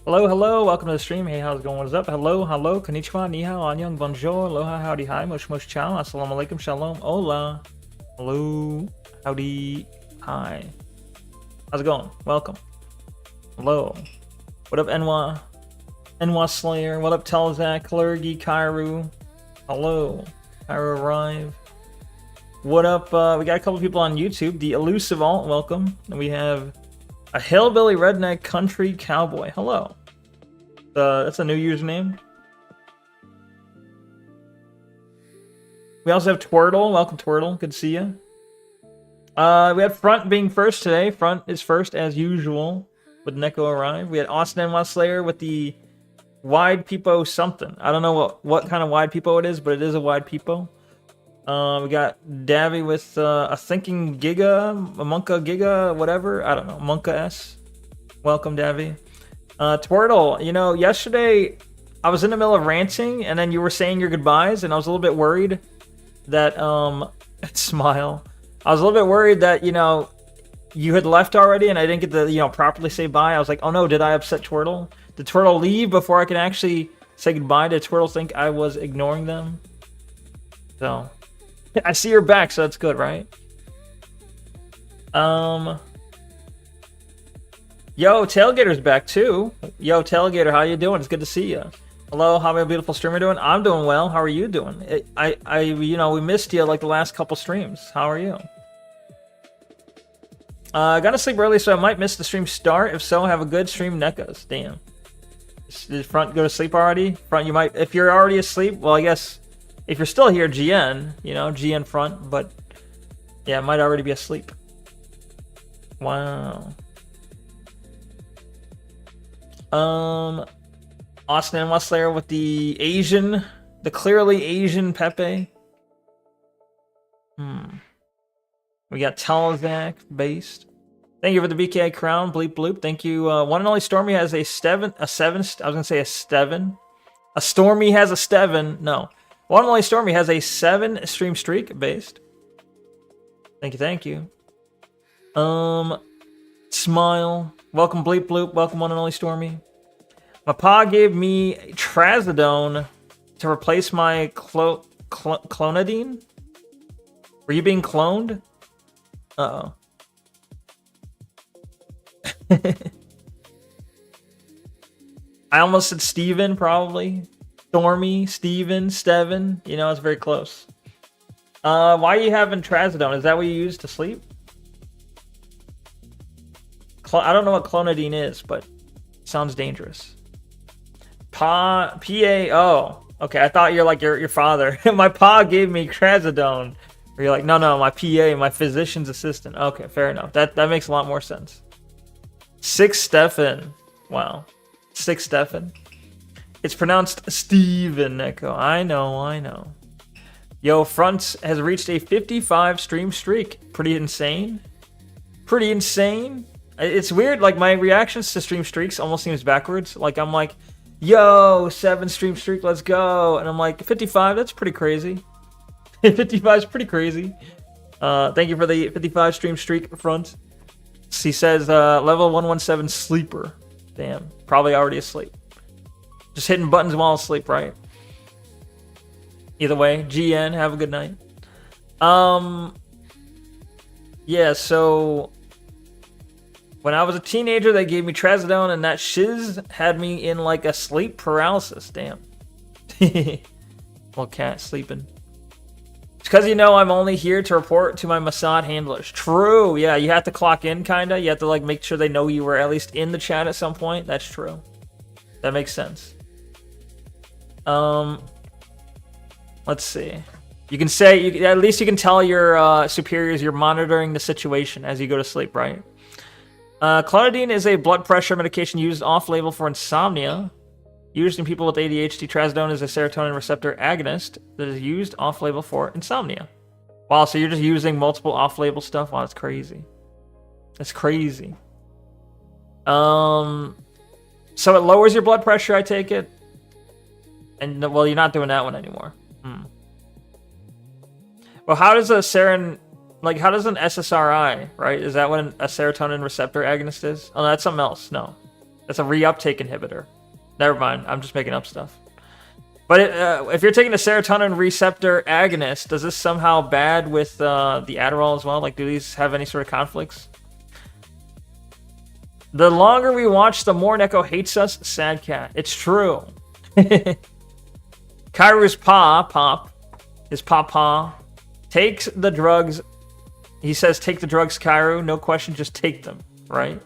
Hello, hello, welcome to the stream. Hey, how's it going? What's up? Hello, hello, konnichiwa, ni hao, annyeong, bonjour, aloha, howdy, hi, mush, mush, ciao, assalamu alaikum, shalom, hola, hello, howdy, hi. How's it going? Welcome. Hello. What up, Enwa Slayer? What up, Telzak, Clergy, Kairu? Hello. Kairu arrive. What up? We got a couple people on YouTube. The Elusive Alt, welcome. And we have a Hillbilly Redneck Country Cowboy. Hello. That's a new username. We also have Twirtle. Welcome, Twirtle. Good to see you. We had Front being first today. Front is first as usual with Neko arrive. We had Austin and Slayer with the wide peepo something. I don't know what kind of wide peepo it is, but it is a wide peepo. We got Davy with a thinking Giga, a Monka Giga, whatever. I don't know. Monka S. Welcome, Davy. Twirtle, you know, yesterday I was in the middle of ranting and then you were saying your goodbyes and I was a little bit worried that, smile. I was a little bit worried that, you know, you had left already and I didn't get to, you know, properly say bye. I was like, oh no, did I upset Twirtle? Did Twirtle leave before I can actually say goodbye? Did Twirtle think I was ignoring them? So, I see you're back, so that's good, right? Yo, Tailgater's back too. Yo, Tailgater, how you doing? It's good to see you. Hello, how my beautiful streamer doing? I'm doing well. How are you doing? You know, we missed you like the last couple streams. How are you? I gotta sleep early, so I might miss the stream start. If so, have a good stream, Nekas. Damn. Did Front go to sleep already? Front, you might, if you're already asleep, well, I guess if you're still here, GN, you know, GN Front, but yeah, it might already be asleep. Wow. Austin and Westlayer with the clearly Asian Pepe. We got Talzak based. Thank you for the BK crown, bleep bloop. Thank you. One and only Stormy has a seven. I was gonna say a Steven. A Stormy has a Steven. No. One and only Stormy has a 7 stream streak based. Thank you, thank you. Smile. Welcome, bleep bloop. Welcome, one and only Stormy. My pa gave me Trazodone to replace my clonidine. Were you being cloned? Uh-oh. I almost said Steven, probably. Stormy, Steven, Steven. You know, it's very close. Why are you having Trazodone? Is that what you use to sleep? I don't know what clonidine is, but it sounds dangerous. P-A, oh. Okay, I thought you're like your father. My pa gave me Trazodone. Or you're like, no, my PA, my physician's assistant. Okay, fair enough. That makes a lot more sense. 6 Stefan. Wow. 6 Stefan. It's pronounced Steven, Neko. I know. Yo, Front has reached a 55 stream streak. Pretty insane. It's weird, like my reactions to stream streaks almost seems backwards. Like I'm like, yo, 7 stream streak, let's go. And I'm like, 55, that's pretty crazy. 55 is pretty crazy. Thank you for the 55 stream streak, Front. He says, level 117 sleeper. Damn, probably already asleep. Just hitting buttons while asleep, right? Either way, GN, have a good night. Yeah, so when I was a teenager, they gave me Trazodone, and that shiz had me in like a sleep paralysis. Damn. Little cat sleeping. It's because, you know, I'm only here to report to my Mossad handlers. True, yeah, you have to clock in, kinda. You have to, like, make sure they know you were at least in the chat at some point. That's true. That makes sense. Let's see. You can say, at least you can tell your superiors you're monitoring the situation as you go to sleep, right? Clonidine is a blood pressure medication used off-label for insomnia. Used in people with ADHD, Trazodone is a serotonin receptor agonist that is used off-label for insomnia. Wow, so you're just using multiple off-label stuff? Wow, that's crazy. That's crazy. So it lowers your blood pressure, I take it? And, well, you're not doing that one anymore. Well, how does a how does an SSRI, right? Is that what a serotonin receptor agonist is? Oh, no, that's something else. No. That's a reuptake inhibitor. Never mind. I'm just making up stuff. But if you're taking a serotonin receptor agonist, does this somehow bad with the Adderall as well? Like, do these have any sort of conflicts? The longer we watch, the more Neko hates us. Sad cat. It's true. Kairu's pop, his papa, takes the drugs. He says, take the drugs, Kairu. No question, just take them, right?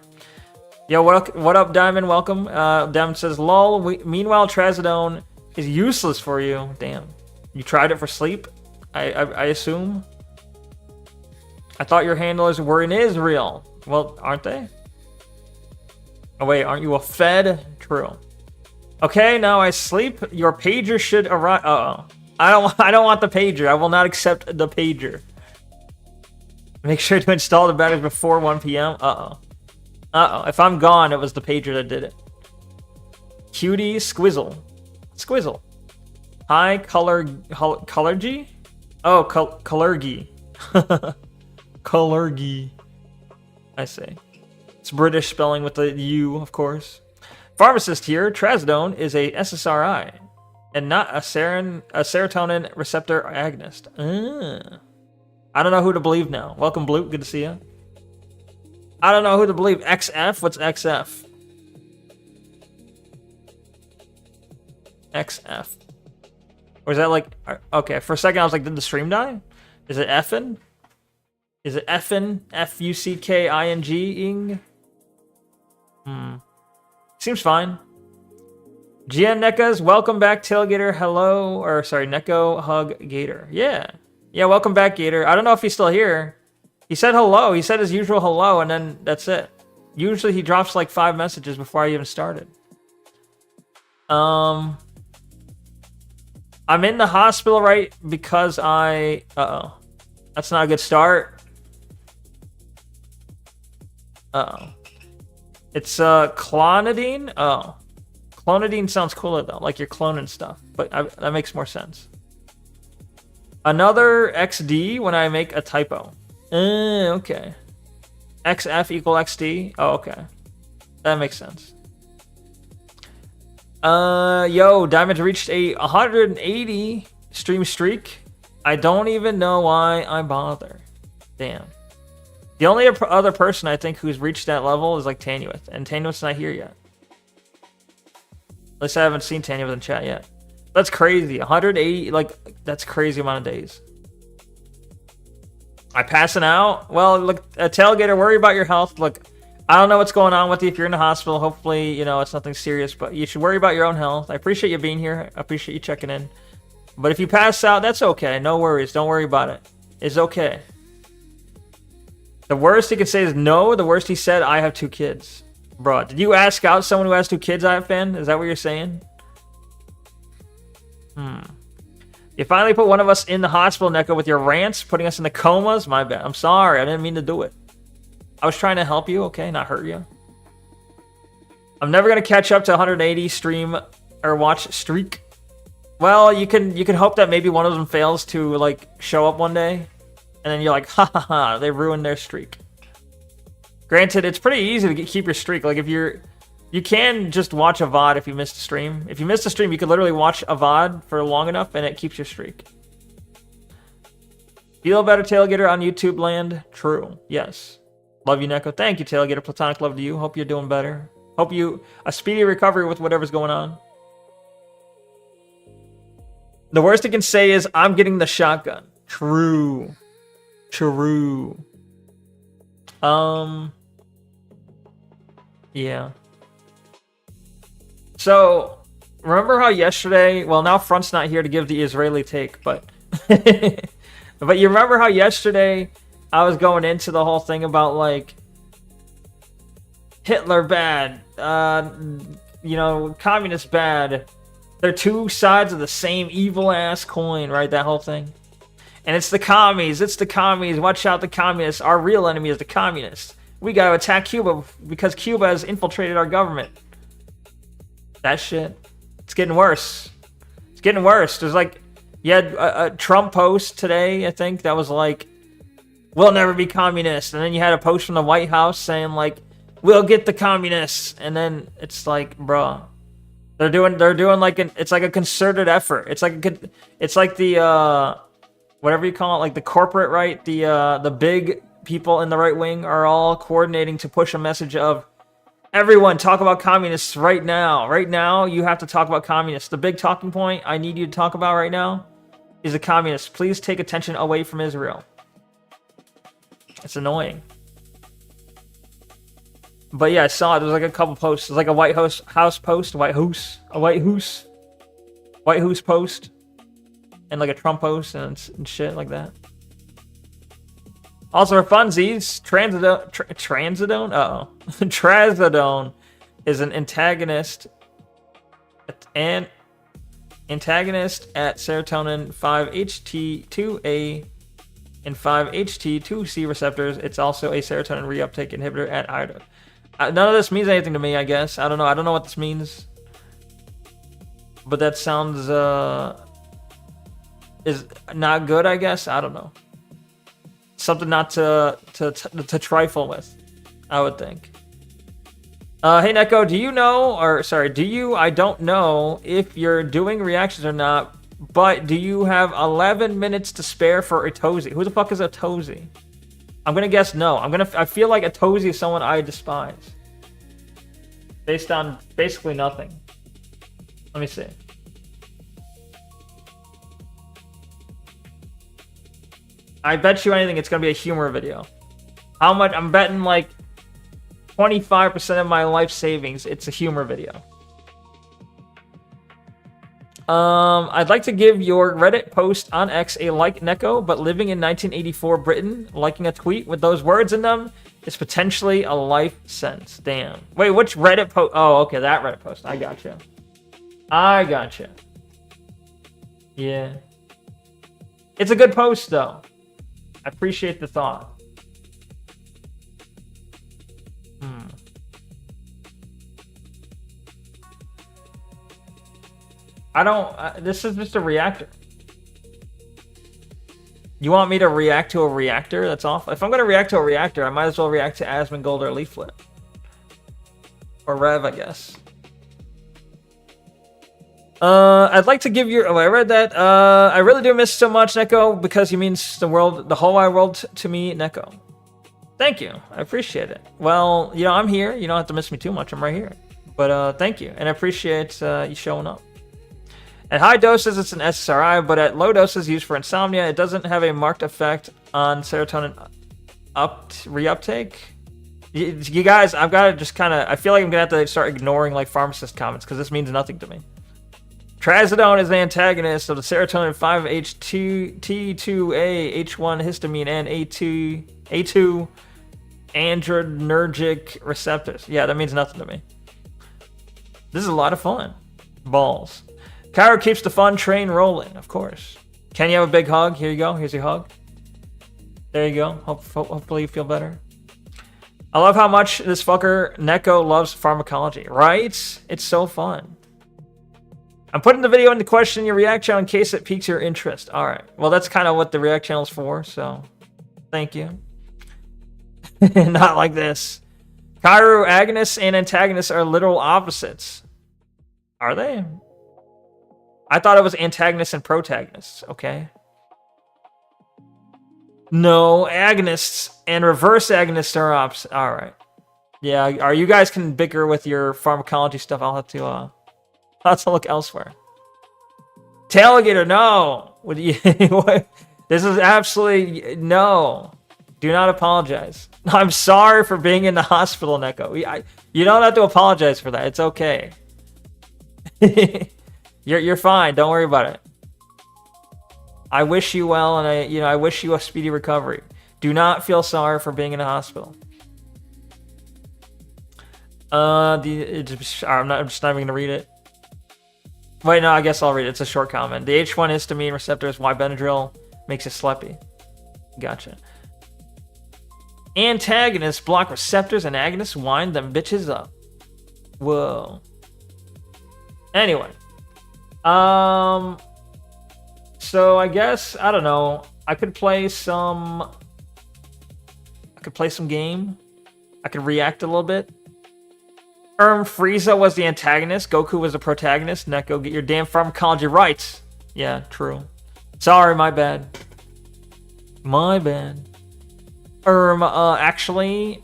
Yo, what up, Diamond? Welcome. Diamond says, lol. Meanwhile, trazodone is useless for you. Damn. You tried it for sleep, I assume? I thought your handlers were in Israel. Well, aren't they? Oh, wait, aren't you a Fed? True. Okay, now I sleep. Your pager should arrive. Uh-oh. I don't want the pager. I will not accept the pager. Make sure to install the batteries before 1 p.m. Uh-oh. Uh-oh. If I'm gone, it was the pager that did it. Cutie Squizzle. Squizzle. Hi, Colorgy? Oh, Colorgy. Colorgy. I see. It's British spelling with the U, of course. Pharmacist here. Trazodone is a SSRI and not a serotonin receptor agonist. I don't know who to believe now. Welcome, Bloop. Good to see you. I don't know who to believe. XF? What's XF? XF. Or is that like... Okay, for a second I was like, did the stream die? Is it effin? Is it effin? F-U-C-K-I-N-G-ing? Seems fine. GN Nekas, welcome back, Tailgater. Hello. Or, sorry, Neko, hug, Gator. Yeah. Yeah, welcome back, Gator. I don't know if he's still here. He said hello. He said his usual hello, and then that's it. Usually he drops like 5 messages before I even started. I'm in the hospital right because I... Uh-oh. That's not a good start. Uh-oh. It's clonidine. Oh, clonidine sounds cooler though, like you're cloning stuff. But that makes more sense. Another XD when I make a typo. Okay. XF equal XD. Oh, okay. That makes sense. Yo, Diamond reached a 180 stream streak. I don't even know why I bother. Damn. The only other person I think who's reached that level is like Tanuith, and Tanuith's not here yet. At least I haven't seen Tanuith in chat yet. That's crazy. 180, like, that's crazy amount of days. I passing out? Well, look, Tailgater, worry about your health. Look, I don't know what's going on with you if you're in the hospital. Hopefully, you know, it's nothing serious, but you should worry about your own health. I appreciate you being here. I appreciate you checking in. But if you pass out, that's okay. No worries. Don't worry about it. It's okay. The worst he could say is no. The worst he said, I have 2 kids. Bro, did you ask out someone who has 2 kids, IFN? Is that what you're saying? You finally put one of us in the hospital, Neko, with your rants, putting us in the comas? My bad. I'm sorry. I didn't mean to do it. I was trying to help you, okay? Not hurt you. I'm never going to catch up to 180 stream or watch streak. Well, you can hope that maybe one of them fails to, like, show up one day. And then you're like, ha ha ha, they ruined their streak. Granted, it's pretty easy to keep your streak. Like, if you can just watch a VOD if you missed a stream. If you missed a stream, you could literally watch a VOD for long enough and it keeps your streak. Feel better, Tailgater, on YouTube land? True. Yes. Love you, Neko. Thank you, Tailgater. Platonic love to you. Hope you're doing better. Hope you a speedy recovery with whatever's going on. The worst it can say is, I'm getting the shotgun. True. True. Yeah. So, remember how yesterday... Well, now Front's not here to give the Israeli take, but... but you remember how yesterday I was going into the whole thing about, like... Hitler bad. You know, communist bad. They're 2 sides of the same evil-ass coin, right? That whole thing. And it's the commies. It's the commies. Watch out, the communists. Our real enemy is the communists. We gotta attack Cuba because Cuba has infiltrated our government. That shit. It's getting worse. It's getting worse. There's like... You had a Trump post today, I think, that was like... We'll never be communist. And then you had a post from the White House saying like... we'll get the communists, and then it's like, bruh, they're doing like it's like a concerted effort. It's like the whatever you call it, like the corporate right, the big people in the right wing are all coordinating to push a message of everyone talk about communists right now. Right now, you have to talk about communists. The big talking point I need you to talk about right now is the communists. Please take attention away from Israel. It's annoying. But yeah, I saw it. There was like a couple posts. There's like a White House post, a White House post, and like a Trump post and shit like that. Also, for funsies, Trazodone. Trazodone is an antagonist at serotonin 5-HT2A and 5-HT2C receptors. It's also a serotonin reuptake inhibitor at iodine. None of this means anything to me, I guess. I don't know. I don't know what this means. But that sounds is not good, I guess. I don't know. Something not to trifle with, I would think. Hey Neko, do you I don't know if you're doing reactions or not, but do you have 11 minutes to spare for Atozy? Who the fuck is Atozy? I'm gonna guess no. I feel like Atozy is someone I despise. Based on basically nothing. Let me see. I bet you anything it's gonna be a humor video. How much? I'm betting like 25% of my life savings, it's a humor video. I'd like to give your Reddit post on X a like, Neko, but living in 1984 Britain, liking a tweet with those words in them is potentially a life sentence. Damn. Wait, which Reddit post? Oh, okay, that Reddit post. I gotcha. Yeah. It's a good post, though. I appreciate the thought. I don't... this is just a reactor. You want me to react to a reactor? That's awful. If I'm going to react to a reactor, I might as well react to Asmongold or Leaflet. Or Rev, I guess. I'd like to give your... Oh, I read that. I really do miss so much, Neko, because you mean the world, the whole wide world to me, Neko. Thank you. I appreciate it. Well, you know, I'm here. You don't have to miss me too much. I'm right here. But thank you. And I appreciate you showing up. At high doses, it's an SSRI, but at low doses used for insomnia, it doesn't have a marked effect on serotonin reuptake. You guys, I've got to just kind of... I feel like I'm going to have to start ignoring like pharmacist comments because this means nothing to me. Trazodone is an antagonist of the serotonin 5-HT2A, H1 histamine, and A2 adrenergic receptors. Yeah, that means nothing to me. This is a lot of fun. Balls. Cairo keeps the fun train rolling, of course. Can you have a big hug? Here you go. Here's your hug. There you go. Hopefully you feel better. I love how much this fucker Neko loves pharmacology, right? It's so fun. I'm putting the video into question your React channel in case it piques your interest. All right. Well, that's kind of what the React channel is for, so thank you. Not like this. Cairo agonists and antagonists are literal opposites. Are they? I thought it was antagonists and protagonists, okay? No, agonists and reverse agonists are opposite. All right. Yeah, you guys can bicker with your pharmacology stuff. I'll have to look elsewhere. Tailgater, no. This is absolutely no. Do not apologize. I'm sorry for being in the hospital, Neko. You don't have to apologize for that. It's okay. You're fine. Don't worry about it. I wish you well, and I wish you a speedy recovery. Do not feel sorry for being in a hospital. I'm just not even gonna read it. Wait, no, I guess I'll read it. It's a short comment. The H1 histamine receptors, why Benadryl makes you sleepy. Gotcha. Antagonists block receptors and agonists wind them bitches up. Whoa. Anyway. So I guess, I don't know. I could play some game. I could react a little bit. Frieza was the antagonist. Goku was the protagonist. Neko, get your damn pharmacology right. Yeah, true. Sorry, my bad. My bad. Actually.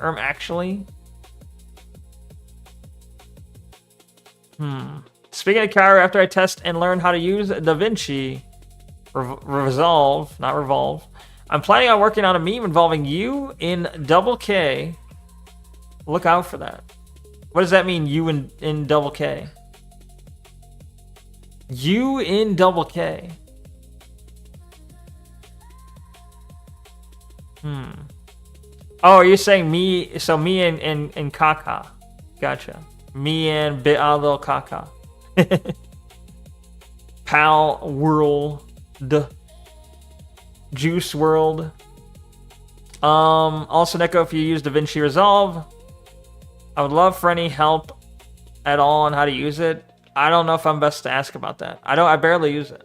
Speaking of Kyra, after I test and learn how to use DaVinci Resolve, not Revolve, I'm planning on working on a meme involving you in double K. Look out for that. What does that mean, you in double K? You in double K. Oh, you're saying me, so me and Kaka. Gotcha. Me and Lil Kaka. Pal World. Juice World. Also, Neko, if you use DaVinci Resolve, I would love for any help at all on how to use it. I don't know if I'm best to ask about that. I barely use it.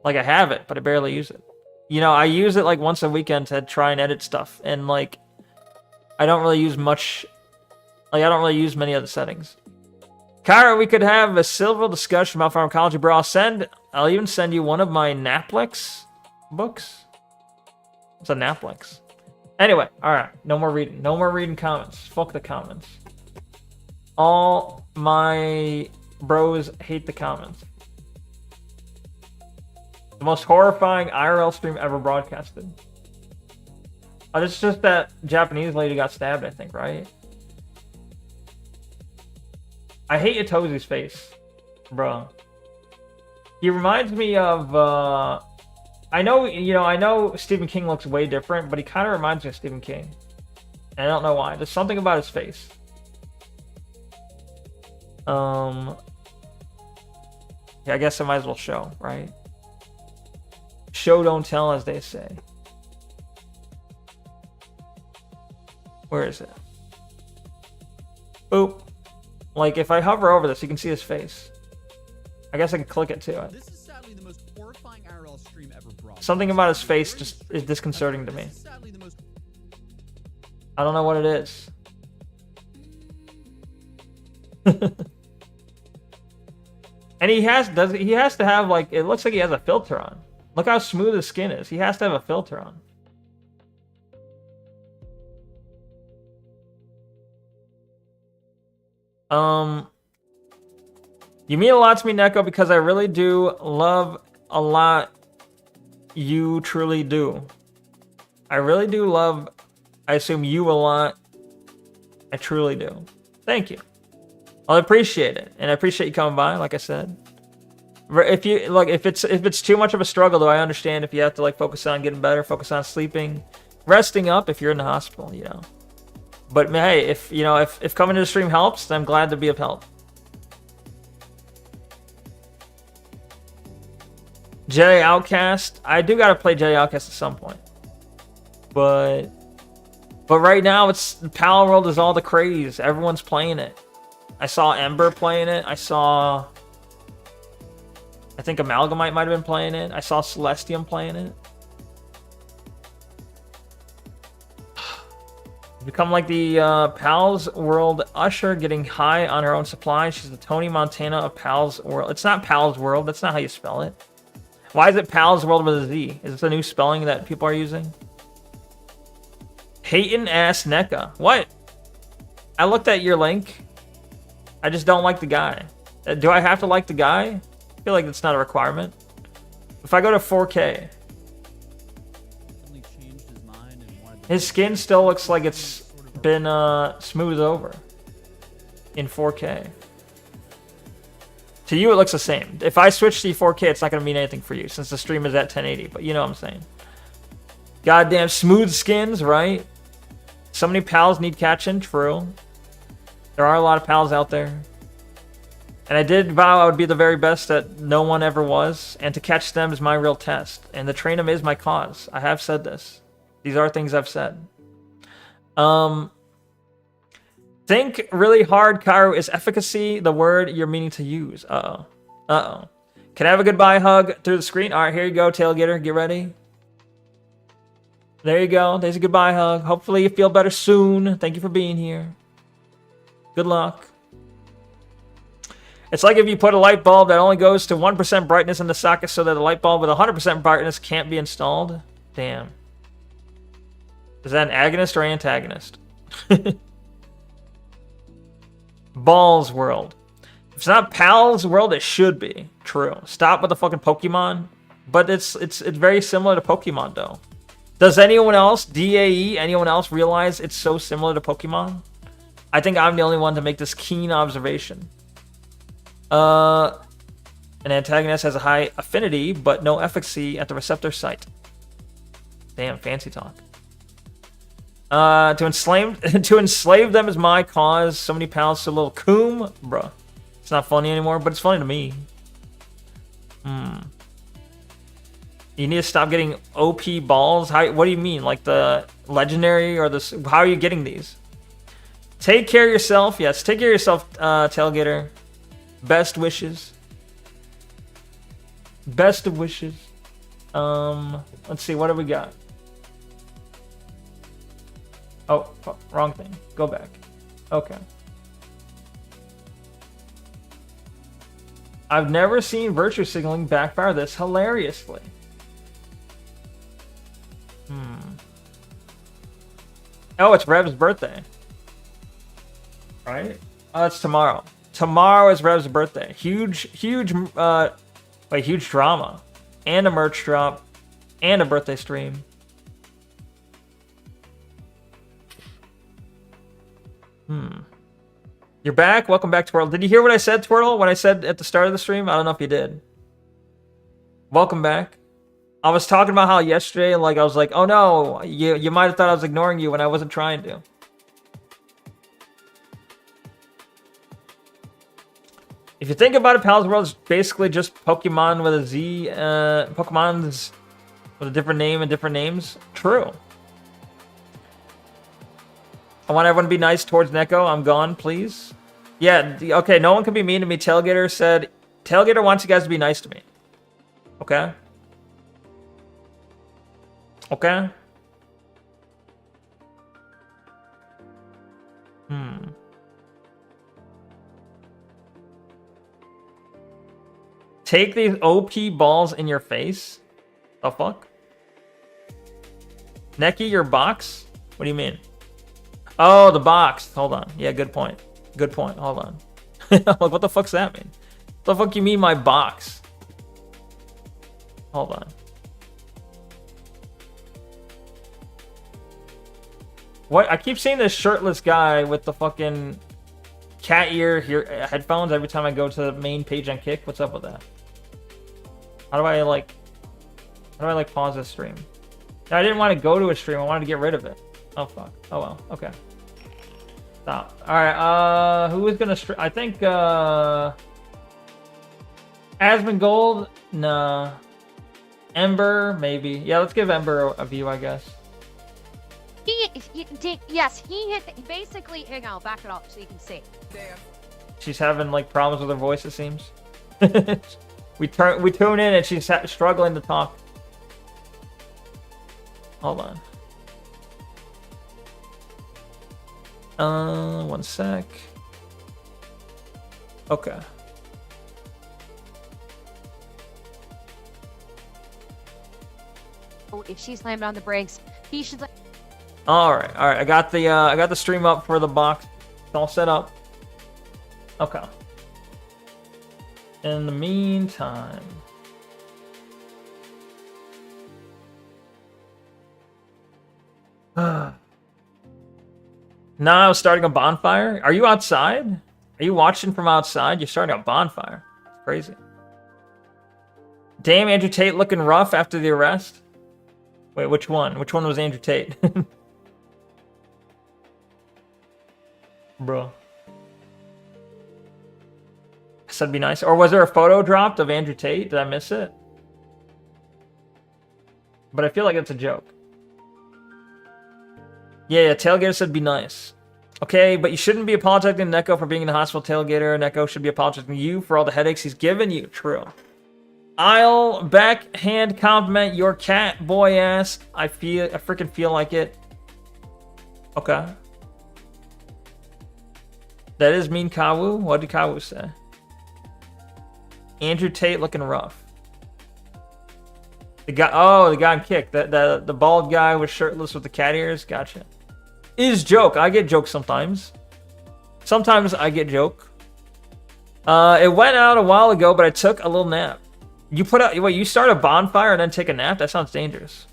Like, I have it, but I barely use it. You know, I use it like once a weekend to try and edit stuff, and like, I don't really use much. Like, I don't really use many of the settings. Kyra, we could have a civil discussion about pharmacology, bro. I'll even send you one of my Naplex books. It's a Naplex. Anyway, alright. No more reading. No more reading comments. Fuck the comments. All my bros hate the comments. The most horrifying IRL stream ever broadcasted. Oh, it's just that Japanese lady got stabbed, I think, right? I hate Itozu's face, bro. He reminds me of, I know Stephen King looks way different, but he kind of reminds me of Stephen King. And I don't know why. There's something about his face. Yeah, I guess I might as well show, right? Show, don't tell, as they say. Where is it? Boop. Like, if I hover over this, you can see his face. I guess I can click it too. This is sadly the most horrifying IRL stream ever brought. Something about his face just is disconcerting to me. I don't know what it is. And he has to have, like, it looks like he has a filter on. Look how smooth his skin is. He has to have a filter on. You mean a lot to me, Neko, because I really do love a lot. You truly do. I really do love, I assume, you a lot. I truly do. Thank you. I appreciate it, and I appreciate you coming by. Like I said, if you like, if it's too much of a struggle, though, I understand if you have to like focus on getting better, focus on sleeping, resting up. If you're in the hospital, you know. But hey, if coming to the stream helps, then I'm glad to be of help. Jedi Outcast. I do gotta play Jedi Outcast at some point. But right now, it's Pal World is all the craze. Everyone's playing it. I saw Ember playing it. I think Amalgamite might have been playing it. I saw Celestium playing it. Become like the Pal's World Usher, getting high on her own supply. She's the Tony Montana of Pal's World. It's not Pal's World. That's not how you spell it. Why is it Pal's World with a Z? Is this a new spelling that people are using? Hatin' ass NECA. What? I looked at your link. I just don't like the guy. Do I have to like the guy? I feel like that's not a requirement. If I go to 4K, his skin still looks like it's been smoothed over in 4K. To you, it looks the same. If I switch to 4K, it's not going to mean anything for you since the stream is at 1080, but you know what I'm saying. Goddamn smooth skins, right? So many pals need catching, true. There are a lot of pals out there. And I did vow I would be the very best that no one ever was, and to catch them is my real test, and to train them is my cause. I have said this. These are things I've said. Think really hard, Cairo. Is efficacy the word you're meaning to use? Uh-oh. Uh-oh. Can I have a goodbye hug through the screen? All right, here you go, Tailgater. Get ready. There you go. There's a goodbye hug. Hopefully you feel better soon. Thank you for being here. Good luck. It's like if you put a light bulb that only goes to 1% brightness in the socket so that the light bulb with 100% brightness can't be installed. Damn. Is that an agonist or antagonist? Balls World. If it's not Pal's World, it should be. True. Stop with the fucking Pokemon. But it's very similar to Pokemon, though. Does anyone else, DAE, anyone else realize it's so similar to Pokemon? I think I'm the only one to make this keen observation. An antagonist has a high affinity, but no efficacy at the receptor site. Damn, fancy talk. To enslave them is my cause. So many pals to little coom. Bruh. It's not funny anymore, but it's funny to me. You need to stop getting OP balls. What do you mean? Like the legendary or the... How are you getting these? Take care of yourself. Yes, take care of yourself, Tailgater. Best wishes. Best of wishes. Let's see. What do we got? Oh, wrong thing. Go back. Okay. I've never seen virtue signaling backfire this hilariously. Oh, it's Rev's birthday. Right? Oh, it's tomorrow. Tomorrow is Rev's birthday. Huge drama. And a merch drop. And a birthday stream. You're back. Welcome back, Twirtle. Did you hear what I said, Twirtle? What I said at the start of the stream? I don't know if you did. Welcome back. I was talking about how yesterday, like, I was like, oh no, you might have thought I was ignoring you when I wasn't trying to. If you think about it, Pal's World is basically just Pokemon with a Z, Pokemons with a different name and different names. True. I want everyone to be nice towards Neko. I'm gone, please. Yeah, okay, no one can be mean to me. Tailgater said, Tailgater wants you guys to be nice to me. Okay? Okay? Take these OP balls in your face? The fuck? Neki, your box? What do you mean? Oh, the box. Hold on. Yeah, good point. Good point. Hold on. Like, what the fuck's that mean? What the fuck you mean my box? Hold on. What? I keep seeing this shirtless guy with the fucking cat ear headphones every time I go to the main page on Kick. What's up with that? How do I pause this stream? No, I didn't want to go to a stream. I wanted to get rid of it. Oh, fuck. Oh, well. Okay. Stop. Alright, who is gonna stream? I think, Asmongold? Nah. Ember? Maybe. Yeah, let's give Ember a view, I guess. Yes, he hit. Basically, hang on, I'll back it up so you can see. Damn. She's having, like, problems with her voice, it seems. We tune in and she's struggling to talk. Hold on. One sec. Okay. Oh, if she's slamming on the brakes, he should. All right. I got the stream up for the box. It's all set up. Okay. In the meantime, now I was starting a bonfire. Are you outside? Are you watching from outside? You're starting a bonfire. It's crazy. Damn, Andrew Tate looking rough after the arrest. Wait, which one? Which one was Andrew Tate? Bro. I said be nice. Or was there a photo dropped of Andrew Tate? Did I miss it? But I feel like it's a joke. Yeah, Tailgater said be nice. Okay, but you shouldn't be apologizing to Neko for being in the hospital, Tailgater. Neko should be apologizing to you for all the headaches he's given you. True. I'll backhand compliment your cat boy ass. I freaking feel like it. Okay. That is mean Kawu. What did Kawu say? Andrew Tate looking rough. The guy on Kick. The bald guy was shirtless with the cat ears. Gotcha. Is joke. I get jokes sometimes. Sometimes I get joke. It went out a while ago, but I took a little nap. You start a bonfire and then take a nap? That sounds dangerous.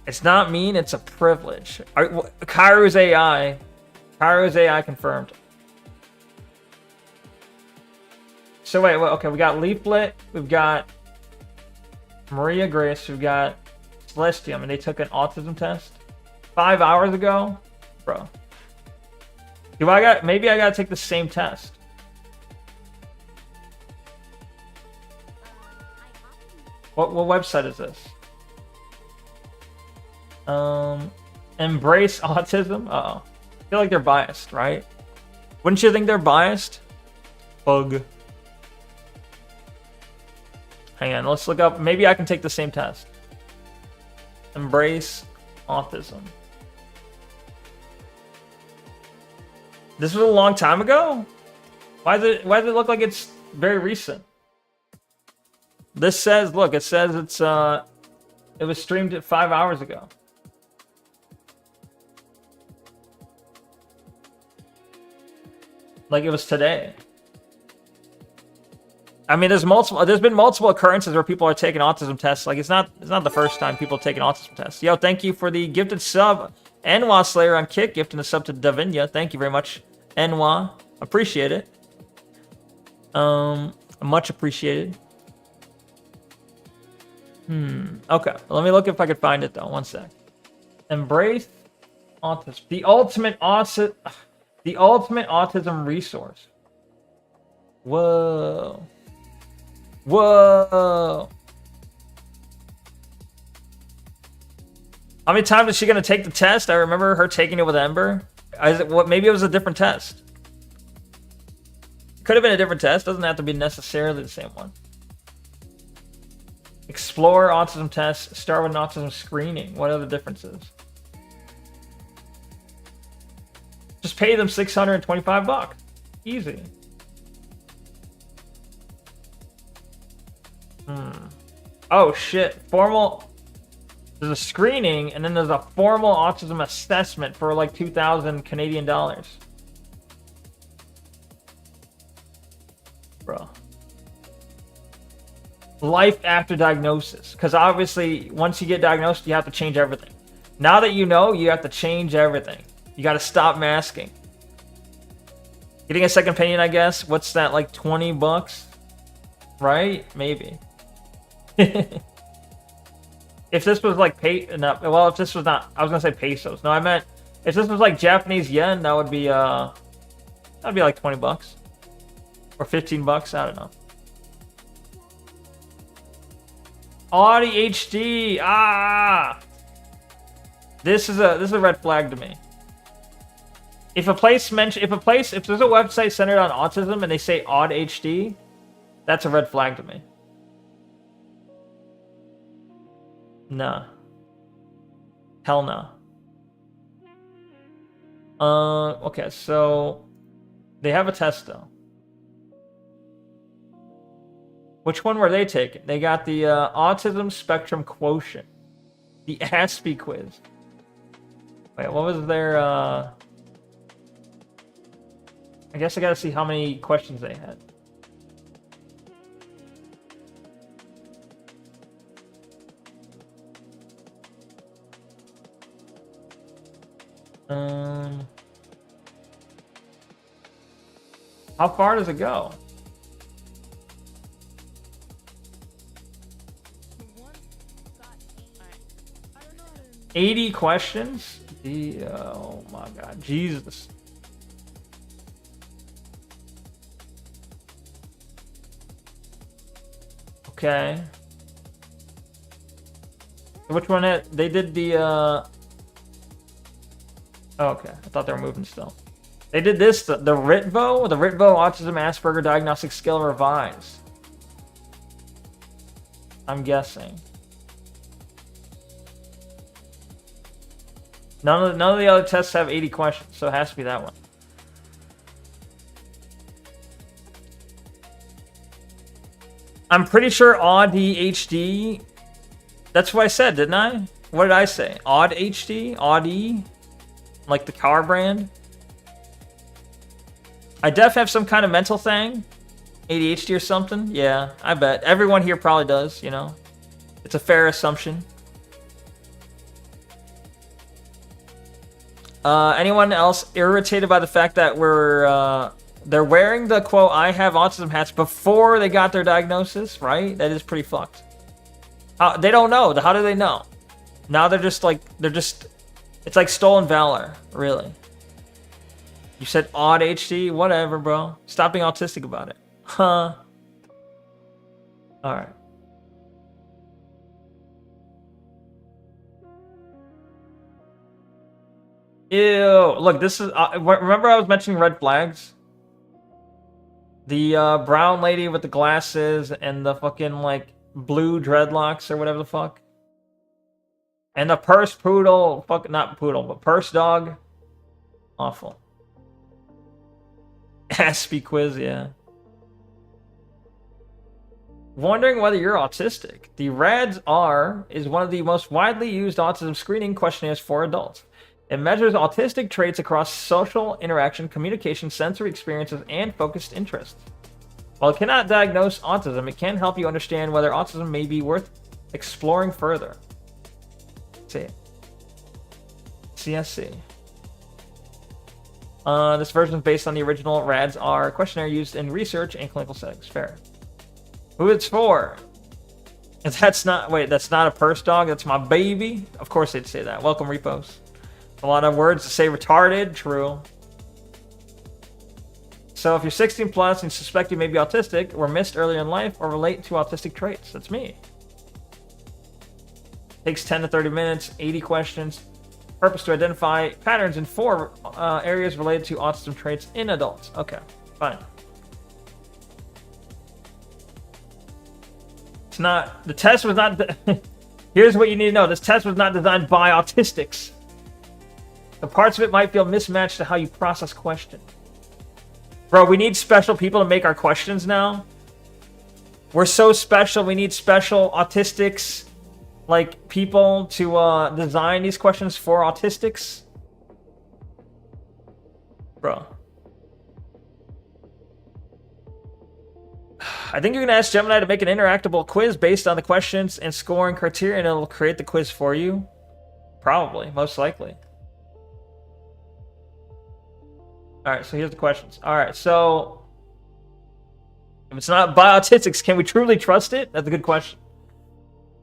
It's not mean, it's a privilege. Kairu's AI. Kairu's AI confirmed. So wait, okay, we got Leaflet, we've got Maria Grace, we've got Celestium, and they took an autism test 5 hours ago? Bro. Maybe I gotta take the same test. What website is this? Embrace autism? Uh-oh. I feel like they're biased, right? Wouldn't you think they're biased? Bug. Hang on, let's look up. Maybe I can take the same test. Embrace autism. This was a long time ago? Why does it look like it's very recent? This says, look, it says it was streamed at 5 hours ago. Like it was today. I mean, there's been multiple occurrences where people are taking autism tests. Like it's not the first time people have taken autism tests. Yo, thank you for the gifted sub. Enwa Slayer on Kick gifting a sub to Davinia. Thank you very much, Enwa. Appreciate it. Much appreciated. Okay, let me look if I can find it though. One sec. Embrace autism. The ultimate autism resource. Whoa. Whoa. How many times is she gonna take the test? I remember her taking it with Ember. Maybe it was a different test. Could have been a different test. Doesn't have to be necessarily the same one. Explore autism tests. Start with an autism screening. What are the differences? Just pay them $625. Easy. Oh shit. There's a screening and then there's a formal autism assessment for like 2,000 Canadian dollars. Bro. Life after diagnosis. Because obviously, once you get diagnosed, you have to change everything. Now that you know, you have to change everything. You got to stop masking. Getting a second opinion, I guess. What's that, like $20? Right? Maybe. If this was like if this was not, I was gonna say pesos. No, I meant if this was like Japanese yen, that would be like $20 or $15. I don't know. Audi HD. This is a red flag to me. If there's a website centered on autism and they say Aud HD, that's a red flag to me. Nah. Hell no. Okay, so they have a test though. Which one were they taking? They got the Autism Spectrum Quotient. The Aspie quiz. Wait, what was their I guess I gotta see how many questions they had. How far does it go? 80 questions? Oh my god, Jesus. Okay. Which one they did the oh, okay, I thought they were moving still. They did this, the RITVO, Autism Asperger Diagnostic Scale Revised. I'm guessing. None of the other tests have 80 questions, so it has to be that one. I'm pretty sure ADHD. That's what I said, didn't I? What did I say? Odd HD? Audi? Like the car brand? I def have some kind of mental thing. ADHD or something? Yeah, I bet. Everyone here probably does, you know? It's a fair assumption. Anyone else irritated by the fact that they're wearing the quote, I have autism hats before they got their diagnosis, right? That is pretty fucked. They don't know. How do they know? Now it's like stolen valor, really. You said odd HD? Whatever, bro. Stop being autistic about it. Huh. Alright. Ew. Look, this is... remember I was mentioning red flags? The brown lady with the glasses and the fucking, like, blue dreadlocks or whatever the fuck. And the purse poodle... not poodle, but purse dog. Awful. Aspie quiz, yeah. Wondering whether you're autistic. The RADS-R is one of the most widely used autism screening questionnaires for adults. It measures autistic traits across social interaction, communication, sensory experiences, and focused interests. While it cannot diagnose autism, it can help you understand whether autism may be worth exploring further. Let's see. CSC. This version is based on the original RADS-R questionnaire used in research and clinical settings. Fair. Who it's for? That's not... Wait, that's not a purse dog? That's my baby? Of course they'd say that. Welcome, repos. A lot of words to say retarded. True. So if you're 16 plus and suspect you may be autistic, were missed earlier in life, or relate to autistic traits, that's me. Takes 10 to 30 minutes, 80 questions. Purpose to identify patterns in 4 areas related to autism traits in adults. Okay, fine. It's not... The test was not... Here's what you need to know. This test was not designed by autistics. The parts of it might feel mismatched to how you process questions. Bro, we need special people to make our questions now. We're so special. We need special autistics, like, people to design these questions for autistics. Bro. I think you're going to ask Gemini to make an interactable quiz based on the questions and scoring criteria, and it'll create the quiz for you. Probably, most likely. Alright, so here's the questions. Alright, so... If it's not by autistics, can we truly trust it? That's a good question.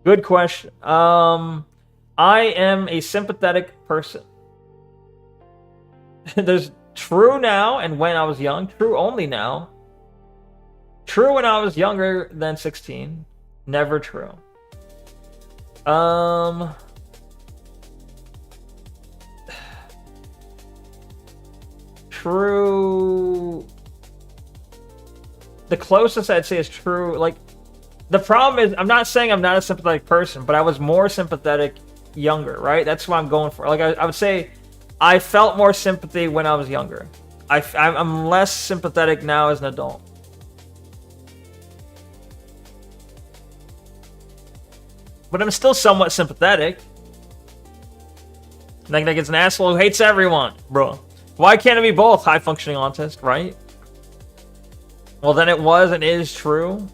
Good question. I am a sympathetic person. There's true now and when I was young. True only now. True when I was younger than 16. Never true. True. The closest I'd say is true. Like, the problem is, I'm not saying I'm not a sympathetic person, but I was more sympathetic younger, right? That's what I'm going for. Like, I would say I felt more sympathy when I was younger. I'm less sympathetic now as an adult. But I'm still somewhat sympathetic. Like it's an asshole who hates everyone, bro. Why can't it be both? High-functioning autist, right? Well, then it was and is true.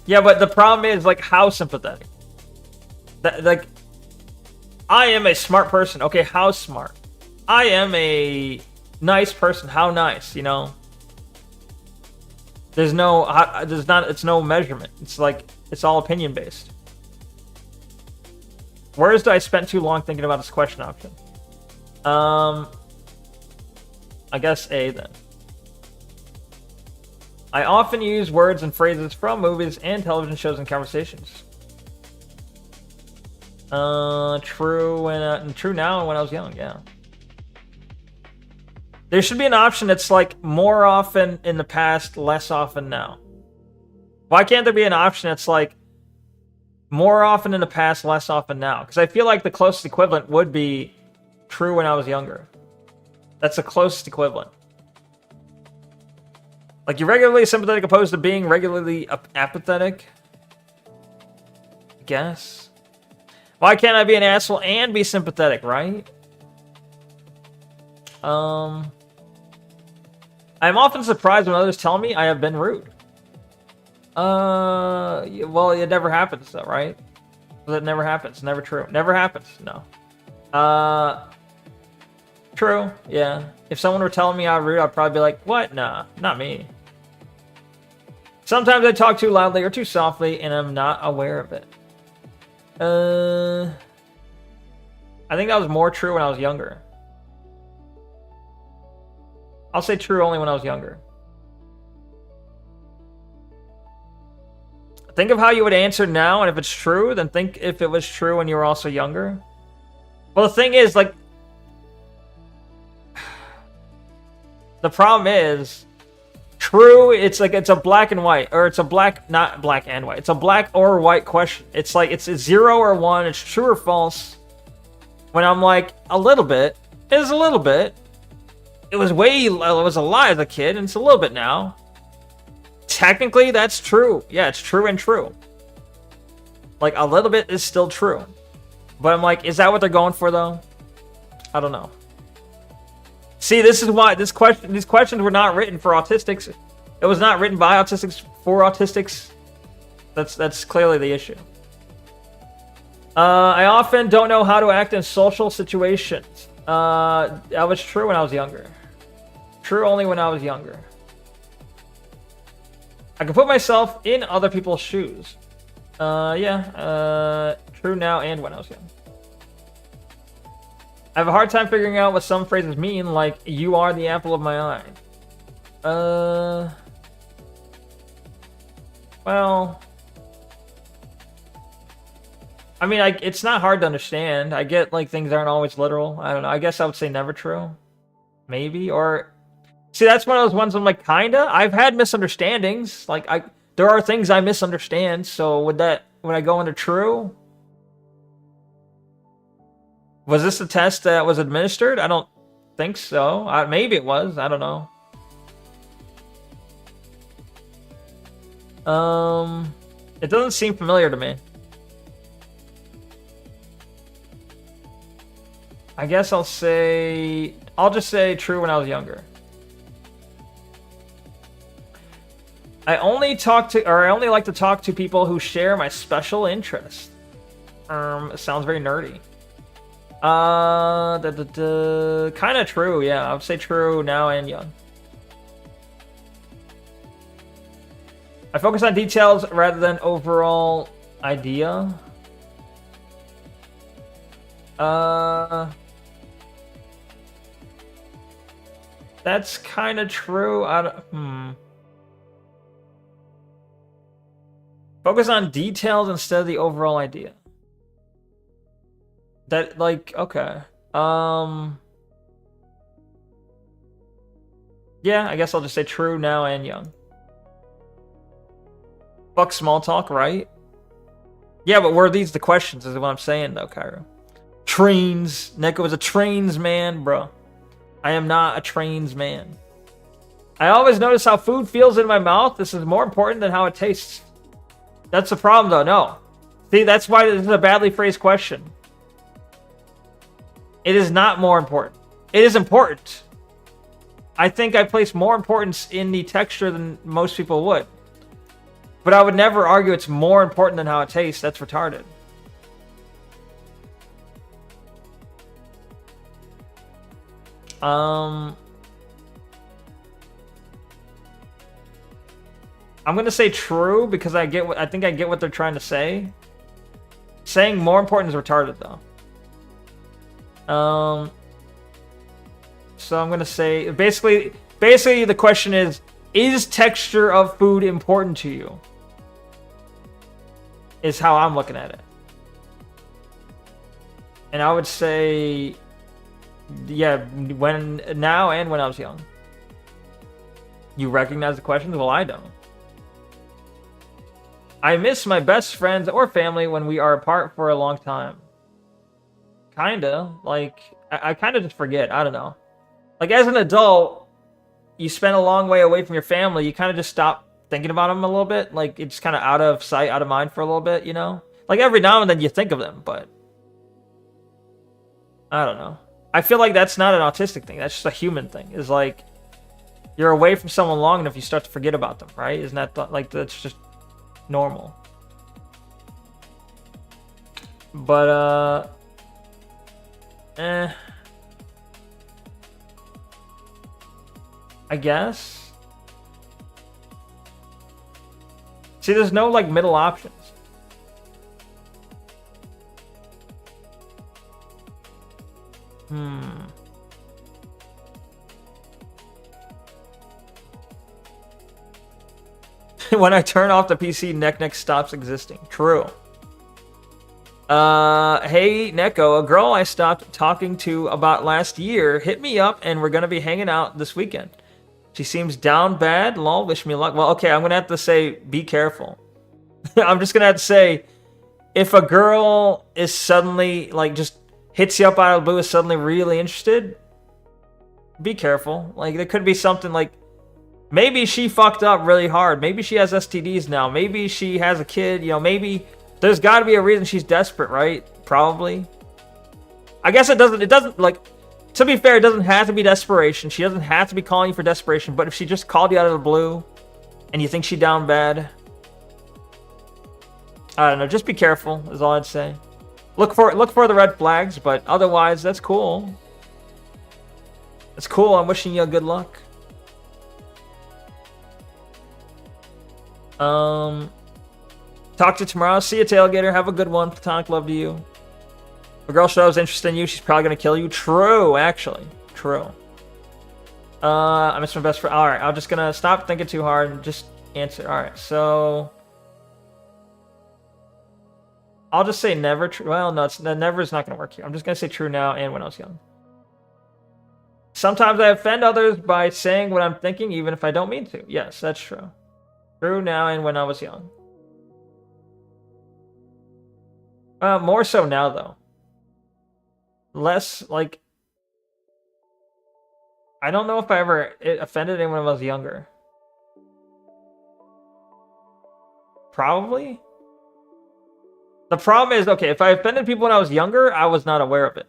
Yeah, but the problem is, like, how sympathetic? Like, I am a smart person. Okay, how smart? I am a nice person. How nice, you know? It's no measurement. It's like, it's all opinion based. Whereas I spent too long thinking about this question option. I guess A then. I often use words and phrases from movies and television shows and conversations. True now and when I was young, yeah. There should be an option that's like more often in the past, less often now. Why can't there be an option that's like more often in the past, less often now? Because I feel like the closest equivalent would be true when I was younger. That's the closest equivalent. Like, you're regularly sympathetic opposed to being regularly apathetic? I guess. Why can't I be an asshole and be sympathetic, right? I'm often surprised when others tell me I have been rude. Well, it never happens though, right? That never happens. Never true. Never happens. No. True. Yeah. If someone were telling me I'm rude, I'd probably be like, what? Nah, not me. Sometimes I talk too loudly or too softly, and I'm not aware of it. I think that was more true when I was younger. I'll say true only when I was younger. Think of how you would answer now, and if it's true, then think if it was true when you were also younger. Well, the thing is, like, the problem is, true, it's like, it's a black and white, or it's a black, not black and white, it's a black or white question. It's like, it's a 0 or 1, it's true or false. When I'm like, a little bit, it's a little bit. It was a lie as a kid, and it's a little bit now. Technically, that's true. Yeah, it's true and true. Like, a little bit is still true. But I'm like, is that what they're going for, though? I don't know. See, this is why these questions were not written for autistics. It was not written by autistics for autistics. That's clearly the issue. I often don't know how to act in social situations. That was true when I was younger. True only when I was younger. I can put myself in other people's shoes. Yeah. True now and when I was young. I have a hard time figuring out what some phrases mean, like, you are the apple of my eye. Well, I mean, it's not hard to understand. I get, like, things aren't always literal. I don't know. I guess I would say never true. Maybe, or... See, that's one of those ones I'm like, kinda. I've had misunderstandings. Like, there are things I misunderstand, so would I go into true? Was this a test that was administered? I don't think so. Maybe it was. I don't know. It doesn't seem familiar to me. I guess I'll just say true when I was younger. I only like to talk to people who share my special interests. It sounds very nerdy. Kind of true, yeah. I would say true now and young. I focus on details rather than overall idea. That's kind of true. Focus on details instead of the overall idea. That, like, okay. Yeah, I guess I'll just say true now and young. Fuck small talk, right? Yeah, but were these the questions, is what I'm saying, though, Cairo. Trains. Neko is a trains man, bro. I am not a trains man. I always notice how food feels in my mouth. This is more important than how it tastes. That's the problem, though. No. See, that's why this is a badly phrased question. It is not more important. It is important. I think I place more importance in the texture than most people would. But I would never argue it's more important than how it tastes. That's retarded. I'm gonna say true because I think I get what they're trying to say. Saying more important is retarded though. So I'm gonna say basically the question is texture of food important to you? Is how I'm looking at it. And I would say, yeah, now and when I was young. You recognize the questions? Well, I don't. I miss my best friends or family when we are apart for a long time. Kinda. Like, I kind of just forget. I don't know. Like, as an adult, you spend a long way away from your family, you kind of just stop thinking about them a little bit. Like, it's kind of out of sight, out of mind for a little bit, you know? Like, every now and then you think of them, but I don't know. I feel like that's not an autistic thing. That's just a human thing. It's like, you're away from someone long enough, you start to forget about them, right? Isn't that, like, that's just normal. But, I guess. See, there's no, like, middle options. When I turn off the PC, Neck stops existing. True. Hey, Neko, a girl I stopped talking to about last year hit me up, and we're gonna be hanging out this weekend. She seems down bad. Lol, wish me luck. Well, okay, I'm gonna have to say, be careful. I'm just gonna have to say, if a girl is suddenly, like, just hits you up out of the blue, is suddenly really interested, be careful. Like, there could be something like, maybe she fucked up really hard. Maybe she has STDs now. Maybe she has a kid. You know, maybe there's got to be a reason she's desperate, right? Probably. I guess it doesn't, like, to be fair, it doesn't have to be desperation. She doesn't have to be calling you for desperation. But if she just called you out of the blue and you think she down bad, I don't know. Just be careful is all I'd say. Look for the red flags, but otherwise, that's cool. That's cool. I'm wishing you good luck. Talk to you tomorrow. See you, Tailgater. Have a good one. Platonic love to you. If a girl shows interest in you, she's probably gonna kill you. True, actually. True. I miss my best friend. Alright, I'm just gonna stop thinking too hard and just answer. Alright, so I'll just say never. Well, no, never is not gonna work here. I'm just gonna say true now and when I was young. Sometimes I offend others by saying what I'm thinking, even if I don't mean to. Yes, that's true. True now and when I was young. More so now, though. Less, like, I don't know if I ever offended anyone when I was younger. Probably. The problem is, okay, if I offended people when I was younger, I was not aware of it.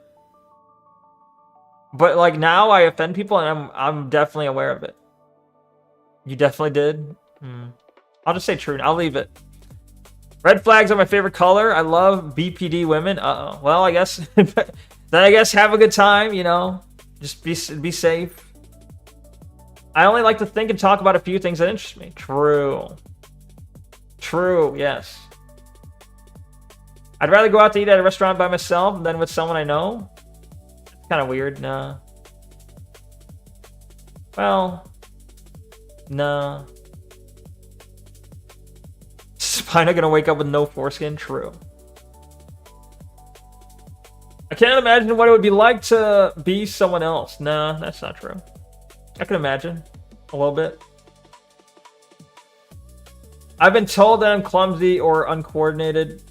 But, like, now I offend people and I'm definitely aware of it. You definitely did? I'll just say true. I'll leave it. Red flags are my favorite color. I love BPD women. Uh-oh. Well, I guess then I guess have a good time, you know. Just be safe. I only like to think and talk about a few things that interest me. True. True, yes. I'd rather go out to eat at a restaurant by myself than with someone I know. It's kind of weird. Nah. Well, nah. Spina gonna wake up with no foreskin? True. I can't imagine what it would be like to be someone else. Nah, that's not true. I can imagine. A little bit. I've been told that I'm clumsy or uncoordinated.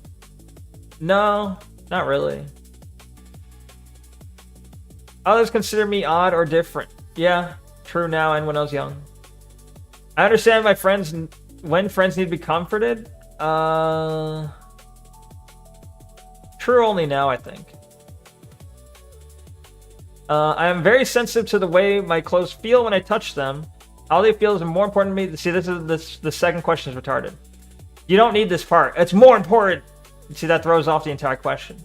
No, not really. Others consider me odd or different. Yeah, true now and when I was young. I understand my friends when friends need to be comforted. True only now, I think. I am very sensitive to the way my clothes feel when I touch them. How they feel is more important to me. See, the second question is retarded. You don't need this part. It's more important. See, that throws off the entire question.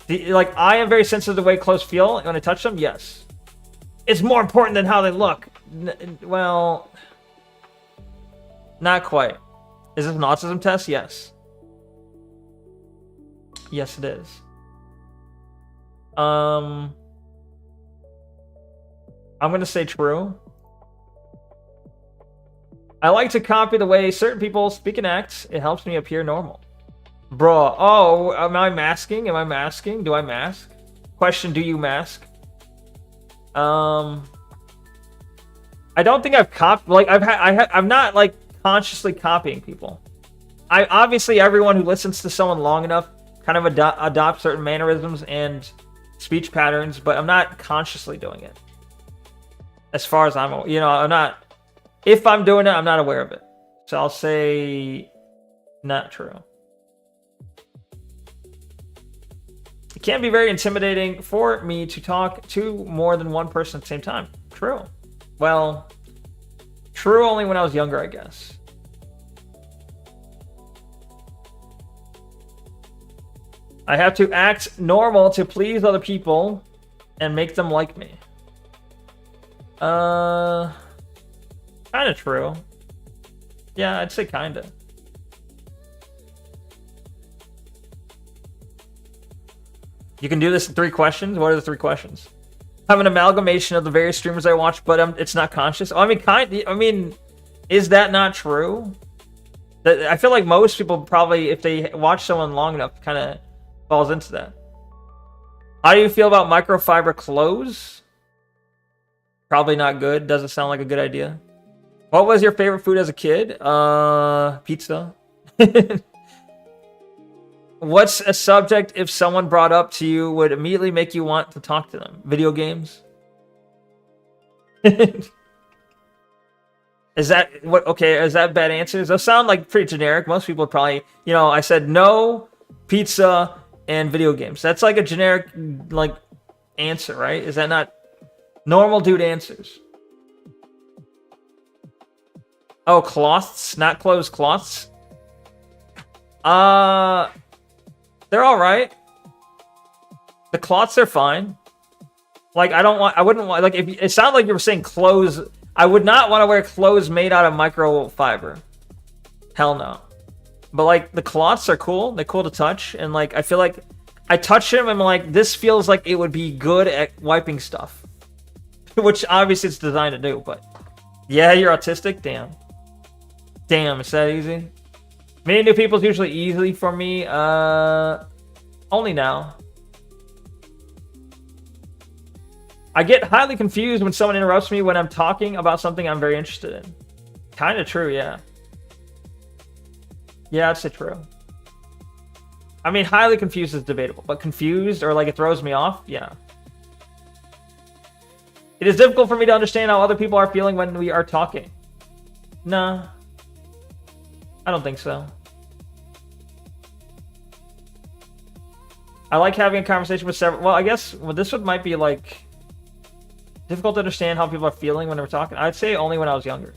Like, I am very sensitive to the way clothes feel when I touch them. Yes. It's more important than how they look. Well, not quite. Is this an autism test? Yes. Yes, it is. I'm gonna say true. I like to copy the way certain people speak and act. It helps me appear normal. Bro, oh, am I masking? Am I masking? Do I mask? Question, do you mask? I don't think I've copied, like, I'm not, like, consciously copying people. Obviously, everyone who listens to someone long enough kind of adopts certain mannerisms and speech patterns, but I'm not consciously doing it. As far as I'm, you know, I'm not. If I'm doing it, I'm not aware of it. So I'll say not true. It can be very intimidating for me to talk to more than one person at the same time. True. Well, true only when I was younger, I guess. I have to act normal to please other people and make them like me. Kind of true. Yeah, I'd say kinda. You can do this in 3 questions. What are the 3 questions? Have an amalgamation of the various streamers I watch, but it's not conscious. Oh, I mean, is that not true? I feel like most people probably, if they watch someone long enough, kind of falls into that. How do you feel about microfiber clothes? Probably not good. Doesn't sound like a good idea. What was your favorite food as a kid? Pizza. What's a subject if someone brought up to you would immediately make you want to talk to them? Video games? Is that what? Okay, is that bad answers? Those sound like pretty generic. Most people would probably, you know, I said no, pizza, and video games. That's like a generic like answer, right? Is that not normal dude answers? Oh, cloths, not clothes, cloths. They're all right. The cloths are fine. Like I wouldn't want, like, if it sounded like you were saying clothes, I would not want to wear clothes made out of microfiber. Hell no. But like the cloths are cool. They're cool to touch, and like I feel like I touch them and I'm like, this feels like it would be good at wiping stuff. Which obviously it's designed to do, but yeah, you're autistic? Damn. Damn, it's that easy? Meeting new people is usually easy for me. Only now. I get highly confused when someone interrupts me when I'm talking about something I'm very interested in. Kind of true, yeah. Yeah, I'd say true. I mean, highly confused is debatable, but confused or like it throws me off, yeah. It is difficult for me to understand how other people are feeling when we are talking. Nah. I don't think so. I like having a conversation with several... Well, I guess this one might be like... difficult to understand how people are feeling when they're talking. I'd say only when I was younger.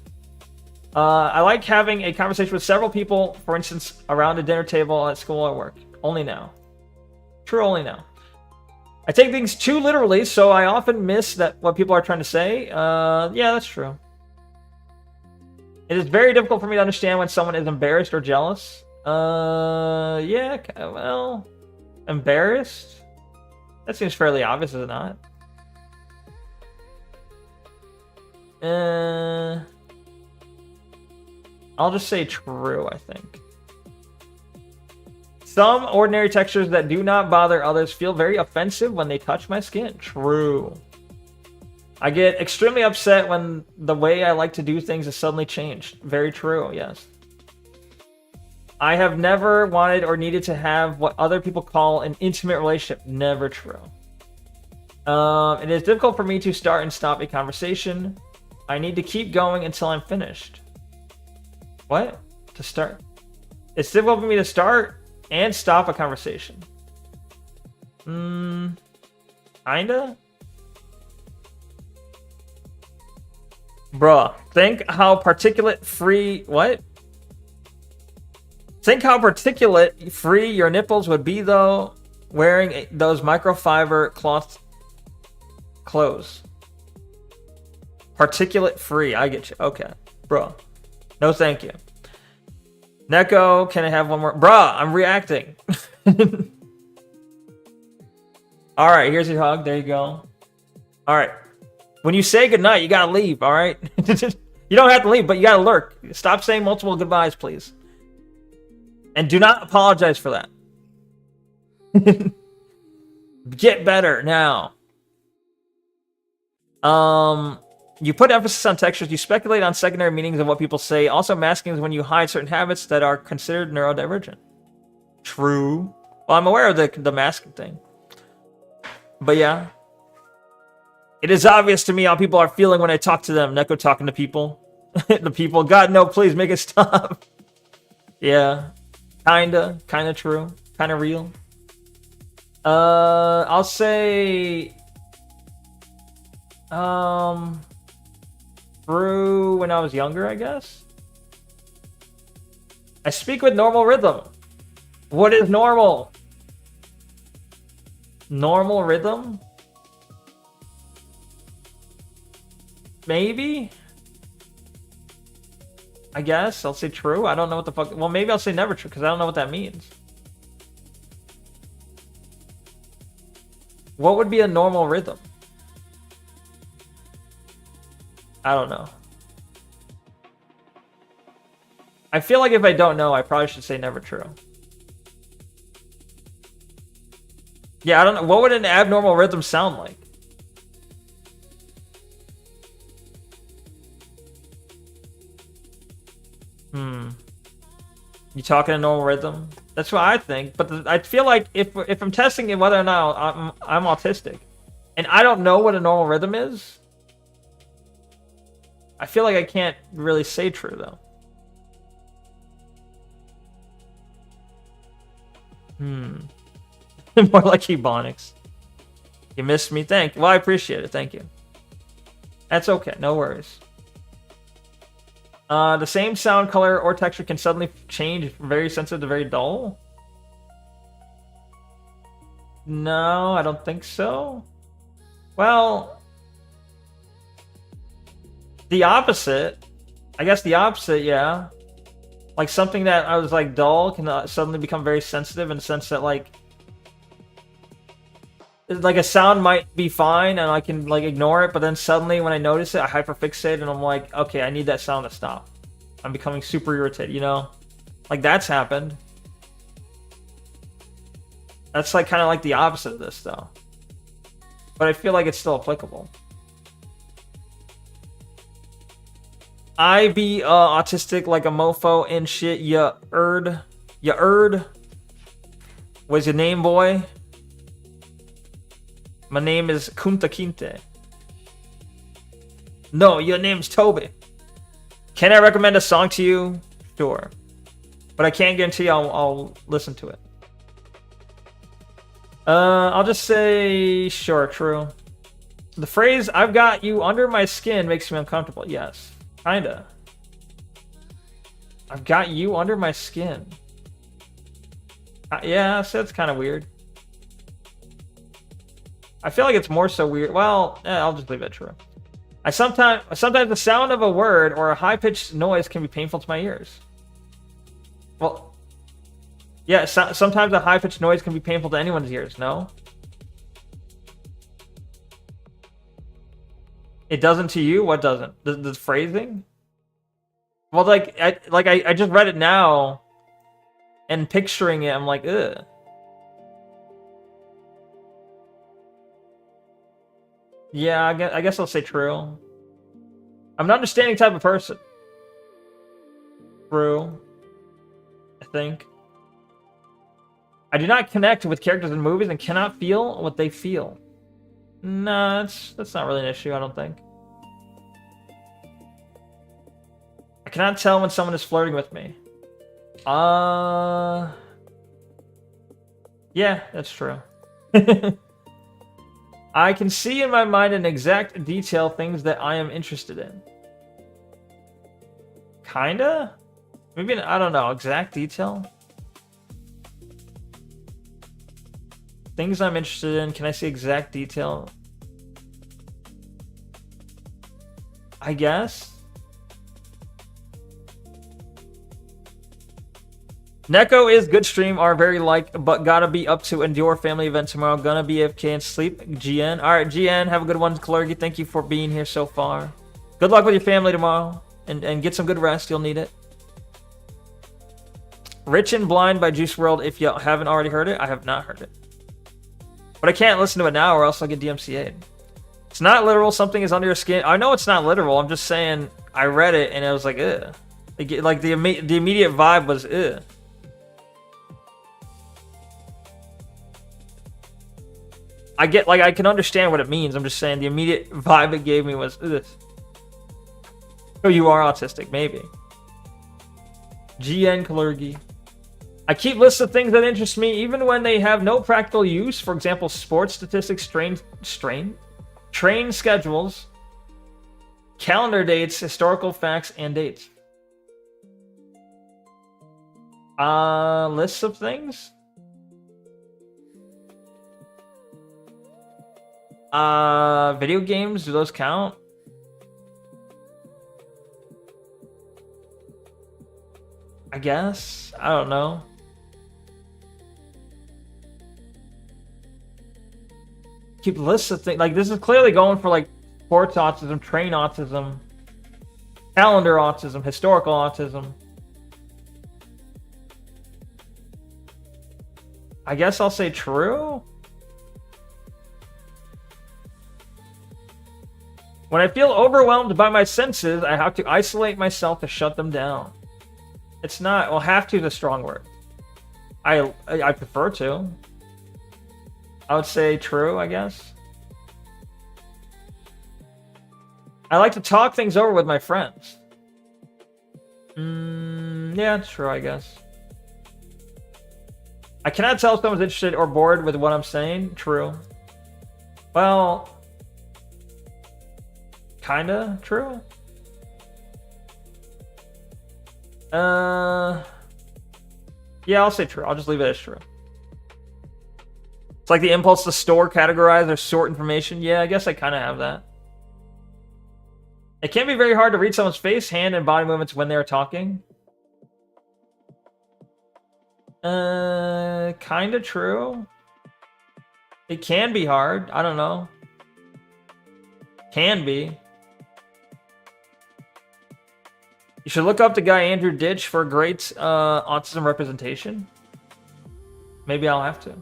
I like having a conversation with several people, for instance, around a dinner table at school or work. Only now. True, only now. I take things too literally, so I often miss that what people are trying to say. Yeah, that's true. It is very difficult for me to understand when someone is embarrassed or jealous. Yeah, well... Embarrassed? That seems fairly obvious, is it not? I'll just say true, I think. Some ordinary textures that do not bother others feel very offensive when they touch my skin. True. I get extremely upset when the way I like to do things is suddenly changed. Very true, yes. I have never wanted or needed to have what other people call an intimate relationship. Never true. It is difficult for me to start and stop a conversation. I need to keep going until I'm finished. What? To start? It's difficult for me to start and stop a conversation. Kinda? Bruh, think how particulate free... What? Think how particulate free your nipples would be, though, wearing those microfiber cloth clothes. Particulate free, I get you. Okay, bro. No, thank you. Neko, can I have one more? Bruh, I'm reacting. All right, here's your hug. There you go. All right. When you say goodnight, you gotta leave, all right? You don't have to leave, but you gotta lurk. Stop saying multiple goodbyes, please. And do not apologize for that. Get better now. You put emphasis on textures. You speculate on secondary meanings of what people say. Also, masking is when you hide certain habits that are considered neurodivergent. True. Well, I'm aware of the masking thing. But yeah. It is obvious to me how people are feeling when I talk to them. Neko talking to people. The people. God, no, please make it stop. Yeah. Kinda true. Kinda real. I'll say... Through when I was younger, I guess? I speak with normal rhythm. What is normal? Normal rhythm? Maybe? I guess. I'll say true. I don't know what the fuck... Well, maybe I'll say never true, because I don't know what that means. What would be a normal rhythm? I don't know. I feel like if I don't know, I probably should say never true. Yeah, I don't know. What would an abnormal rhythm sound like? You talking a normal rhythm? That's what I think. But I feel like if I'm testing it whether or not I'm autistic, and I don't know what a normal rhythm is, I feel like I can't really say true though. More like Ebonics. You missed me. Thank you. Well, I appreciate it. Thank you. That's okay. No worries. The same sound, color, or texture can suddenly change from very sensitive to very dull? No, I don't think so. Well, the opposite. I guess the opposite, yeah. Like something that I was like dull can suddenly become very sensitive in the sense that like a sound might be fine and I can like ignore it, but then suddenly when I notice it, I hyperfixate and I'm like, okay, I need that sound to stop. I'm becoming super irritated, you know? Like that's happened. That's like kind of like the opposite of this though. But I feel like it's still applicable. I be autistic like a mofo and shit, ya erd. What's your name, boy? My name is Kunta Kinte. No, your name's Toby. Can I recommend a song to you? Sure. But I can't guarantee I'll listen to it. I'll just say sure, true. The phrase, I've got you under my skin makes me uncomfortable. Yes. Kinda. I've got you under my skin. Yeah, so that's kind of weird. I feel like it's more so weird. Well, I'll just leave it true. Sometimes the sound of a word or a high-pitched noise can be painful to my ears. Well, yeah, sometimes a high-pitched noise can be painful to anyone's ears, no? It doesn't to you? What doesn't? The phrasing? Well, I just read it now, and picturing it, I'm like, ugh. Yeah, I guess I'll say true. I'm an understanding type of person. True. I think. I do not connect with characters in movies and cannot feel what they feel. Nah, that's not really an issue, I don't think. I cannot tell when someone is flirting with me. Yeah, that's true. I can see in my mind in exact detail things that I am interested in. Kinda? Maybe, I don't know, exact detail? Things I'm interested in, can I see exact detail? I guess? Neko is good stream, are very like, but gotta be up to endure family event tomorrow. Gonna be AFK and sleep. GN. Alright, GN, have a good one, Clergy. Thank you for being here so far. Good luck with your family tomorrow. And get some good rest, you'll need it. Rich and Blind by Juice WRLD. If you haven't already heard it, I have not heard it. But I can't listen to it now or else I'll get DMCA'd. It's not literal, something is under your skin. I know it's not literal, I'm just saying I read it and it was like, ugh. Like the immediate vibe was, ugh. I get, like, I can understand what it means. I'm just saying the immediate vibe it gave me was this. Oh, you are autistic, maybe. GN Kalergi. I keep lists of things that interest me, even when they have no practical use. For example, sports statistics, train schedules, calendar dates, historical facts, and dates. Lists of things? Video games, do those count? I guess. I don't know. Keep lists of things. Like, this is clearly going for, like, sports autism, train autism, calendar autism, historical autism. I guess I'll say true. When I feel overwhelmed by my senses, I have to isolate myself to shut them down. It's not, well, have to is a strong word. I prefer to. I would say true, I guess. I like to talk things over with my friends. Yeah, it's true, I guess. I cannot tell if someone's interested or bored with what I'm saying. True. Well, kinda true. Yeah, I'll say true. I'll just leave it as true. It's like the impulse to store, categorize, or sort information. Yeah, I guess I kind of have that. It can be very hard to read someone's face, hand, and body movements when they're talking. Kind of true. It can be hard. I don't know. Can be. You should look up the guy Andrew Ditch for great autism representation. Maybe I'll have to.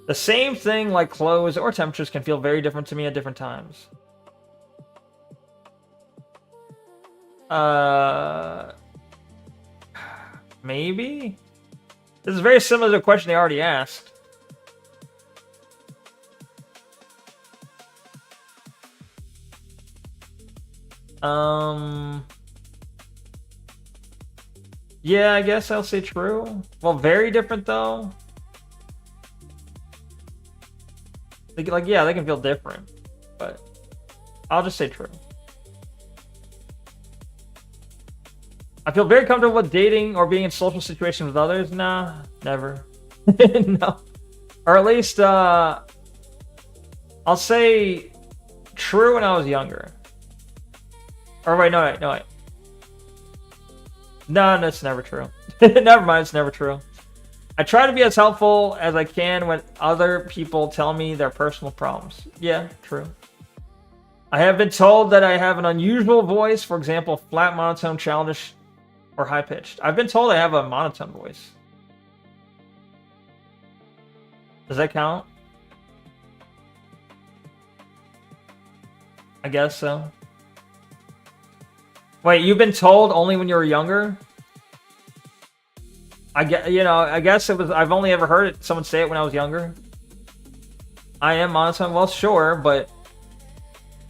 The same thing like clothes or temperatures can feel very different to me at different times. Maybe? This is very similar to a question they already asked. Yeah, I guess I'll say true. Well, very different though. Like, yeah, they can feel different, but I'll just say true. I feel very comfortable with dating or being in social situations with others. Nah, never. No. Or at least, I'll say true when I was younger. Or wait, no, wait. No, that's never true. Never mind, it's never true. I try to be as helpful as I can when other people tell me their personal problems. Yeah, true. I have been told that I have an unusual voice, for example, flat, monotone, childish, or high-pitched. I've been told I have a monotone voice. Does that count? I guess so. Wait, you've been told only when you were younger? I guess it was. I've only ever heard someone say it when I was younger. I am monotone. Well, sure, but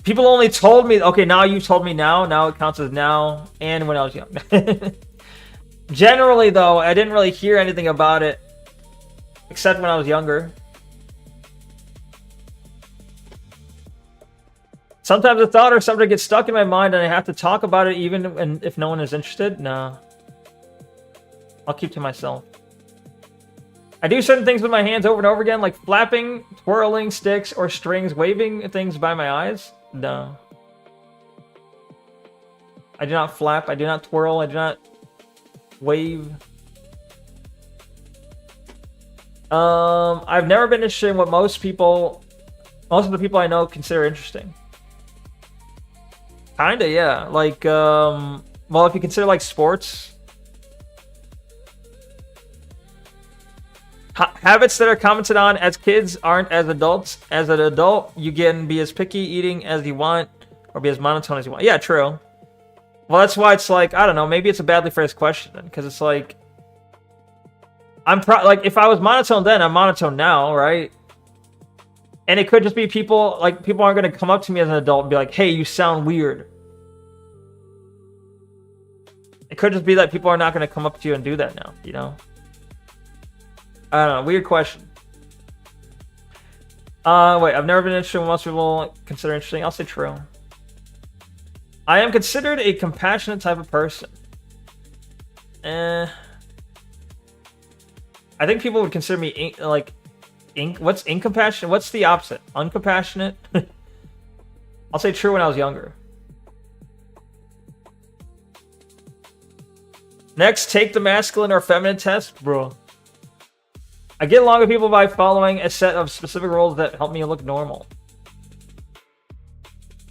people only told me. Okay, now you've told me now. Now it counts as now and when I was young. Generally, though, I didn't really hear anything about it except when I was younger. Sometimes a thought or something gets stuck in my mind and I have to talk about it even if no one is interested. No. I'll keep to myself. I do certain things with my hands over and over again, like flapping, twirling sticks or strings, waving things by my eyes. No. I do not flap. I do not twirl. I do not wave. I've never been interested in what most of the people I know consider interesting. Kinda, yeah. Like, well, if you consider like sports. Habits that are commented on as kids aren't as adults. As an adult, you can be as picky eating as you want or be as monotone as you want. Yeah, true. Well, that's why it's like, I don't know, maybe it's a badly phrased question then, because it's like, like, if I was monotone then, I'm monotone now, right? And it could just be people, like, people aren't going to come up to me as an adult and be like, hey, you sound weird. It could just be that people are not going to come up to you and do that now, you know? I don't know. Weird question. Wait, I've never been interested in what most people consider interesting. I'll say true. I am considered a compassionate type of person. I think people would consider me what's incompassionate? What's the opposite? Uncompassionate? I'll say true when I was younger. Next, take the masculine or feminine test, bro. I get along with people by following a set of specific rules that help me look normal.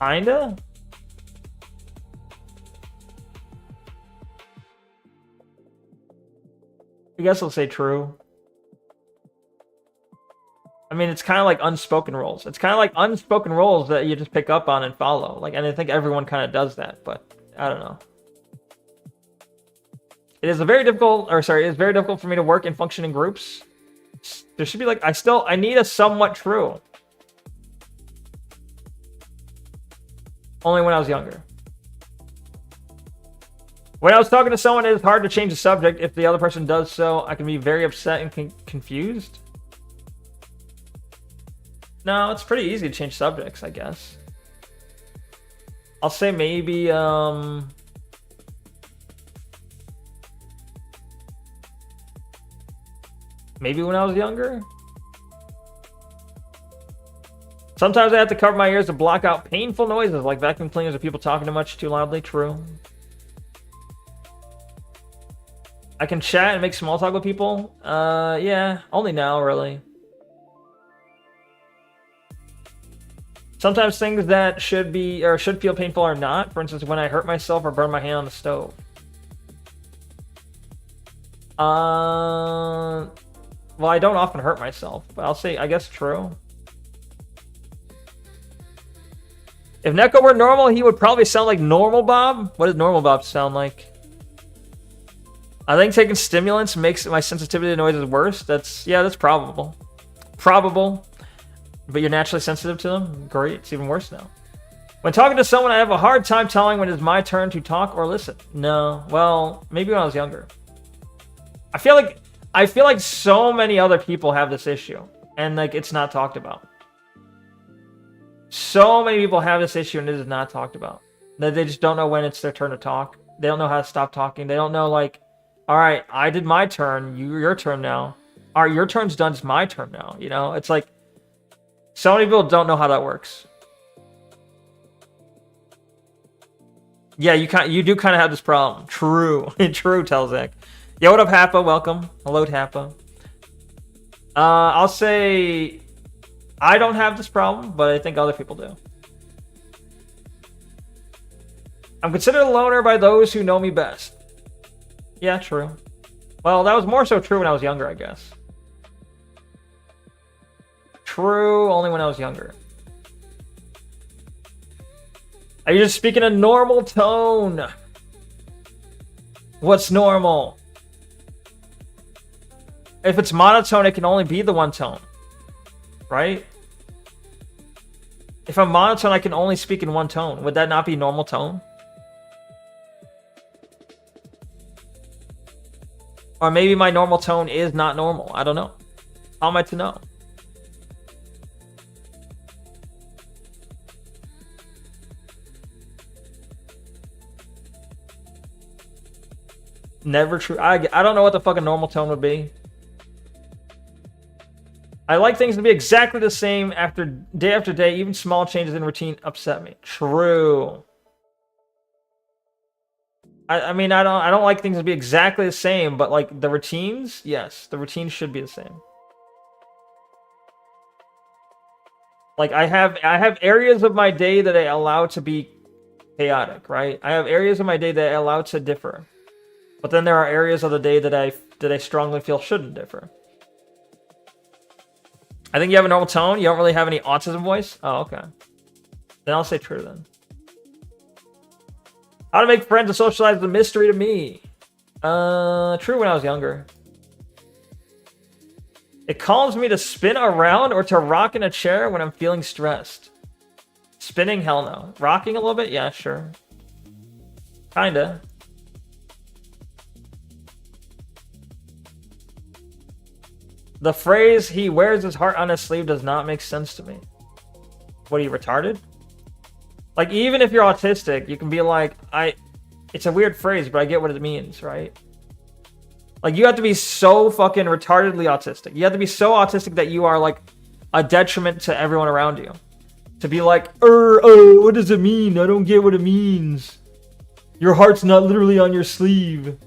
Kinda? I guess I'll say true. I mean, it's kind of like unspoken rules. It's kind of like unspoken rules that you just pick up on and follow. Like, and I think everyone kind of does that, but I don't know. It is very difficult for me to work and function in groups. There should be like, I need a somewhat true. Only when I was younger. When I was talking to someone, it is hard to change the subject. If the other person does so, I can be very upset and confused. No, it's pretty easy to change subjects, I guess. I'll say maybe, maybe when I was younger. Sometimes I have to cover my ears to block out painful noises like vacuum cleaners or people talking too loudly. True. I can chat and make small talk with people. Yeah, only now, really. Sometimes things that should feel painful are not. For instance, when I hurt myself or burn my hand on the stove. Well, I don't often hurt myself, but I'll say, I guess, true. If Neko were normal, he would probably sound like Normal Bob. What does Normal Bob sound like? I think taking stimulants makes my sensitivity to noises worse. That's probable. Probable. But you're naturally sensitive to them? Great. It's even worse now. When talking to someone, I have a hard time telling when it's my turn to talk or listen. No. Well, maybe when I was younger. I feel like so many other people have this issue. And like it's not talked about. So many people have this issue and it is not talked about. That they just don't know when it's their turn to talk. They don't know how to stop talking. They don't know, like, all right, I did my turn. Your turn now. All right, your turn's done. It's my turn now. You know, it's like so many people don't know how that works. Yeah, you do kind of have this problem. True. True, Telzak. Yo, what up, Happa? Welcome. Hello, Happa. I'll say I don't have this problem, but I think other people do. I'm considered a loner by those who know me best. Yeah, true. Well, that was more so true when I was younger, I guess. True, only when I was younger. Are you just speaking a normal tone? What's normal? If it's monotone, it can only be the one tone. Right? If I'm monotone, I can only speak in one tone. Would that not be normal tone? Or maybe my normal tone is not normal. I don't know. How am I to know? Never true. I don't know what the fucking normal tone would be. I like things to be exactly the same after day. Even small changes in routine upset me. True. I mean, I don't like things to be exactly the same, but like the routines, yes, the routines should be the same. Like I have areas of my day that I allow to be chaotic, right? I have areas of my day that I allow to differ. But then there are areas of the day that I strongly feel shouldn't differ. I think you have a normal tone. You don't really have any autism voice. Oh, okay. Then I'll say true then. How to make friends and socialize is a mystery to me. True when I was younger. It calms me to spin around or to rock in a chair when I'm feeling stressed. Spinning? Hell no. Rocking a little bit? Yeah, sure. Kinda. The phrase, he wears his heart on his sleeve, does not make sense to me. What, are you retarded? Like, even if you're autistic, you can be like, it's a weird phrase, but I get what it means, right? Like, you have to be so fucking retardedly autistic. You have to be so autistic that you are, like, a detriment to everyone around you. To be like, what does it mean? I don't get what it means. Your heart's not literally on your sleeve.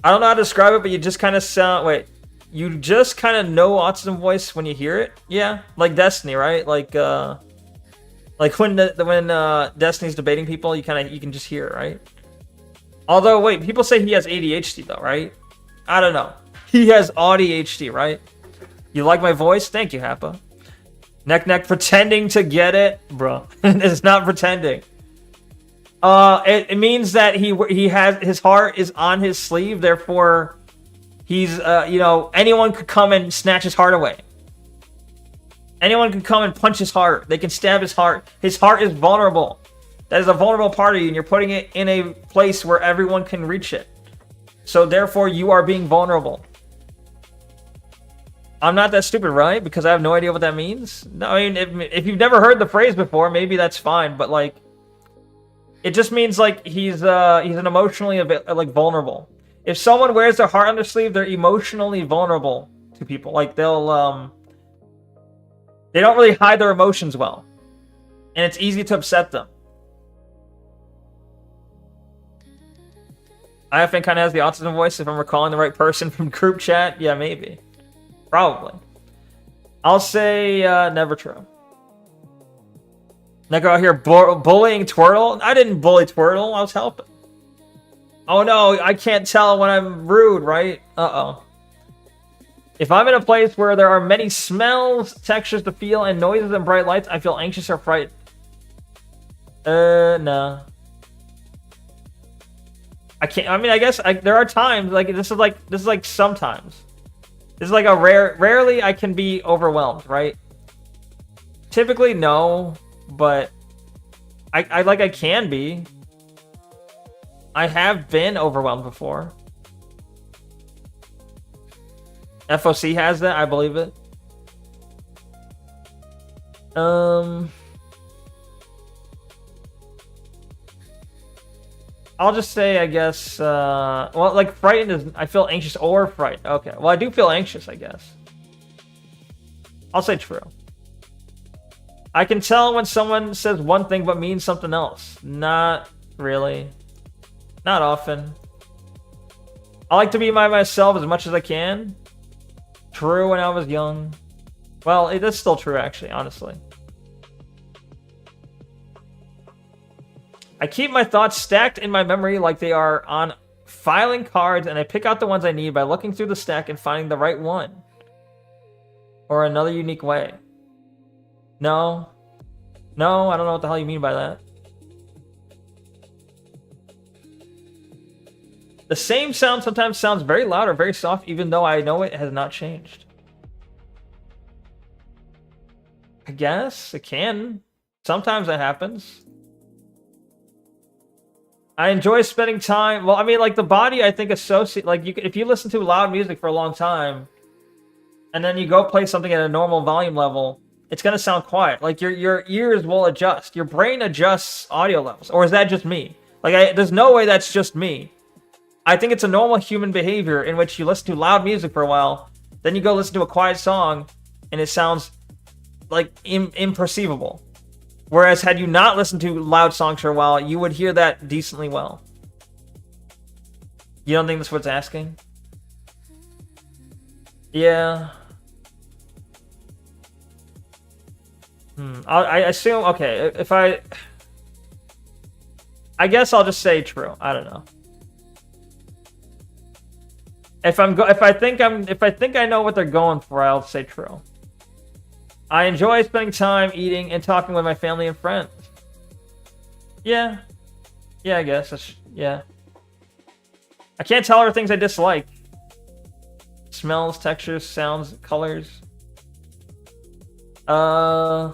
I don't know how to describe it, but you just kind of sound... Wait. You just kind of know autism voice when you hear it? Yeah. Like Destiny, right? Like when Destiny's debating people, you can just hear it, right? Although, wait, people say he has ADHD though, right? I don't know. He has ADHD, right? You like my voice? Thank you, Happa. Neck pretending to get it, bro. It's not pretending. It means that he has his heart is on his sleeve, therefore he's anyone could come and snatch his heart away. Anyone can come and punch his heart. They can stab his heart. His heart is vulnerable. That is a vulnerable part of you, and you're putting it in a place where everyone can reach it. So therefore, you are being vulnerable. I'm not that stupid, right? Because I have no idea what that means. No, I mean, if you've never heard the phrase before, maybe that's fine. But like, it just means like he's an emotionally like vulnerable. If someone wears their heart on their sleeve, they're emotionally vulnerable to people. Like they don't really hide their emotions well, and it's easy to upset them. I think kind of has the autism voice. If I'm recalling the right person from group chat, yeah, maybe. Probably. I'll say never true. Neko out here bullying Twirtle? I didn't bully Twirtle. I was helping. Oh no, I can't tell when I'm rude, right? Uh-oh. If I'm in a place where there are many smells, textures to feel, and noises and bright lights, I feel anxious or frightened. No. I can't. I mean, I guess there are times like this is like sometimes. This is like a rarely I can be overwhelmed, right? Typically, no, but I can be. I have been overwhelmed before. FOC has that, I believe it. I'll just say, I guess, well, like, frightened is, I feel anxious or frightened. Okay, well, I do feel anxious, I guess. I'll say true. I can tell when someone says one thing but means something else. Not really. Not often. I like to be myself as much as I can. True when I was young. Well, it is still true, actually, honestly. I keep my thoughts stacked in my memory like they are on filing cards, and I pick out the ones I need by looking through the stack and finding the right one. Or another unique way. No. No, I don't know what the hell you mean by that. The same sound sometimes sounds very loud or very soft, even though I know it has not changed. I guess it can. Sometimes that happens. I enjoy spending time. Well, I mean, like the body, I think associate like if you listen to loud music for a long time, and then you go play something at a normal volume level, it's gonna sound quiet. Like your ears will adjust. Your brain adjusts audio levels, or is that just me? Like, there's no way that's just me. I think it's a normal human behavior in which you listen to loud music for a while, then you go listen to a quiet song, and it sounds like imperceivable. Whereas had you not listened to loud songs for a while, you would hear that decently well. You don't think that's what's asking? Yeah. I assume, okay, if I guess I'll just say true. I don't know. If I think I know what they're going for, I'll say true. I enjoy spending time eating and talking with my family and friends. Yeah. Yeah, I guess. Yeah. I can't tolerate things I dislike. Smells, textures, sounds, colors. I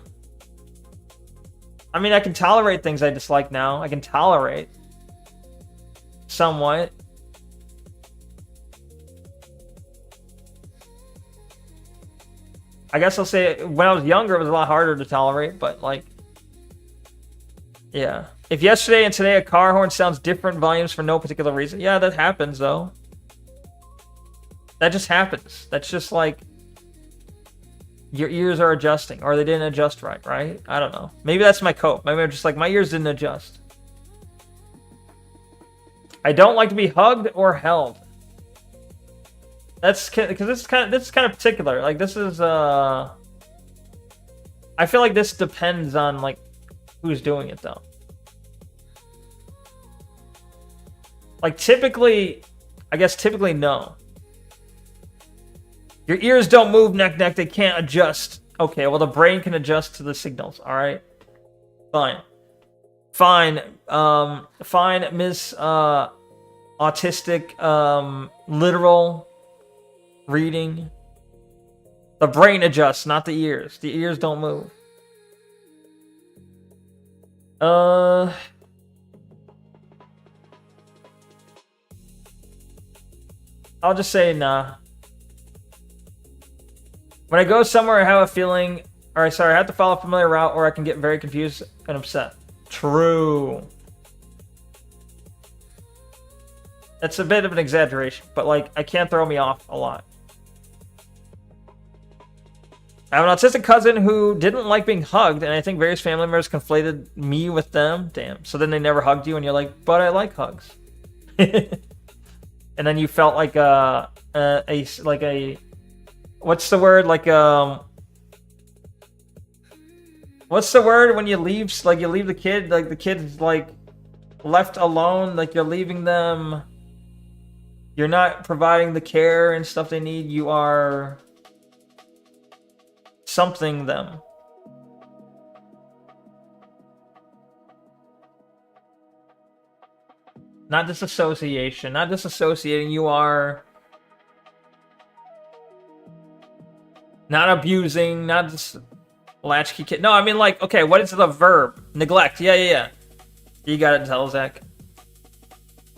mean, I can tolerate things I dislike now. I can tolerate. Somewhat. I guess I'll say when I was younger, it was a lot harder to tolerate, but like, yeah. If yesterday and today a car horn sounds different volumes for no particular reason, yeah, that happens though. That just happens. That's just like your ears are adjusting, or they didn't adjust right? I don't know. Maybe that's my cope. Maybe I'm just like, my ears didn't adjust. I don't like to be hugged or held. That's because this is kind of particular. Like this is I feel like this depends on like who's doing it though. Like typically, I guess typically no. Your ears don't move, neck, they can't adjust. Okay, well the brain can adjust to the signals, all right? Fine. Fine, Miss Autistic, literal reading. The brain adjusts, not the ears. The ears don't move. I'll just say nah. When I go somewhere, I have a feeling, I have to follow a familiar route, or I can get very confused and upset. True. That's a bit of an exaggeration, but like, I can't throw me off a lot. I have an autistic cousin who didn't like being hugged, and I think various family members conflated me with them. Damn. So then they never hugged you, and you're like, but I like hugs. And then you felt like what's the word? Like what's the word when you leave? Like you leave the kid, like the kid's like left alone, like you're leaving them. You're not providing the care and stuff they need. You are something them. Not disassociation, not disassociating. You are not abusing, not just latchkey kid. No, I mean like, okay, what is the verb? Neglect. Yeah. You got it, tell Zach.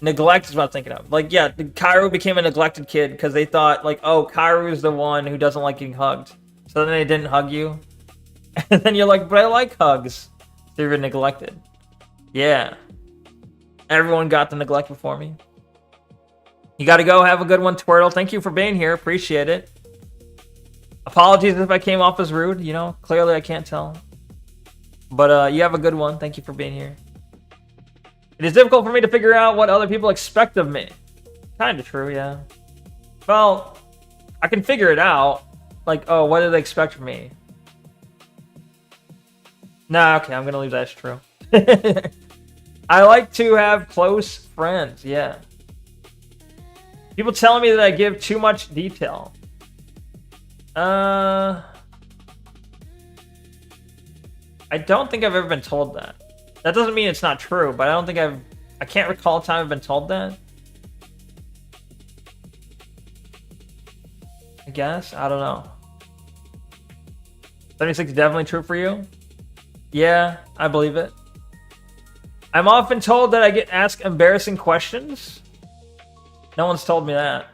Neglect is what I'm thinking of. Like, yeah, Kairu became a neglected kid because they thought like, oh, Kairu is the one who doesn't like getting hugged. So then they didn't hug you. And then you're like, but I like hugs. So you're neglected. Yeah. Everyone got the neglect before me. You got to go. Have a good one, Twirtle. Thank you for being here. Appreciate it. Apologies if I came off as rude. You know, clearly I can't tell. But you have a good one. Thank you for being here. It is difficult for me to figure out what other people expect of me. Kind of true, yeah. Well, I can figure it out. Like, oh, what do they expect from me? Nah, okay, I'm going to leave that as true. I like to have close friends, yeah. People telling me that I give too much detail. I don't think I've ever been told that. That doesn't mean it's not true, but I don't think I can't recall a time I've been told that. I guess, I don't know. 76 is definitely true for you? Yeah, I believe it. I'm often told that I get asked embarrassing questions. No one's told me that.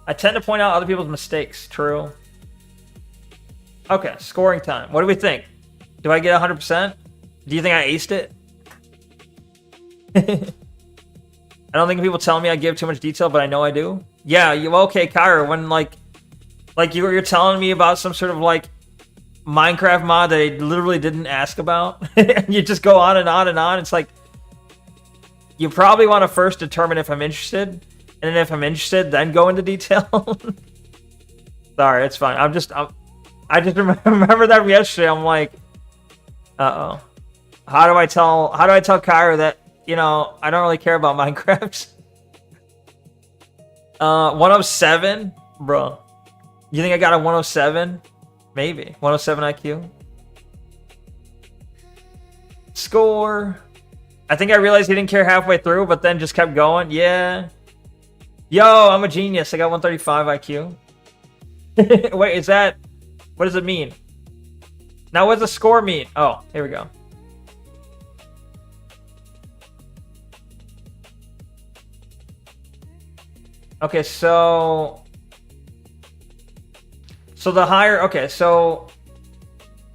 I tend to point out other people's mistakes. True. Okay, scoring time. What do we think? Do I get 100%? Do you think I aced it? I don't think people tell me I give too much detail, but I know I do. Yeah, okay, Kyra, when like you're telling me about some sort of like Minecraft mod that I literally didn't ask about, and you just go on and on and on. It's like, you probably want to first determine if I'm interested, and then if I'm interested, then go into detail. Sorry, it's fine. I just remember that from yesterday. I'm like, uh-oh. How do I tell Kyra that, you know, I don't really care about Minecraft? 107? Bro. You think I got a 107? Maybe. 107 IQ. Score. I think I realized he didn't care halfway through, but then just kept going. Yeah. Yo, I'm a genius. I got 135 IQ. Wait, is that... What does it mean? Now, what does the score mean? Oh, here we go. Okay, so the higher... Okay, so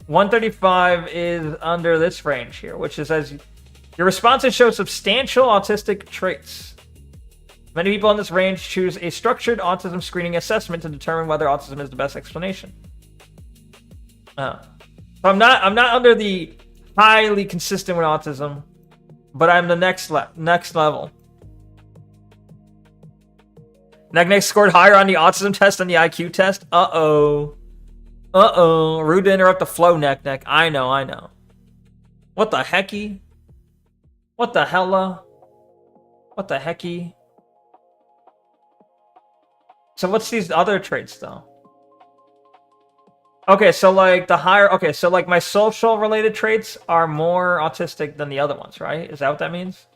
135 is under this range here, which is as... Your responses show substantial autistic traits. Many people in this range choose a structured autism screening assessment to determine whether autism is the best explanation. So I'm not under the highly consistent with autism, but I'm the next level. Next scored higher on the autism test than the IQ test. Uh-oh. Rude to interrupt the flow, Neck. I know. What the hecky? What the hella? What the hecky? So what's these other traits, though? Okay, so like the higher... Okay, so like my social related traits are more autistic than the other ones, right? Is that what that means?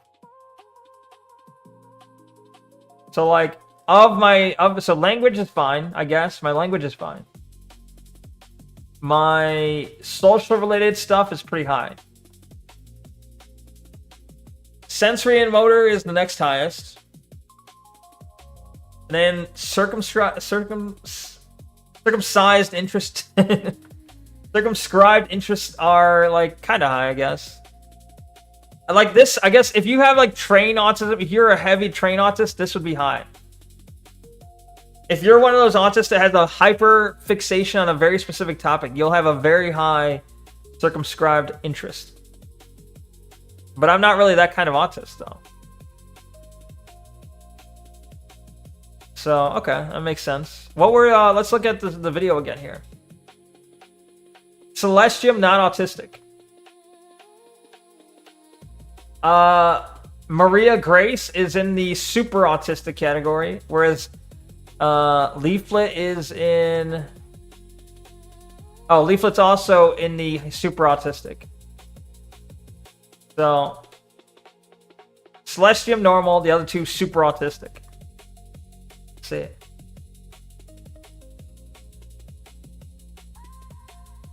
So like so language is fine, I guess. My language is fine. My social related stuff is pretty high. Sensory and motor is the next highest. And then circumscribed interest. Circumscribed interests are like kind of high, I guess. Like this, I guess if you have like train autism, if you're a heavy train autist, this would be high. If you're one of those autists that has a hyper fixation on a very specific topic, you'll have a very high circumscribed interest. But I'm not really that kind of autist, though. So, okay, that makes sense. What were, let's look at the video again here. Celestium, not autistic. Maria Grace is in the super autistic category, whereas Leaflet is in... Oh, Leaflet's also in the super autistic. So, Celestium normal, the other two super autistic. See it.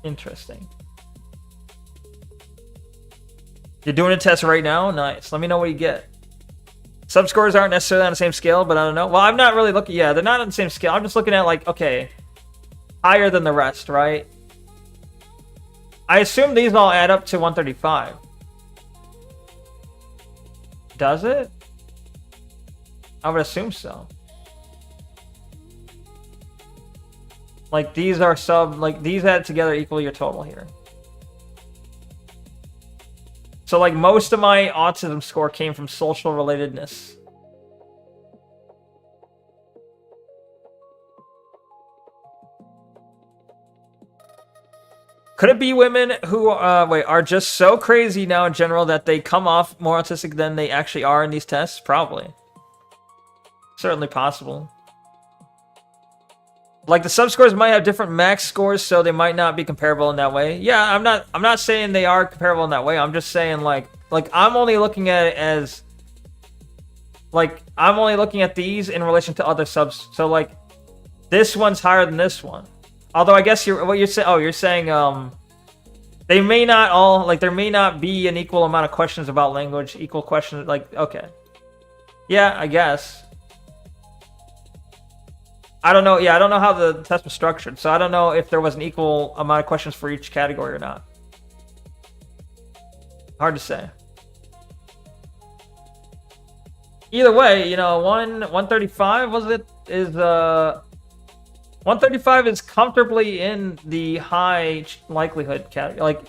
Interesting. You're doing a test right now? Nice. Let me know what you get. Subscores aren't necessarily on the same scale, but I don't know. Well, I'm not really looking... Yeah, they're not on the same scale. I'm just looking at, like, okay, higher than the rest, right? I assume these all add up to 135. Does it? I would assume so. Like, these are like, these add together equal your total here. So, like, most of my autism score came from social relatedness. Could it be women who are just so crazy now in general that they come off more autistic than they actually are in these tests? Probably. Certainly possible. Like, the subscores might have different max scores, so they might not be comparable in that way. Yeah, I'm not saying they are comparable in that way. I'm just saying like I'm only looking at it as like I'm only looking at these in relation to other subs. So like this one's higher than this one. Although I guess you're saying they may not all, like, there may not be an equal amount of questions about language, equal questions, like, okay. Yeah, I guess. I don't know. Yeah, I don't know how the test was structured, so I don't know if there was an equal amount of questions for each category or not. Hard to say. Either way, you know, 135 was it? 135 is comfortably in the high likelihood category. Like,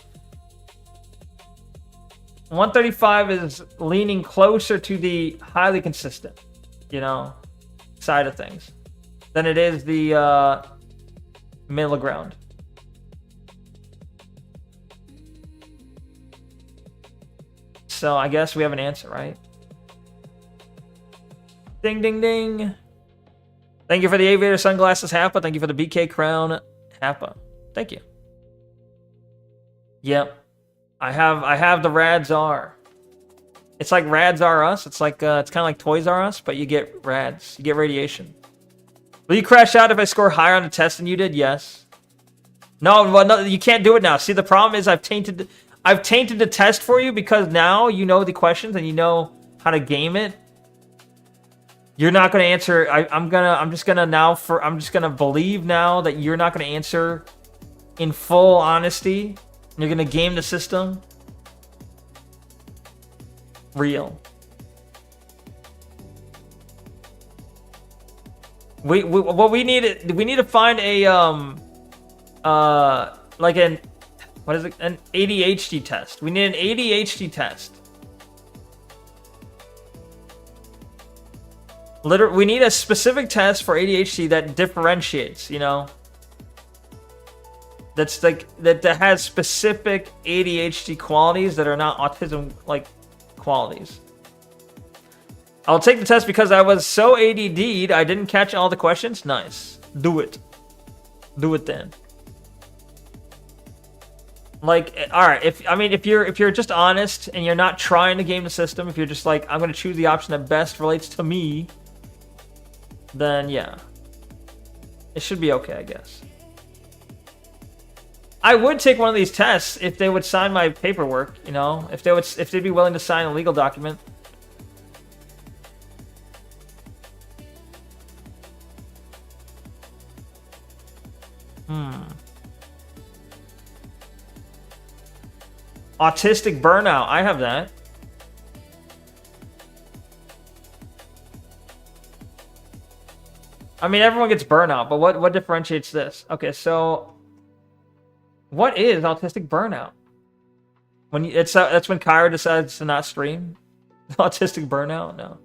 135 is leaning closer to the highly consistent, you know, side of things than it is the middle ground. So I guess we have an answer, right? Ding, ding, ding. Thank you for the aviator sunglasses, Happa. Thank you for the BK crown, Happa. Thank you. Yep. I have the Rad Czar. It's like Rads R Us. It's like it's kind of like Toys R Us, but you get Rads. You get radiation. Will you crash out if I score higher on the test than you did? Yes. No, well, no, you can't do it now. See, the problem is I've tainted the test for you because now you know the questions and you know how to game it. You're not going to answer. I'm just gonna believe now that you're not going to answer in full honesty. You're going to game the system. Real. We need to find a like an ADHD test. We need an ADHD test. Literally, we need a specific test for ADHD that differentiates, you know. That's like that has specific ADHD qualities that are not autism like qualities. I'll take the test because I was so ADD'd I didn't catch all the questions. Nice. Do it. Do it then. Like, all right, if you're just honest and you're not trying to game the system, if you're just like, I'm going to choose the option that best relates to me, then yeah. It should be okay, I guess. I would take one of these tests if they would sign my paperwork, you know, if they'd be willing to sign a legal document. Autistic burnout. I have that. I mean, everyone gets burnout, but what differentiates this? Okay, so what is autistic burnout? When that's when Kyra decides to not stream. Autistic burnout? No.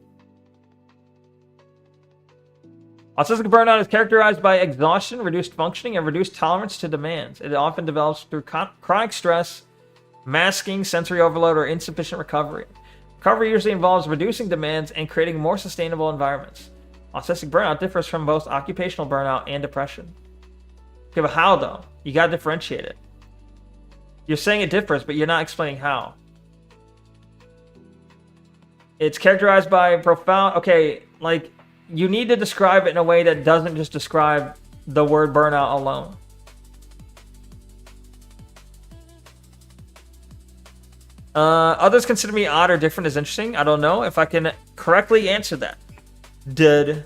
Autistic burnout is characterized by exhaustion, reduced functioning, and reduced tolerance to demands. It often develops through chronic stress, masking, sensory overload, or insufficient recovery. Recovery usually involves reducing demands and creating more sustainable environments. Autistic burnout differs from both occupational burnout and depression. Okay, but how though? You gotta differentiate it. You're saying it differs, but you're not explaining how. It's characterized by profound... Okay, like, you need to describe it in a way that doesn't just describe the word burnout alone. Others consider me odd or different is interesting. I don't know if I can correctly answer that. The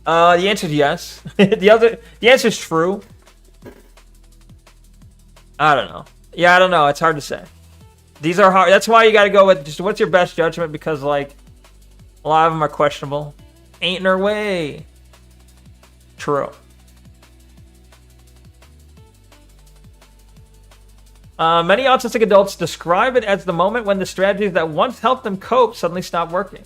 answer is yes. The answer is true. I don't know. Yeah, I don't know. It's hard to say. These are hard. That's why you got to go with just what's your best judgment, because like a lot of them are questionable. Ain't no way. True. Many autistic adults describe it as the moment when the strategies that once helped them cope suddenly stop working.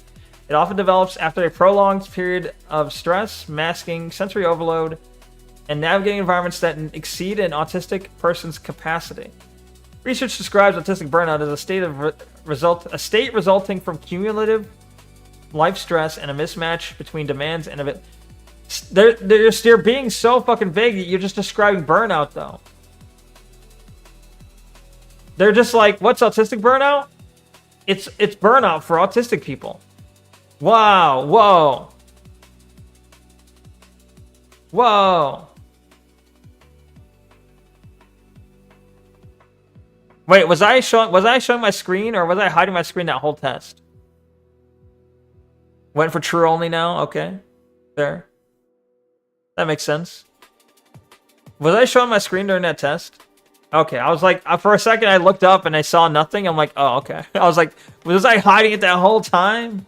It often develops after a prolonged period of stress, masking, sensory overload, and navigating environments that exceed an autistic person's capacity. Research describes autistic burnout as a state resulting from cumulative life stress and a mismatch between demands and a bit. They're being so fucking vague that you're just describing burnout, though. They're just like, what's autistic burnout? It's burnout for autistic people. Wow, whoa. Whoa. Wait, was I showing my screen, or was I hiding my screen that whole test? Went for true only now? Okay. There. That makes sense. Was I showing my screen during that test? Okay, I was like, for a second I looked up and I saw nothing. I'm like, oh, okay. I was like, was I hiding it that whole time?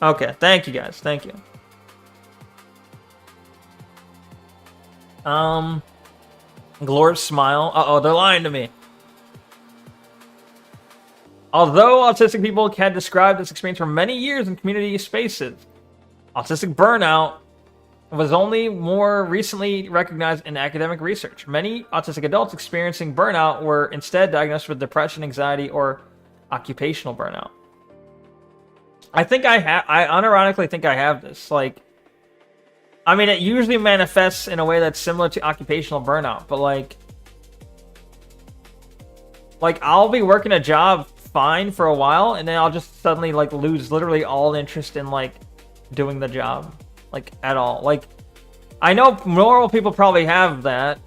Okay, thank you guys. Thank you. Glor's smile. Uh-oh, they're lying to me. Although autistic people can describe this experience for many years in community spaces, autistic burnout was only more recently recognized in academic research. Many autistic adults experiencing burnout were instead diagnosed with depression, anxiety, or occupational burnout. I think I unironically think I have this. Like, I mean, it usually manifests in a way that's similar to occupational burnout, but like I'll be working a job fine for a while, and then I'll just suddenly like lose literally all interest in like doing the job, like at all. Like I know normal people probably have that,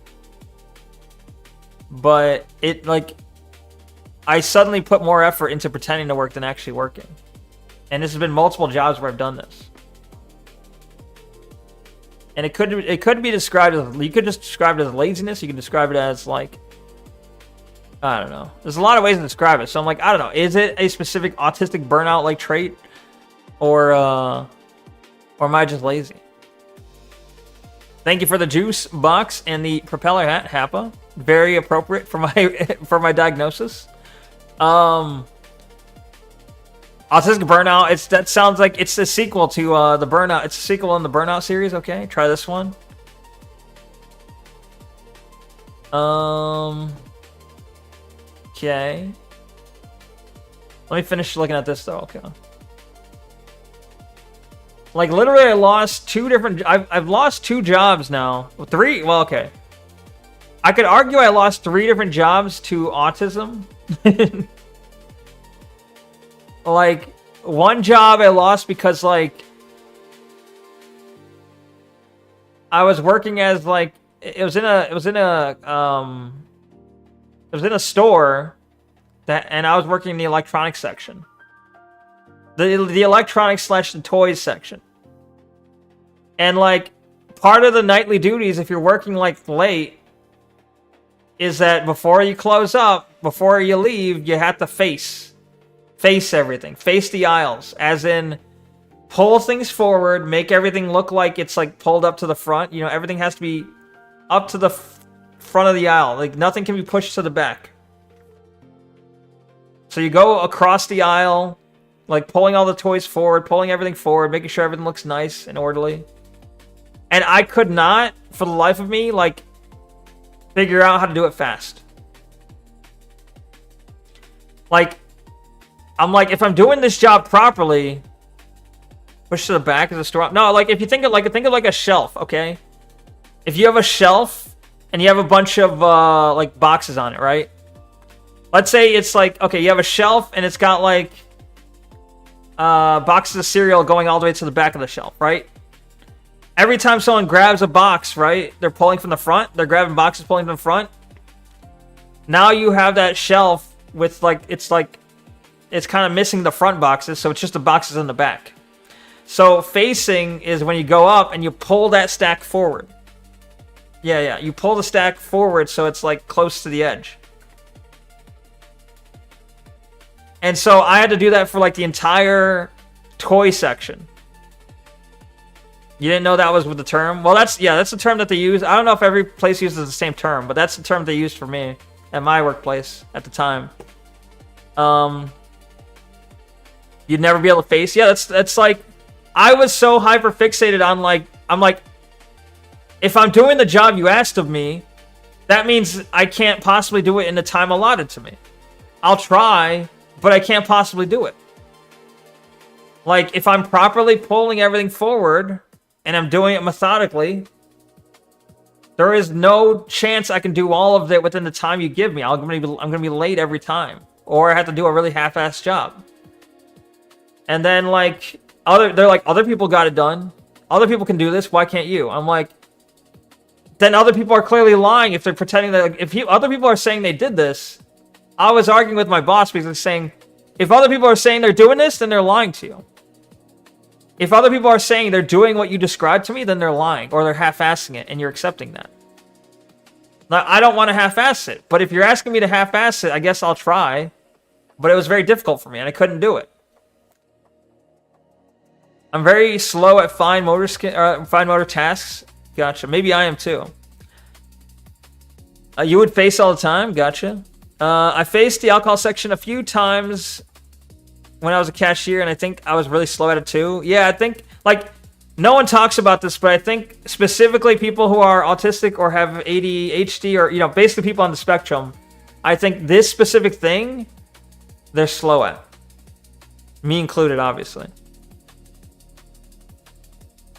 but it like I suddenly put more effort into pretending to work than actually working. And this has been multiple jobs where I've done this. And it could be described as, you could just describe it as laziness. You can describe it as like, I don't know. There's a lot of ways to describe it. So I'm like, I don't know. Is it a specific autistic burnout like trait, or am I just lazy? Thank you for the juice box and the propeller hat, Happa. Very appropriate for my for my diagnosis. Autistic Burnout. That sounds like it's a sequel to the Burnout. It's a sequel in the Burnout series. Okay, try this one. Okay. Let me finish looking at this though. Okay. Like literally, I lost two different. I've lost 2 jobs now. 3. Well, okay. I could argue I lost 3 different jobs to autism. Like one job I lost because like I was working as like it was in a store that, and I was working in the electronics section. The electronics / the toys section. And like part of the nightly duties, if you're working like late, is that before you close up, before you leave, you have to face everything. Face the aisles. As in, pull things forward, make everything look like it's like pulled up to the front. You know, everything has to be up to the front of the aisle. Like nothing can be pushed to the back. So you go across the aisle, like pulling all the toys forward, pulling everything forward, making sure everything looks nice and orderly. And I could not, for the life of me, like figure out how to do it fast. Like, I'm like, if I'm doing this job properly, push to the back of the store. No, like if you think of like a shelf, okay? If you have a shelf and you have a bunch of like boxes on it, right? Let's say it's like, okay, you have a shelf and it's got like boxes of cereal going all the way to the back of the shelf, right? Every time someone grabs a box, right, they're pulling from the front. They're grabbing boxes, pulling from the front. Now you have that shelf with like it's kind of missing the front boxes, so it's just the boxes in the back. So facing is when you go up and you pull that stack forward. Yeah, you pull the stack forward so it's like close to the edge. And so I had to do that for like the entire toy section. You didn't know that was with the term? Well, that's the term that they use. I don't know if every place uses the same term, but that's the term they used for me at my workplace at the time. You'd never be able to face. Yeah, that's like, I was so hyper fixated on like, I'm like, if I'm doing the job you asked of me, that means I can't possibly do it in the time allotted to me. I'll try, but I can't possibly do it. Like, if I'm properly pulling everything forward and I'm doing it methodically, there is no chance I can do all of it within the time you give me. I'm gonna be late every time, or I have to do a really half-assed job. And then like they're like, other people got it done. Other people can do this. Why can't you? I'm like, then other people are clearly lying if they're pretending that. Like, other people are saying they did this, I was arguing with my boss because he's saying, if other people are saying they're doing this, then they're lying to you. If other people are saying they're doing what you described to me, then they're lying, or they're half-assing it, and you're accepting that. Now, I don't want to half-ass it, but if you're asking me to half-ass it, I guess I'll try. But it was very difficult for me, and I couldn't do it. I'm very slow at fine motor tasks. Gotcha. Maybe I am too. You would face all the time. Gotcha. I faced the alcohol section a few times when I was a cashier, and I think I was really slow at it too. Yeah, I think, like, no one talks about this, but I think specifically people who are autistic or have ADHD, or, you know, basically people on the spectrum, I think this specific thing, they're slow at. Me included, obviously.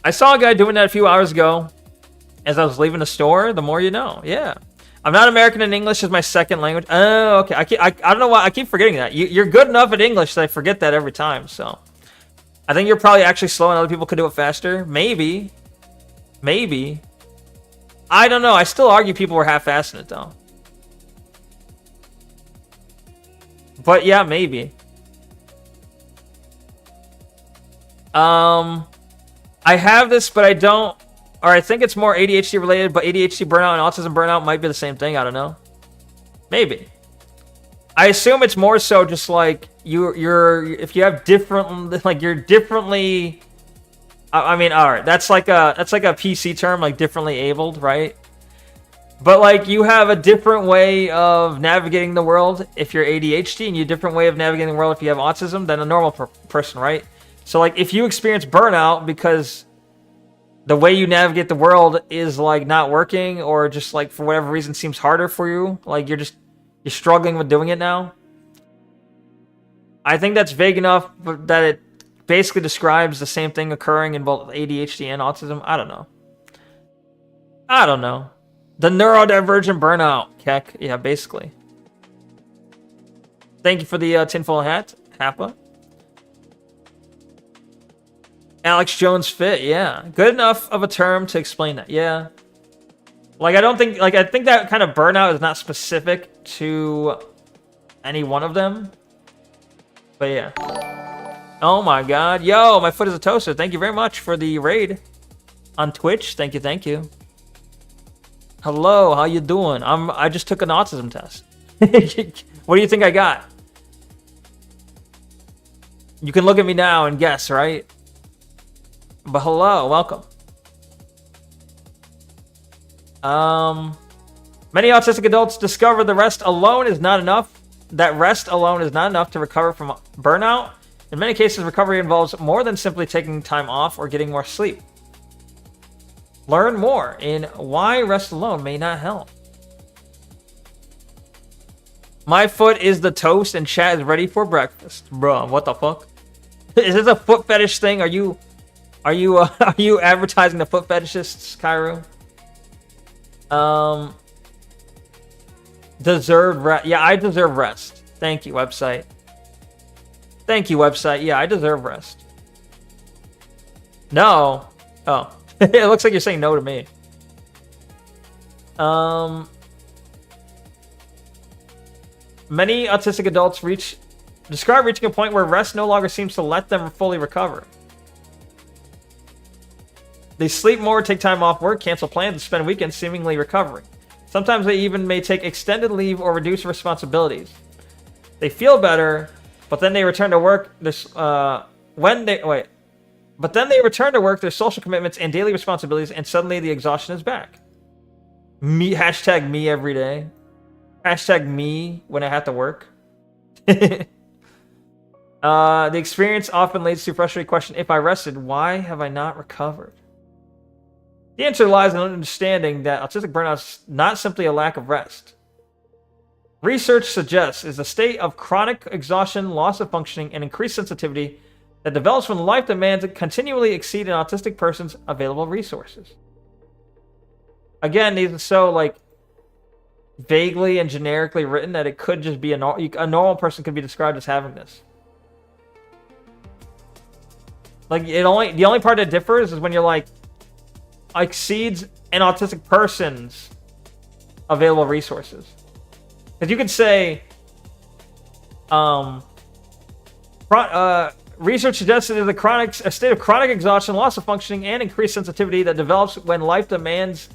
I saw a guy doing that a few hours ago as I was leaving the store. The more you know. Yeah. I'm not American and English is my second language. Oh, okay. I don't know why I keep forgetting that. You're good enough at English that I forget that every time. So I think you're probably actually slow and other people could do it faster. Maybe. I don't know. I still argue people were half-assing it though. But yeah, maybe. I have this, but I don't. Or I think it's more ADHD related, but ADHD burnout and autism burnout might be the same thing. I don't know. Maybe. I assume it's more so just like you're if you have different, like you're differently. I mean, all right, that's like a PC term, like differently abled, right? But like you have a different way of navigating the world if you're ADHD, and you have a different way of navigating the world if you have autism than a normal person, right? So like if you experience burnout because the way you navigate the world is like not working, or just like for whatever reason seems harder for you, like you're struggling with doing it now, I think that's vague enough that it basically describes the same thing occurring in both ADHD and autism. I don't know. The neurodivergent burnout, Keck. Yeah, basically. Thank you for the tinfoil hat, Happa. Alex Jones fit, yeah. Good enough of a term to explain that, yeah. Like, I think that kind of burnout is not specific to any one of them. But yeah. Oh my god. Yo, my foot is a toaster. Thank you very much for the raid on Twitch. Thank you. Hello, how you doing? I just took an autism test. What do you think I got? You can look at me now and guess, right? But hello, welcome. Many autistic adults discover that rest alone is not enough to recover from burnout. In many cases, recovery involves more than simply taking time off or getting more sleep. Learn more in why rest alone may not help. My foot is the toast and chat is ready for breakfast. Bro, what the fuck? Is this a foot fetish thing? Are you advertising the foot fetishists, Cairo? Deserved rest. Yeah, I deserve rest. Thank you, website. Yeah, I deserve rest. No. Oh. It looks like you're saying no to me. Many autistic adults describe reaching a point where rest no longer seems to let them fully recover. They sleep more, take time off work, cancel plans, and spend weekends seemingly recovering. Sometimes they even may take extended leave or reduce responsibilities. They feel better, but then they return to work. But then they return to work, their social commitments and daily responsibilities, and suddenly the exhaustion is back. Hashtag me every day. Hashtag me when I have to work. The experience often leads to a frustrating question: if I rested, why have I not recovered? The answer lies in understanding that autistic burnout is not simply a lack of rest. Research suggests is a state of chronic exhaustion, loss of functioning, and increased sensitivity that develops when life demands continually exceed an autistic person's available resources. Again, these are so like vaguely and generically written that it could just be a normal person could be described as having this. Like the only part that differs is when you're like exceeds an autistic person's available resources. Because you could say, research suggests that there's a state of chronic exhaustion, loss of functioning, and increased sensitivity that develops when life demands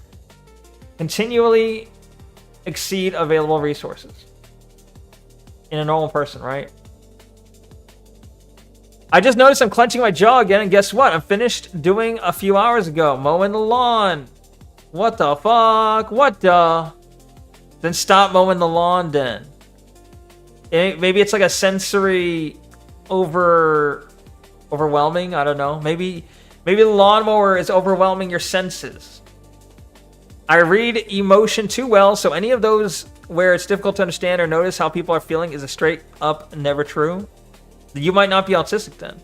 continually exceed available resources in a normal person, right? I just noticed I'm clenching my jaw again, and guess what? I'm finished doing a few hours ago, mowing the lawn. What the fuck? Then stop mowing the lawn then. Maybe it's like a sensory overwhelming. I don't know. Maybe the lawnmower is overwhelming your senses. I read emotion too well, so any of those where it's difficult to understand or notice how people are feeling is a straight up never true. You might not be autistic then.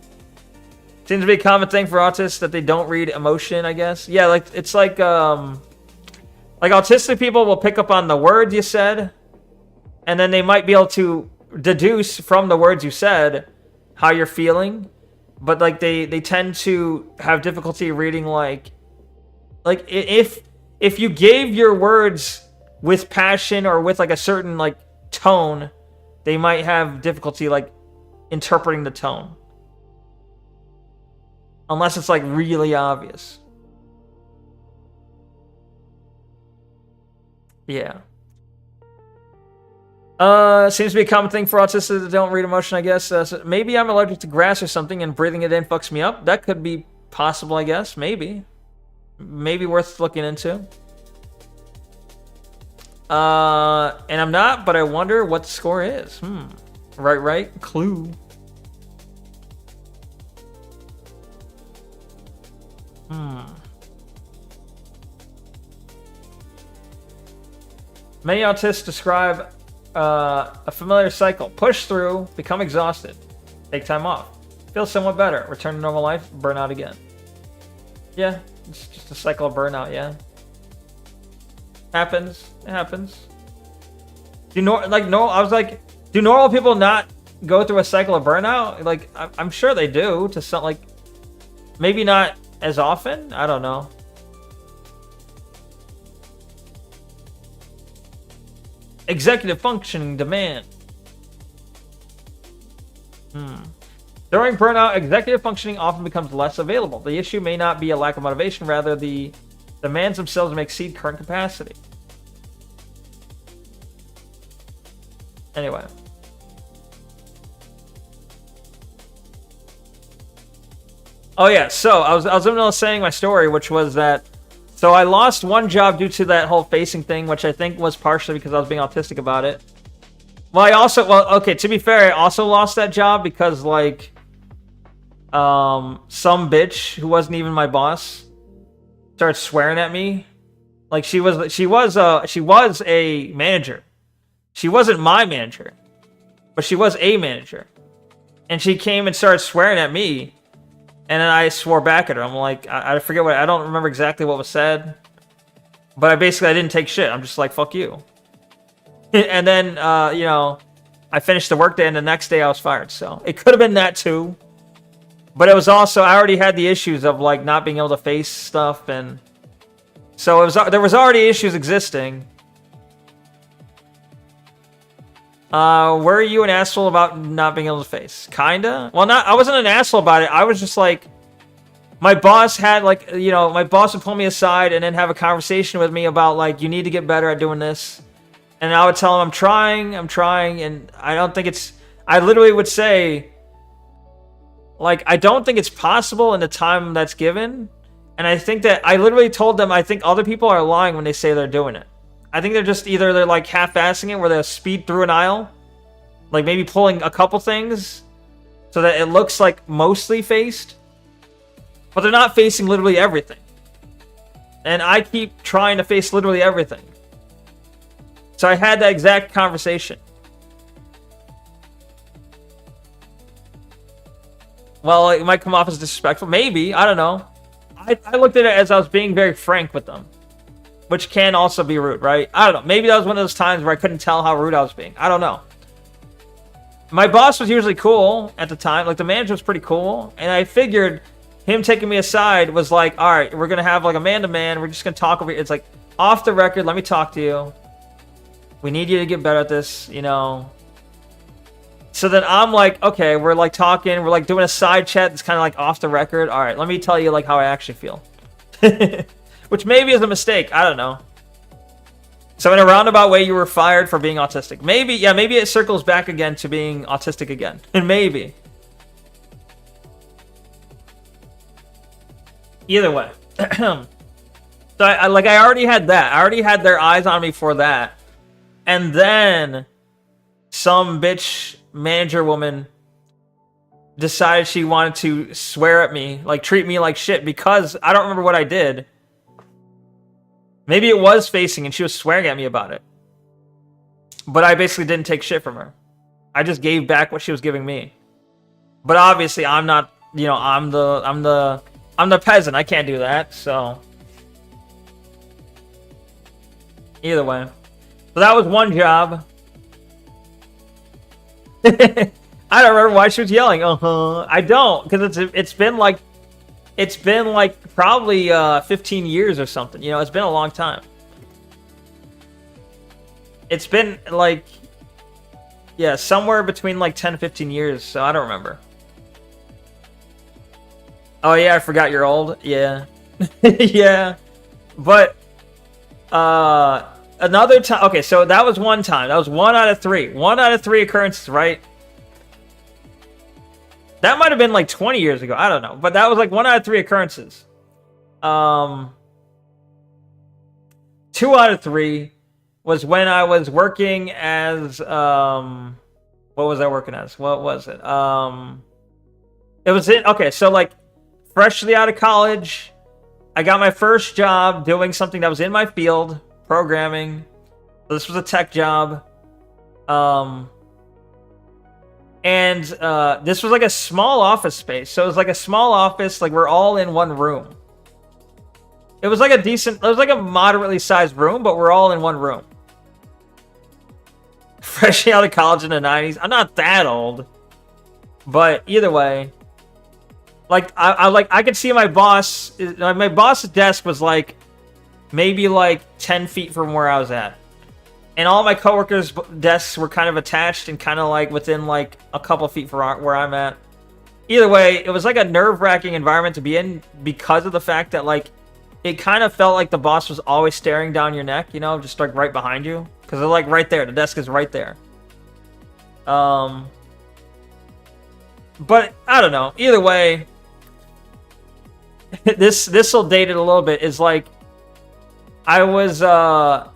Seems to be a common thing for autists that they don't read emotion, I guess. Yeah, like it's like Like, autistic people will pick up on the words you said, and then they might be able to deduce from the words you said how you're feeling. But, like, they tend to have difficulty reading, like if you gave your words with passion or with, like, a certain, like, tone, they might have difficulty, like, interpreting the tone. Unless it's, like, really obvious. Yeah. Seems to be a common thing for autists that don't read emotion, I guess. So maybe I'm allergic to grass or something and breathing it in fucks me up. That could be possible, I guess. Maybe. Maybe worth looking into. And I'm not, but I wonder what the score is. Right. Clue. Many autists describe a familiar cycle. Push through, become exhausted, take time off, feel somewhat better, return to normal life, burn out again. Yeah, it's just a cycle of burnout, yeah. Happens. It happens. Do normal people not go through a cycle of burnout? Like, I'm sure they do to some, like, maybe not as often? I don't know. Executive functioning demand. During burnout, executive functioning often becomes less available. The issue may not be a lack of motivation, rather the demands themselves may exceed current capacity. Anyway. Oh yeah, so I was in the middle of saying my story, which was that, so I lost one job due to that whole facing thing, which I think was partially because I was being autistic about it. Okay, to be fair, I also lost that job because, like, some bitch who wasn't even my boss started swearing at me. Like, she was a manager. She wasn't my manager, but she was a manager. And she came and started swearing at me. And then I swore back at her. I'm like, I forget I don't remember exactly what was said. But I didn't take shit. I'm just like, fuck you. And then, I finished the workday and the next day I was fired. So it could have been that too. But it was also, I already had the issues of, like, not being able to face stuff. And so there was already issues existing. Were you an asshole about not being able to face? Kinda. Well, I wasn't an asshole about it. I was just like, my boss had, like, my boss would pull me aside and then have a conversation with me about, like, you need to get better at doing this. And I would tell him, I'm trying, and I don't think I literally would say, like, I don't think it's possible in the time that's given. And I think that I literally told them, I think other people are lying when they say they're doing it. I think they're like half-assing it, where they'll speed through an aisle, like maybe pulling a couple things so that it looks like mostly faced, but they're not facing literally everything. And I keep trying to face literally everything. So I had that exact conversation. Well, it might come off as disrespectful. Maybe. I don't know. I looked at it as I was being very frank with them. Which can also be rude, right? I don't know. Maybe that was one of those times where I couldn't tell how rude I was being. I don't know. My boss was usually cool at the time. Like, the manager was pretty cool. And I figured him taking me aside was like, all right, we're going to have, like, a man-to-man. We're just going to talk over here. It's like, off the record, let me talk to you. We need you to get better at this, So then I'm like, okay, we're, like, talking. We're, like, doing a side chat that's kind of, like, off the record. All right, let me tell you, like, how I actually feel. Which maybe is a mistake. I don't know. So in a roundabout way, you were fired for being autistic. Maybe it circles back again to being autistic again. And maybe. Either way. So I already had that. I already had their eyes on me for that. And then some bitch manager woman decided she wanted to swear at me, like treat me like shit, because I don't remember what I did. Maybe it was facing and she was swearing at me about it. But I basically didn't take shit from her. I just gave back what she was giving me. But obviously I'm not, I'm the peasant. I can't do that, so. Either way. So that was one job. I don't remember why she was yelling. I don't, because it's been like probably 15 years or something. You know, it's been a long time. It's been like, yeah, somewhere between like 10 and 15 years. So I don't remember. Oh yeah, I forgot you're old. Yeah. Yeah. But another time. Okay, so that was one time. That was 1 out of 3. 1 out of 3 occurrences, right? That might have been like 20 years ago. I don't know. But that was like 1 out of 3 occurrences. 2 out of 3 was when I was working as what was I working as? What was it? It was okay, so like freshly out of college, I got my first job doing something that was in my field, programming. So this was a tech job. And this was like a small office space. So it was like a small office, like we're all in one room. It was like it was like a moderately sized room, but we're all in one room. Freshly out of college in the 90s. I'm not that old. But either way, like I could see my boss. My boss's desk was like maybe like 10 feet from where I was at, and all my coworkers' desks were kind of attached and kind of like within like a couple feet from where I'm at. Either way, it was like a nerve-wracking environment to be in because of the fact that like it kind of felt like the boss was always staring down your neck, you know, just like right behind you, because they're like right there. The desk is right there. But I don't know. Either way, this will date it a little bit. Is like I was so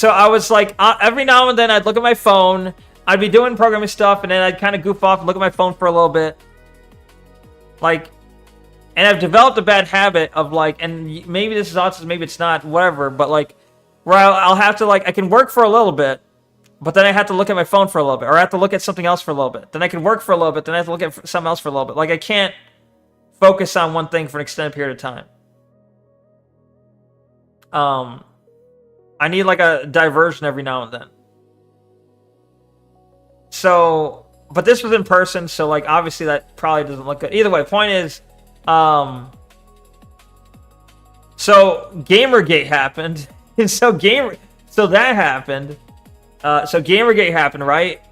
I was like every now and then I'd look at my phone. I'd be doing programming stuff, and then I'd kind of goof off and look at my phone for a little bit. Like, and I've developed a bad habit of like, and maybe this is autism, maybe it's not, whatever. But like, where I'll have to like, I can work for a little bit, but then I have to look at my phone for a little bit, or I have to look at something else for a little bit. Then I can work for a little bit, then I have to look at something else for a little bit. Like, I can't focus on one thing for an extended period of time. I need like a diversion every now and then. So, but this was in person, so like obviously that probably doesn't look good. Either way, point is, so Gamergate happened. so that happened. So Gamergate happened, right?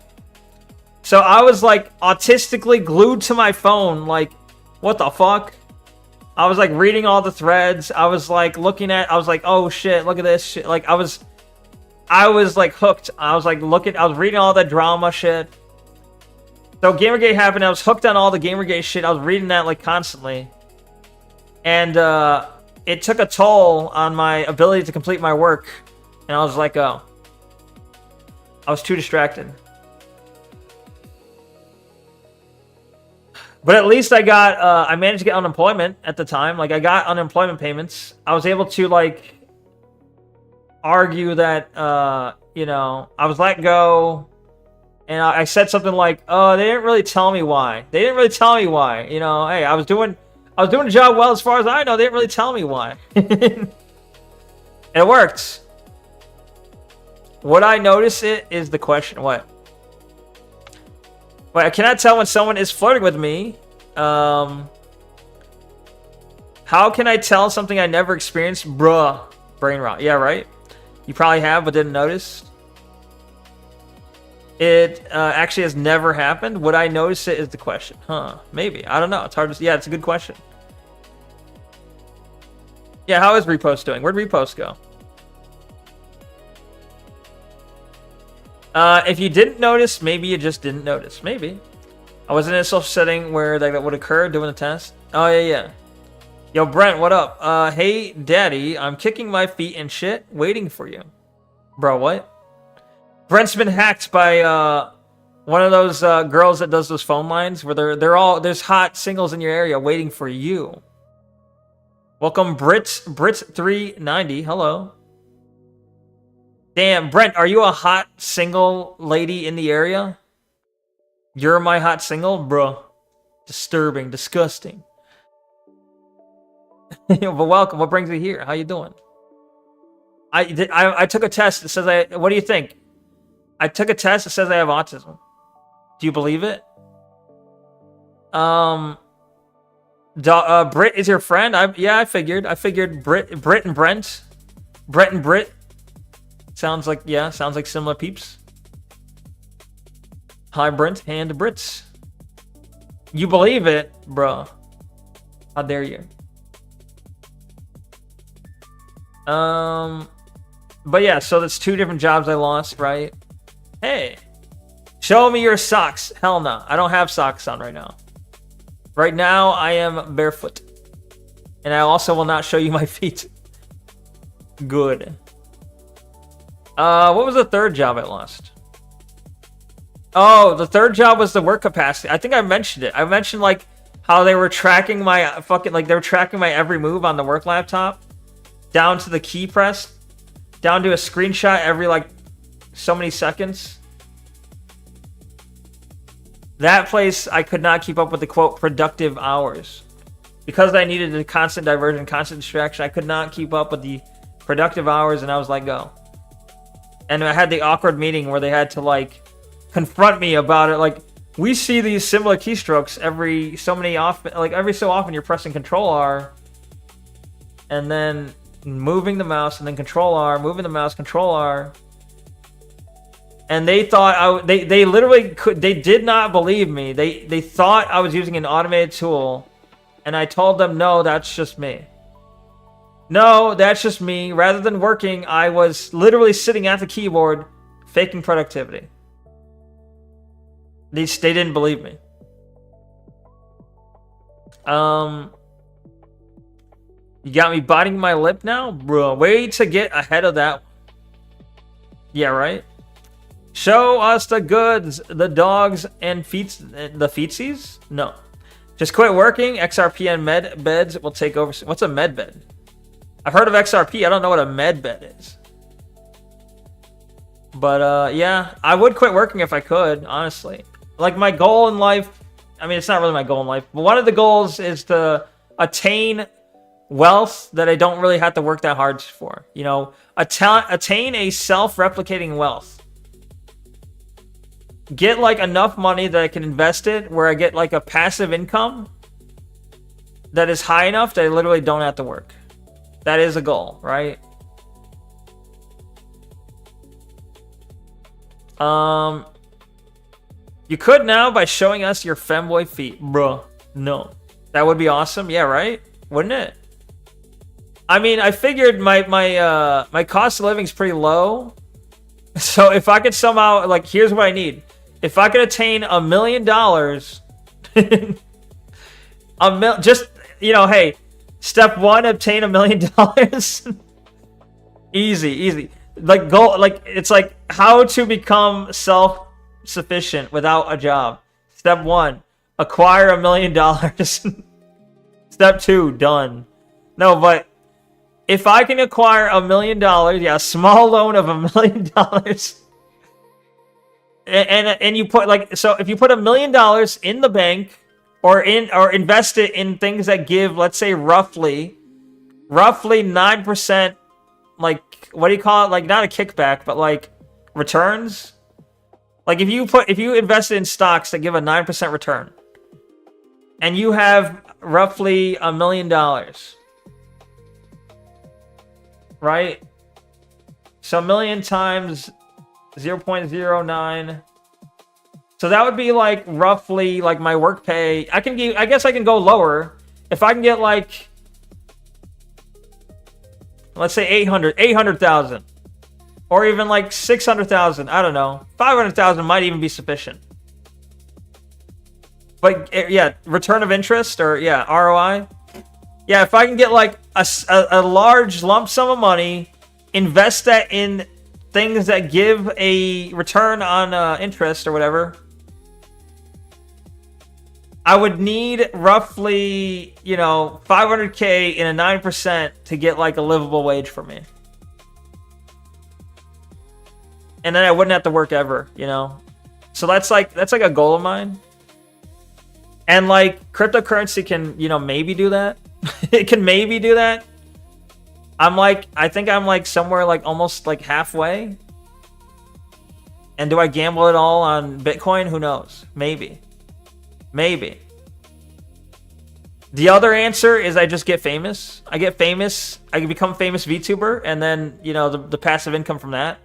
So I was like autistically glued to my phone, like, what the fuck? I was like reading all the threads. I was like looking at, I was like, oh shit, look at this shit. Like I was like hooked. I was like I was reading all that drama shit. So Gamergate happened. I was hooked on all the Gamergate shit. I was reading that like constantly. And it took a toll on my ability to complete my work. And I was like, oh. I was too distracted. But at least I managed to get unemployment at the time. Like, I got unemployment payments. I was able to, like, argue that, you know, I was let go. And I said something like, oh, they didn't really tell me why. They didn't really tell me why. You know, hey, I was doing the job well as far as I know. They didn't really tell me why. And it worked. Would I notice it is the question. What? Wait, I cannot tell when someone is flirting with me. How can I tell something I never experienced? Bruh. Brain rot. Yeah, right? You probably have, but didn't notice. It actually has never happened. Would I notice it is the question. Huh. Maybe. I don't know. It's hard to... Yeah, it's a good question. Yeah, how is Repost doing? Where'd Repost go? If you didn't notice, maybe you just didn't notice. Maybe. I was in a social setting where that would occur doing the test. Oh, yeah. Yo, Brent, what up? Hey, daddy, I'm kicking my feet and shit, waiting for you. Bro, what? Brent's been hacked by, one of those, girls that does those phone lines where there's hot singles in your area waiting for you. Welcome, Brit390. Hello. Damn, Brent, are you a hot single lady in the area? You're my hot single? Bro. Disturbing. Disgusting. But welcome. What brings you here? How you doing? I took a test that says what do you think? I took a test that says I have autism. Do you believe it? Brit is your friend? I figured. I figured Brit and Brent. Brett and Brit. Sounds like similar peeps. Hi Brent and Brits. You believe it, bro. How dare you? But yeah, so that's 2 different jobs I lost, right? Hey. Show me your socks. Hell no. I don't have socks on right now. Right now, I am barefoot. And I also will not show you my feet. Good. What was the 3rd job I lost? Oh, the 3rd job was the work capacity. I think I mentioned it. I mentioned, like, how they were tracking my they were tracking my every move on the work laptop. Down to the key press. Down to a screenshot every, like, so many seconds. That place, I could not keep up with the, quote, productive hours. Because I needed a constant diversion, constant distraction, I could not keep up with the productive hours, and I was like, go. And I had the awkward meeting where they had to, like, confront me about it. Like, we see these similar keystrokes every so often you're pressing Control R, and then moving the mouse, and then Control R, moving the mouse, Control R. And they thought they literally they did not believe me. They thought I was using an automated tool, and I told them, no, that's just me. No, that's just me. Rather than working, I was literally sitting at the keyboard, faking productivity. They didn't believe me. You got me biting my lip now, bro. Way to get ahead of that. Yeah, right. Show us the goods, the dogs and the feetsies? No. Just quit working. XRP and med beds will take over. What's a med bed? I've heard of XRP. I don't know what a med bed is. But yeah, I would quit working if I could, honestly. Like, my goal in life, I mean, it's not really my goal in life, but one of the goals is to attain wealth that I don't really have to work that hard for. You know, attain a self-replicating wealth. Get, like, enough money that I can invest it where I get, like, a passive income that is high enough that I literally don't have to work. That is a goal, right? You could now by showing us your femboy feet. Bruh, no. That would be awesome. Yeah, right? Wouldn't it? I mean, I figured my cost of living is pretty low. So if I could somehow, like, here's what I need. If I could attain $1 million, just, you know, hey, step 1, obtain $1 million. Easy. Like, goal, like, it's like how to become self-sufficient without a job. Step 1, acquire $1 million. Step 2, done. No, but if I can acquire $1 million, yeah, a small loan of $1 million, and you put, like, so if you put $1 million in the bank or invest it in things that give, let's say, roughly 9%, like, what do you call it? Like, not a kickback, but like returns. Like, if you invest in stocks that give a 9% return, and you have roughly $1 million. Right? So 1 million times 0.09. So that would be like roughly like my work pay. I guess I can go lower. If I can get, like, let's say 800,000. Or even like 600,000. I don't know. 500,000 might even be sufficient. But yeah, return of interest, or yeah, ROI. Yeah, if I can get like a large lump sum of money, invest that in things that give a return on interest or whatever, I would need roughly, you know, 500K in a 9% to get like a livable wage for me. And then I wouldn't have to work ever, you know? So that's like a goal of mine. And like cryptocurrency can, you know, maybe do that. It can maybe do that. I think I'm like somewhere like almost like halfway. And do I gamble it all on Bitcoin? Who knows? Maybe. Maybe. The other answer is I just get famous. I get famous. I can become famous VTuber, and then, you know, the passive income from that.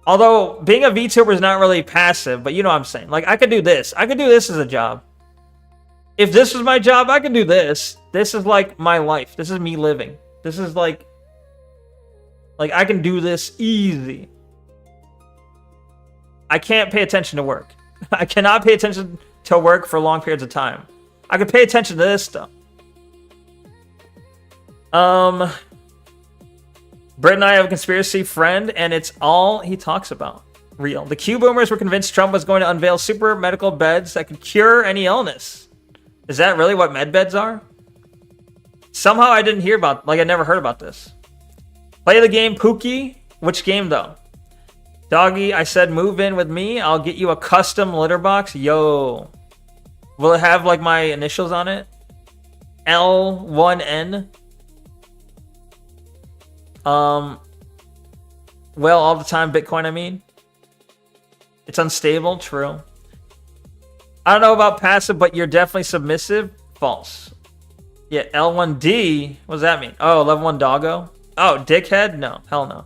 Although, being a VTuber is not really passive, but you know what I'm saying. Like, I could do this. I could do this as a job. If this was my job, I could do this. This is like my life. This is me living. This is like I can do this easy. I can't pay attention to work. I cannot pay attention to work for long periods of time. I can pay attention to this stuff. Brett and I have a conspiracy friend, and it's all he talks about. Real. The Q boomers were convinced Trump was going to unveil super medical beds that could cure any illness. Is that really what med beds are? Somehow I didn't hear about, like I never heard about this. Play the game Pookie. Which game though? Doggy, I said move in with me. I'll get you a custom litter box. Yo. Will it have like my initials on it? L1N. Well, all the time Bitcoin, I mean. It's unstable, true. I don't know about passive, but you're definitely submissive. False. Yeah, L1D. What does that mean? Oh, level 1 doggo. Oh, dickhead? No, hell no.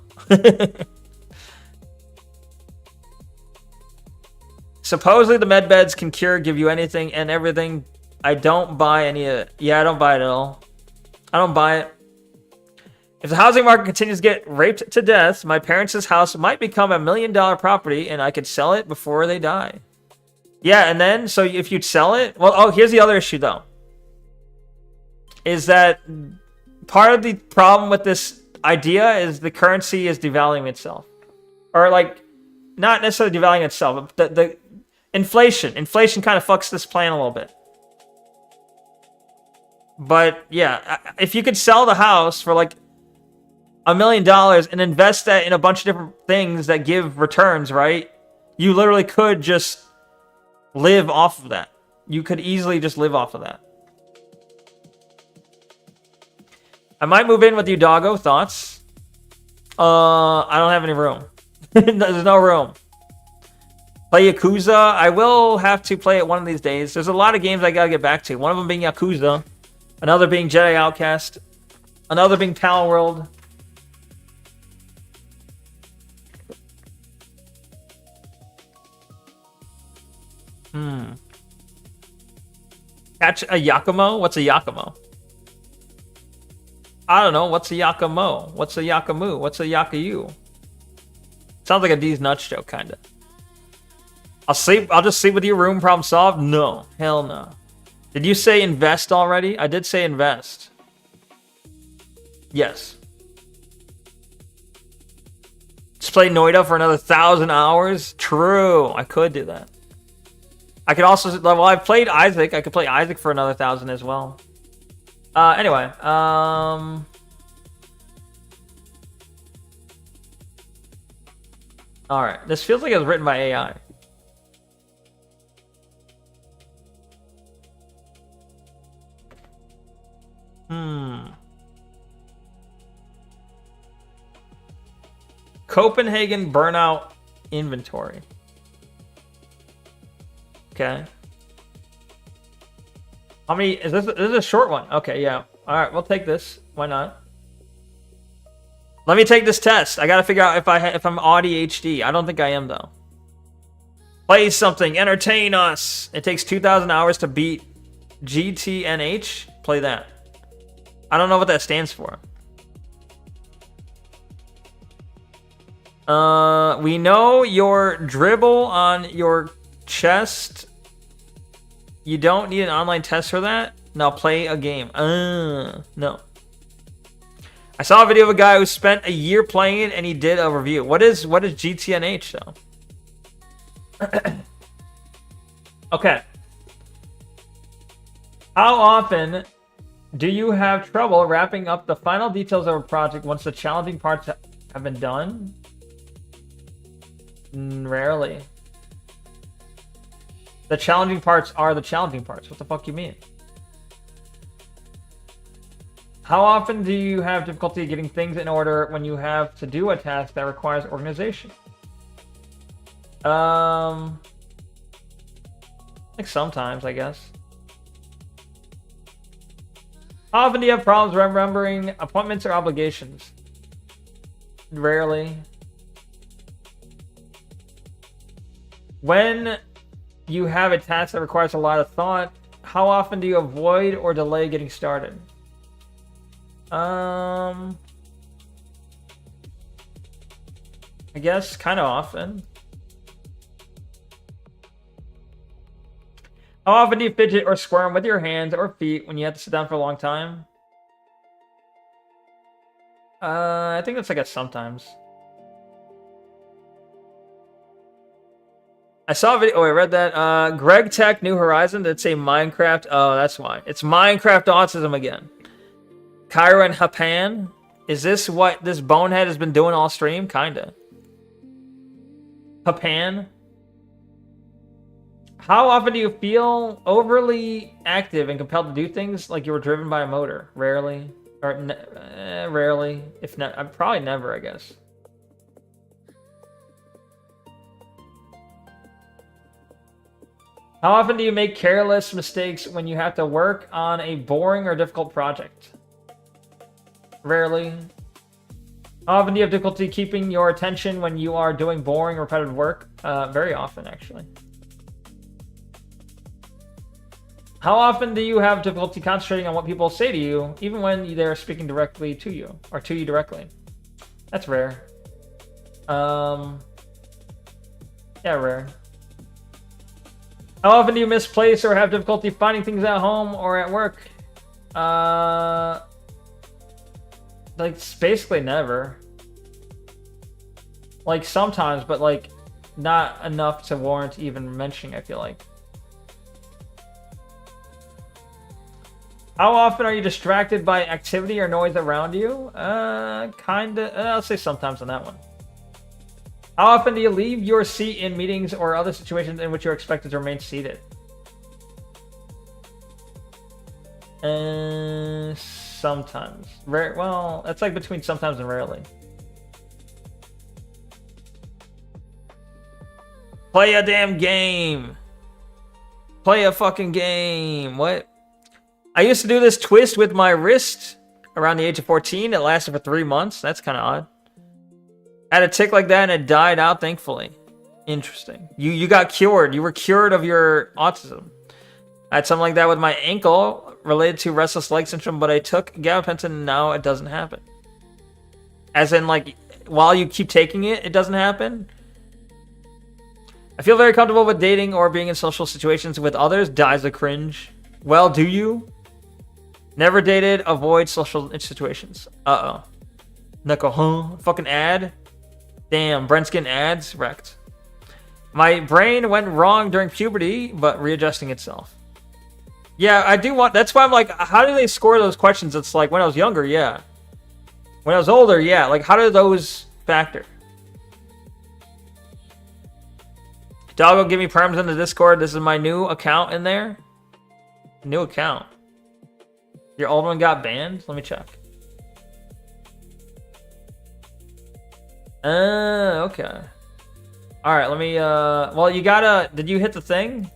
Supposedly the med beds can cure, give you anything and everything. I don't buy any of it. Yeah, I don't buy it at all. I don't buy it. If the housing market continues to get raped to death, my parents' house might become $1 million property and I could sell it before they die. Yeah, and then, so if you'd sell it... Well, oh, here's the other issue, though. Is that part of the problem with this idea is the currency is devaluing itself. Or, like, not necessarily devaluing itself, but the inflation. Inflation kind of fucks this plan a little bit. But, yeah, if you could sell the house for, like, $1 million and invest that in a bunch of different things that give returns, right? You literally could just live off of that. You could easily just live off of that. I might move in with you, doggo. Thoughts? I don't have any room. There's no room. Play Yakuza. I will have to play it one of these days. There's a lot of games I gotta get back to. One of them being Yakuza. Another being Jedi Outcast. Another being Pal World. Catch a Yakumo? What's a Yakumo? I don't know. What's a Yakumo? What's a Yakamu? What's a Yakayu? Sounds like a D's Nuts joke, kinda. I'll just sleep with your room, problem solved? No. Hell no. Did you say invest already? I did say invest. Yes. Just play Noida for another 1,000 hours? True. I could do that. I could also... Well, I've played Isaac. I could play Isaac for another 1,000 as well. Anyway. Alright. This feels like it was written by AI. Copenhagen burnout inventory. Okay. How many is this? This is a short one. Okay, yeah. All right, we'll take this. Why not? Let me take this test. I gotta figure out if I'm ADHD. I don't think I am though. Play something. Entertain us. It takes 2,000 hours to beat GTNH. Play that. I don't know what that stands for. We know your dribble on your chest. You don't need an online test for that. Now play a game. No. I saw a video of a guy who spent a year playing it and he did a review. What is GTNH though? Okay. How often do you have trouble wrapping up the final details of a project once the challenging parts have been done? Rarely. The challenging parts are the challenging parts. What the fuck you mean? How often do you have difficulty getting things in order when you have to do a task that requires organization? Like sometimes, I guess. How often do you have problems remembering appointments or obligations? Rarely. When you have a task that requires a lot of thought, how often do you avoid or delay getting started? I guess kind of often. How often do you fidget or squirm with your hands or feet when you have to sit down for a long time? I think that's like a sometimes. I saw a video. Oh, I read that. Greg Tech New Horizon. Did it say Minecraft? Oh, that's why. It's Minecraft autism again. Kyra and Hapan. Is this what this bonehead has been doing all stream? Kinda. Hapan. How often do you feel overly active and compelled to do things like you were driven by a motor? Rarely. Or rarely. If not, probably never, I guess. How often do you make careless mistakes when you have to work on a boring or difficult project? Rarely. How often do you have difficulty keeping your attention when you are doing boring, repetitive work? Very often, actually. How often do you have difficulty concentrating on what people say to you, even when they're speaking directly to you, or to you directly? That's rare. Yeah, rare. How often do you misplace or have difficulty finding things at home or at work? Like, basically never. Like, sometimes, but, like, not enough to warrant even mentioning, I feel like. How often are you distracted by activity or noise around you? Kinda. I'll say sometimes on that one. How often do you leave your seat in meetings or other situations in which you're expected to remain seated? Sometimes. Well, that's like between sometimes and rarely. Play a damn game. Play a fucking game. What? I used to do this twist with my wrist around the age of 14. It lasted for 3 months. That's kind of odd. I had a tick like that and it died out, thankfully. Interesting. You got cured. You were cured of your autism. I had something like that with my ankle related to restless leg syndrome, but I took gabapentin and now it doesn't happen. As in, like, while you keep taking it, it doesn't happen. I feel very comfortable with dating or being in social situations with others. Dies a cringe. Well, do you? Never dated. Avoid social situations. Uh-oh. Neko, huh? Fucking ad? Damn, Brent's getting ads? Wrecked. My brain went wrong during puberty, but readjusting itself. Yeah, I do want... That's why I'm like, how do they score those questions? It's like, when I was younger, yeah. When I was older, yeah. Like, how do those factor? Doggo, give me perms in the Discord. This is my new account in there. New account. Your old one got banned? Let me check. Okay. Alright, let me, well, you gotta... Did you hit the thing?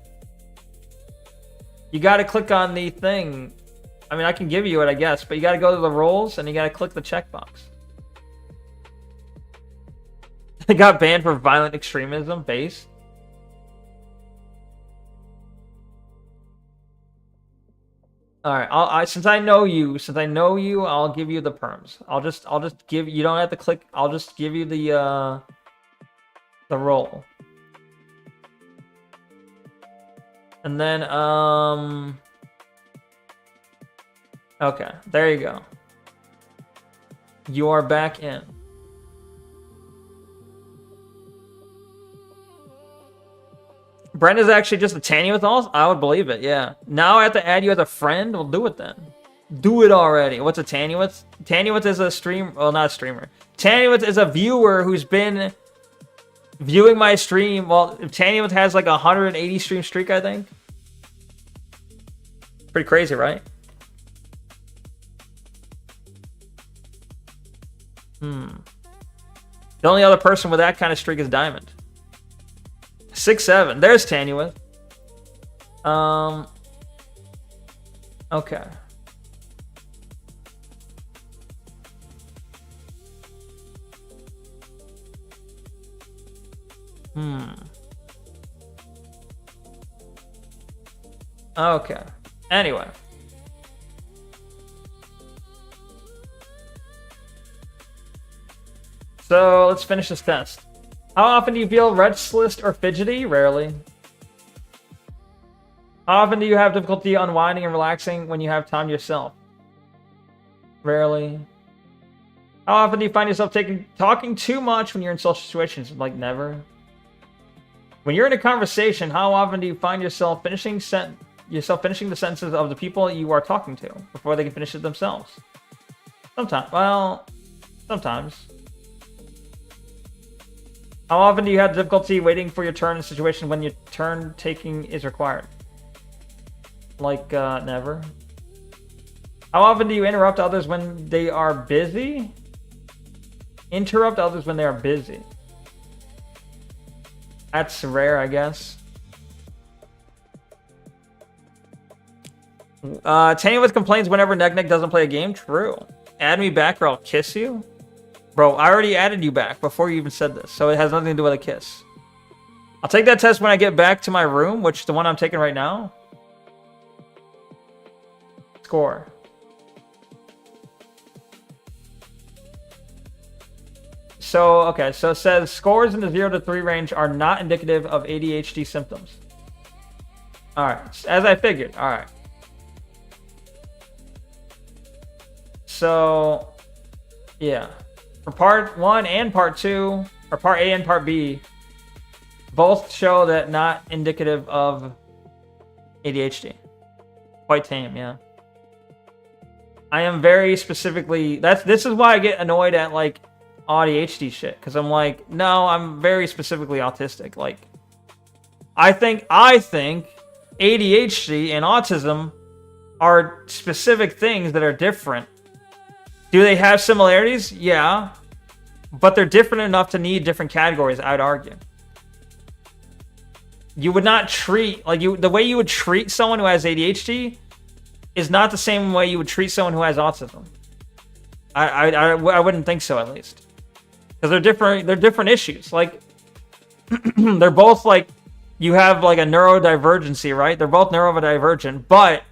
You gotta click on the thing. I mean, I can give you it, I guess, but you gotta go to the roles and you gotta click the checkbox. It got banned for violent extremism base. All right, since I know you, I'll give you the perms. I'll just give you don't have to click. I'll just give you the role. And then okay, there you go. You are back in. Brent is actually just a tanny with all? I would believe it, yeah. Now I have to add you as a friend? We'll do it then. Do it already. What's a Tannywitz? Tannywitz is a stream... Well, not a streamer. Tannywitz is a viewer who's been viewing my stream. Well, Tannywitz has like a 180 stream streak, I think. Pretty crazy, right? The only other person with that kind of streak is Diamond. 6-7. There's Tanuith. Okay. Okay. Anyway. So let's finish this test. How often do you feel restless or fidgety? Rarely. How often do you have difficulty unwinding and relaxing when you have time yourself? Rarely. How often do you find yourself talking too much when you're in social situations? Like never. When you're in a conversation, how often do you find yourself finishing the sentences of the people you are talking to before they can finish it themselves? Sometimes. Well, sometimes. How often do you have difficulty waiting for your turn in a situation when your turn taking is required? Like, never. How often do you interrupt others when they are busy? Interrupt others when they are busy. That's rare, I guess. Tanuith complains whenever Neknek doesn't play a game. True. Add me back or I'll kiss you. Bro, I already added you back before you even said this, so it has nothing to do with a kiss. I'll take that test when I get back to my room, which is the one I'm taking right now. Score. So, okay, so it says scores in the 0 to 3 range are not indicative of ADHD symptoms. Alright, as I figured, alright. So, yeah. For part 1 and part 2, or part A and part B, both show that not indicative of ADHD. Quite tame, yeah. I am very specifically, this is why I get annoyed at like ADHD shit, because I'm like, no, I'm very specifically autistic. Like, I think ADHD and autism are specific things that are different. Do they have similarities? Yeah. But they're different enough to need different categories, I'd argue. You would not treat, like, the way you would treat someone who has ADHD is not the same way you would treat someone who has autism. I wouldn't think so, at least. Because they're different issues. Like, they're both, like, you have, like, a neurodivergency, right? They're both neurodivergent, but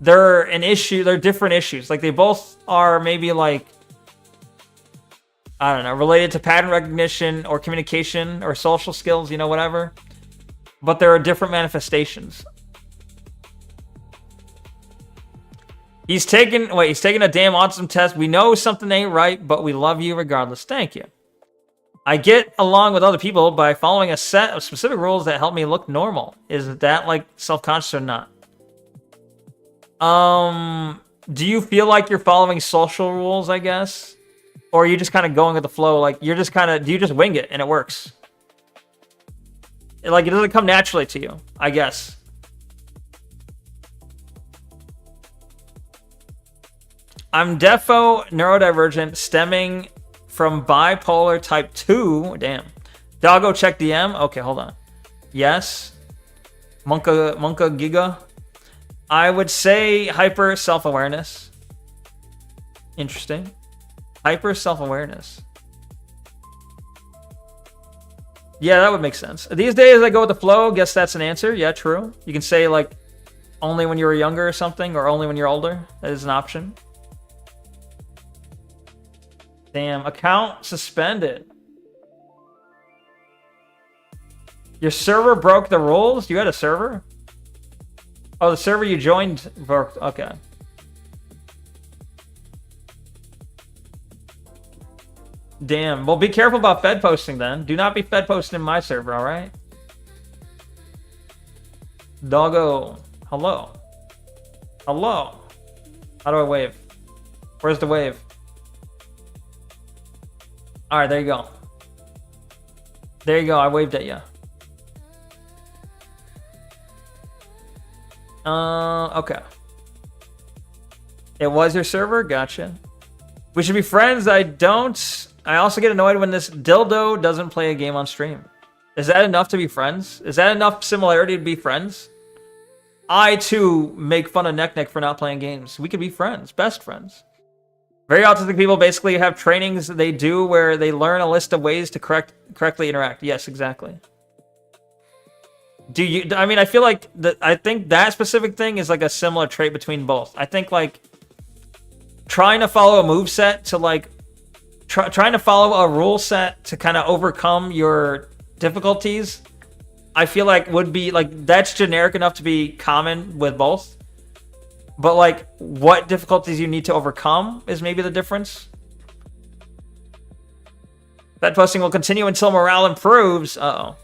they're different issues. Like, they both are maybe, like, I don't know, related to pattern recognition or communication or social skills, you know, whatever. But there are different manifestations. He's taking a damn autism test. We know something ain't right, but we love you regardless. Thank you. I get along with other people by following a set of specific rules that help me look normal. Is that, like, self-conscious or not? Do you feel like you're following social rules, I guess? Or are you just kind of going with the flow? Like, you're just kind of, do you just wing it and it works? Like, it doesn't come naturally to you, I guess. I'm defo neurodivergent stemming from bipolar type 2. Damn. Doggo check DM. Okay, hold on. Yes. Monka Giga. I would say hyper self-awareness. Interesting. Hyper self-awareness. Yeah, that would make sense. These days I go with the flow. Guess that's an answer. Yeah, true. You can say, like, only when you were younger or something, or only when you're older. That is an option. Damn, account suspended. Your server broke the rules? You had a server? Oh, the server you joined broke. Okay. Damn. Well, be careful about Fed posting then. Do not be Fed posting in my server, alright? Doggo. Hello. Hello. How do I wave? Where's the wave? Alright, there you go. There you go. I waved at you. Okay. It was your server? Gotcha. We should be friends. I don't. I also get annoyed when this dildo doesn't play a game on stream. Is that enough to be friends? Is that enough similarity to be friends? I, too, make fun of Neko for not playing games. We could be friends. Best friends. Very autistic people basically have trainings they do where they learn a list of ways to correctly interact. Yes, exactly. Do you... I mean, I feel like... I think that specific thing is like a similar trait between both. I think, like... Trying to follow a moveset to, like... Trying to follow a rule set to kind of overcome your difficulties... I feel like would be like that's generic enough to be common with both, but like what difficulties you need to overcome is maybe the difference. That posting will continue until morale improves. Uh-oh.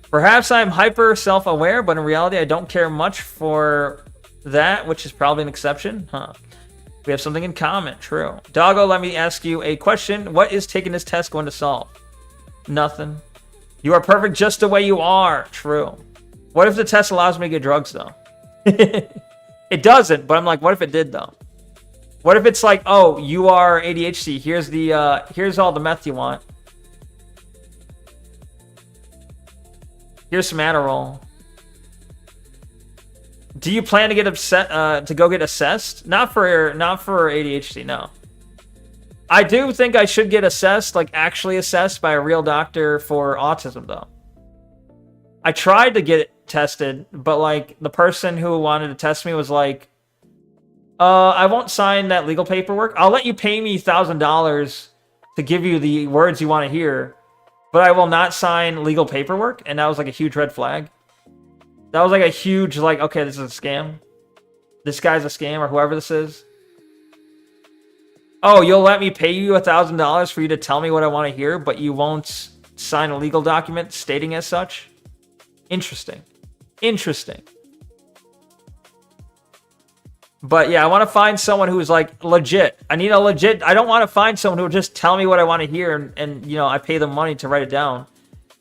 Perhaps I'm hyper self-aware, but in reality I don't care much for that, which is probably an exception. Huh. We have something in common. True. Doggo, let me ask you a question. What is taking this test going to solve? Nothing. You are perfect just the way you are. True. What if the test allows me to get drugs, though? It doesn't, but I'm like, what if it did, though? What if it's like, oh, you are ADHD. Here's all the meth you want. Here's some Adderall. Do you plan to get upset to go get assessed? Not for ADHD, no. I do think I should get assessed, like actually assessed by a real doctor for autism, though. I tried to get it tested, but like the person who wanted to test me was like, I won't sign that legal paperwork. I'll let you pay me $1,000 to give you the words you want to hear, but I will not sign legal paperwork. And that was like a huge red flag. That was like a huge, like, okay, this is a scam. This guy's a scam, or whoever this is. Oh, you'll let me pay you $1,000 for you to tell me what I want to hear, but you won't sign a legal document stating as such? Interesting. Interesting. But yeah, I want to find someone who's like legit. I need a legit... I don't want to find someone who will just tell me what I want to hear and you know, I pay them money to write it down.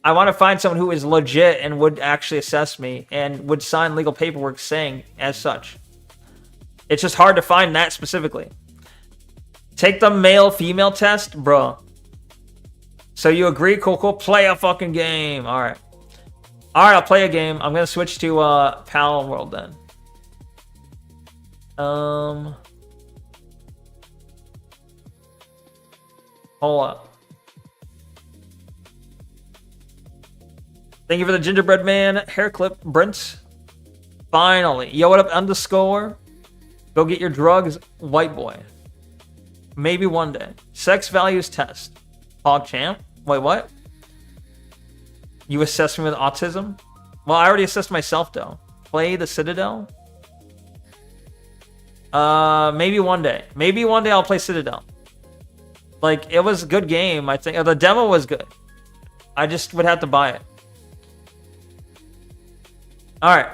I want to find someone who is legit and would actually assess me and would sign legal paperwork saying as such. It's just hard to find that specifically. Take the male-female test? Bro. So you agree? Cool, cool. Play a fucking game. Alright. Alright, I'll play a game. I'm going to switch to Pal World then. Hold up. Thank you for the gingerbread man hair clip, Brent. Finally. Yo, what up, underscore? Go get your drugs, white boy. Maybe one day. Sex values test. PogChamp? Wait, what? You assess me with autism? Well, I already assessed myself, though. Play the Citadel? Maybe one day. Maybe one day I'll play Citadel. Like, it was a good game, I think. The demo was good. I just would have to buy it. Alright.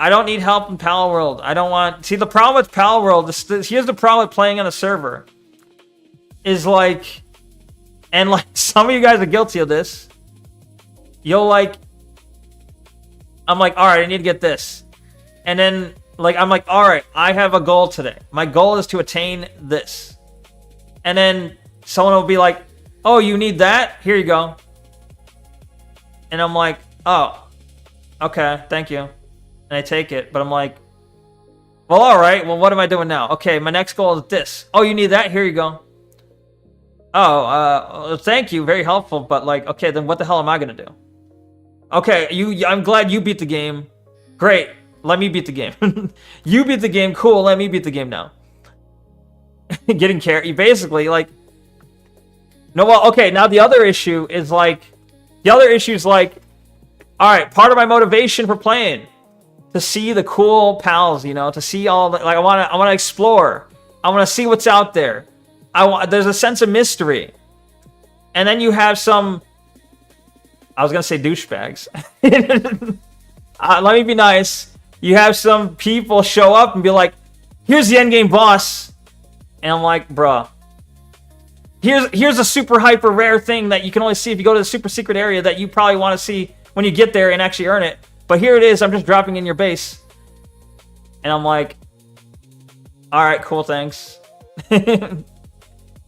I don't need help in Pal World. I don't want... See, the problem with Pal World... Here's the problem with playing on a server. Is like... And like, some of you guys are guilty of this. You'll like... I'm like, alright, I need to get this. And then, like, I'm like, alright, I have a goal today. My goal is to attain this. And then someone will be like, oh, you need that? Here you go. And I'm like, oh, okay, thank you. And I take it, but I'm like, well, all right, well, what am I doing now? Okay, my next goal is this. Oh, you need that? Here you go. Oh, thank you, very helpful, but like, okay, then what the hell am I gonna do? Okay, I'm glad you beat the game. Great, let me beat the game. You beat the game, cool, let me beat the game now. Getting carried, basically, like, no, well, okay, now the other issue is like, all right, part of my motivation for playing, to see the cool pals, you know, to see all the, like, I want to explore. I want to see what's out there. There's a sense of mystery. And then you have some, I was going to say douchebags. Let me be nice. You have some people show up and be like, here's the endgame boss. And I'm like, bruh. Here's a super hyper rare thing that you can only see if you go to the super secret area that you probably want to see when you get there and actually earn it. But here it is, I'm just dropping in your base. And I'm like, alright, cool, thanks.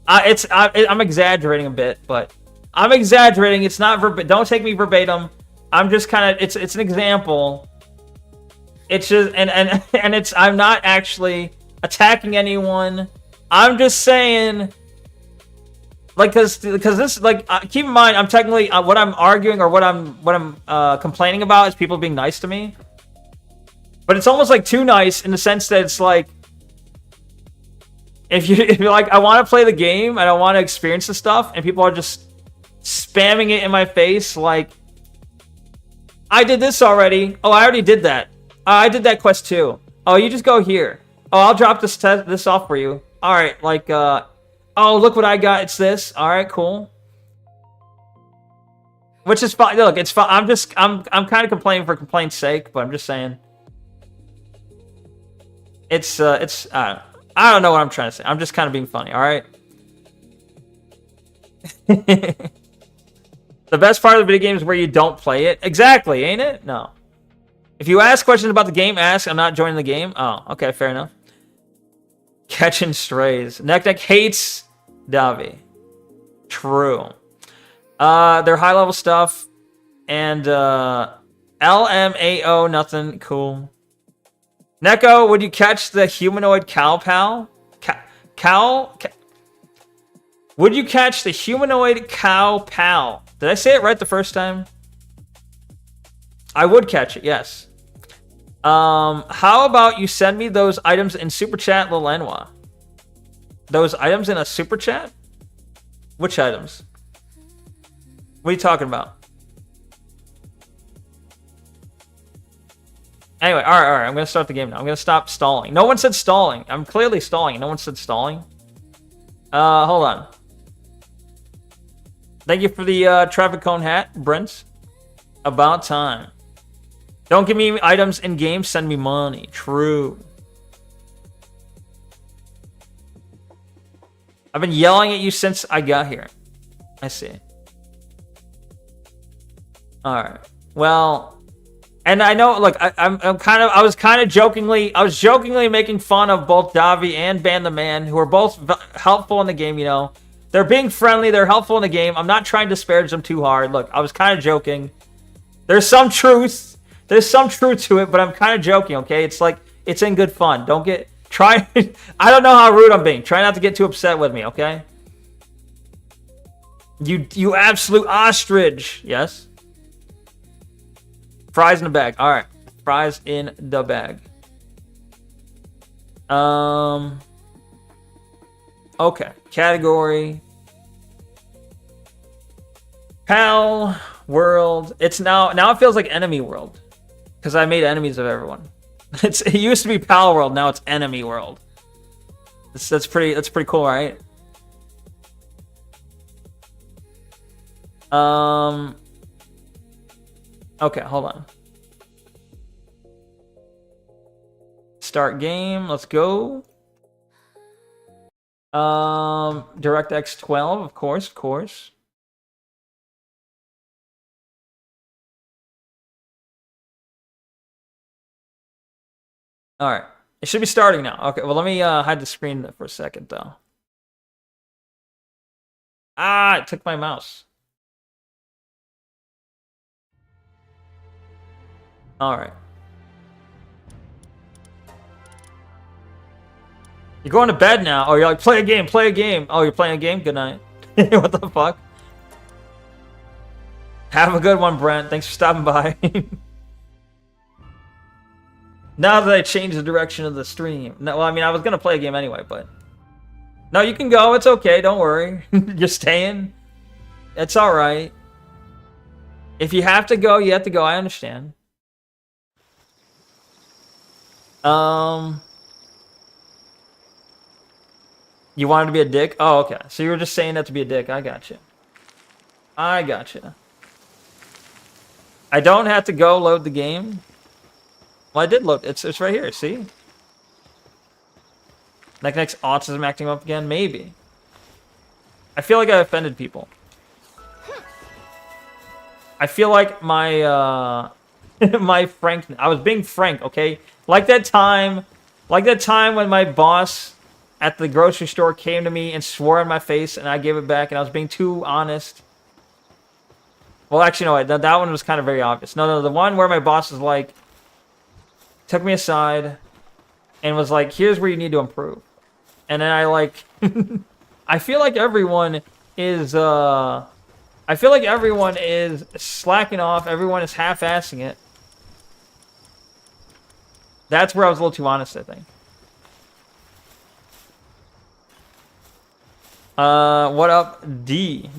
I'm exaggerating a bit, but I'm exaggerating. It's not don't take me verbatim. I'm just kind of it's an example. It's just and it's I'm not actually attacking anyone. I'm just saying, like, because this, like, keep in mind, I'm technically what I'm arguing or what I'm complaining about is people being nice to me. But it's almost like too nice in the sense that it's like, if you're like, I want to play the game and I want to experience the stuff, and people are just spamming it in my face, like, I did this already. Oh, I already did that. I did that quest too. Oh, you just go here. Oh, I'll drop this off for you. All right, like, oh, look what I got. It's this. All right, cool. Which is fine. Look, it's fine. I'm kind of complaining for complaint's sake, but I'm just saying. I don't know what I'm trying to say. I'm just kind of being funny, all right? The best part of the video game is where you don't play it. Exactly, ain't it? No. If you ask questions about the game, ask. I'm not joining the game. Oh, okay, fair enough. Catching strays. Neck hates Davi. True. They're high-level stuff. And, LMAO, nothing. Cool. Neko, would you catch the humanoid cow pal? Would you catch the humanoid cow pal? Did I say it right the first time? I would catch it, yes. How about you send me those items in Super Chat, Lilenwa? Those items in a Super Chat? Which items? What are you talking about? Anyway, all right. I'm going to start the game now. I'm going to stop stalling. No one said stalling. I'm clearly stalling. No one said stalling. Hold on. Thank you for the traffic cone hat, Brent. About time. Don't give me items in game, send me money. True. I've been yelling at you since I got here. I see. All right. Well, and I know, look, I was jokingly making fun of both Davi and Ban the Man, who are both helpful in the game, you know. They're being friendly, they're helpful in the game. I'm not trying to disparage them too hard. Look, I was kind of joking. There's some truth to it, but I'm kind of joking, okay? It's like, it's in good fun. Don't get, I don't know how rude I'm being. Try not to get too upset with me, okay? You absolute ostrich. Yes? Fries in the bag. All right. Fries in the bag. Okay. Category. Pal world. It's now it feels like enemy world. Because I made enemies of everyone. It used to be Pal world, now it's enemy world. That's pretty cool, right? Okay, hold on. Start game. Let's go. DirectX 12, of course. All right. It should be starting now. Okay, well, let me hide the screen for a second, though. Ah, it took my mouse. All right. You're going to bed now. Oh, you're like, play a game. Oh, you're playing a game? Good night. What the fuck? Have a good one, Brent. Thanks for stopping by. Now that I changed the direction of the stream. No, well, I mean, I was going to play a game anyway, but... No, you can go. It's okay. Don't worry. You're staying. It's all right. If you have to go, you have to go. I understand. You wanted to be a dick? Oh, okay. So you were just saying that to be a dick. I gotcha. I don't have to go load the game. Well, I did load. It's right here. See? Next autism acting up again? Maybe. I feel like I offended people. I feel like my my frank. I was being frank, okay? Like that time when my boss at the grocery store came to me and swore in my face, and I gave it back, and I was being too honest. Well, actually, no, that one was kind of very obvious. No, the one where my boss was like, took me aside and was like, here's where you need to improve. And then I like, I feel like everyone is slacking off. Everyone is half-assing it. That's where I was a little too honest, I think. What up, D?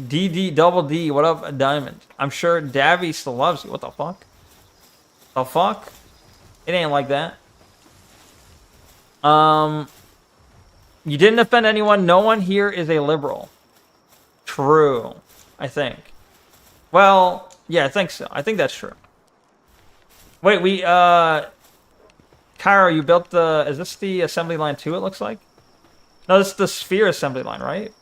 Double D, what up, Diamond? I'm sure Davy still loves you. What the fuck? The fuck? It ain't like that. You didn't offend anyone. No one here is a liberal. True, I think. Well, yeah, I think so. I think that's true. Wait, Cairo, you built the... Is this the assembly line 2, it looks like? No, this is the sphere assembly line, right?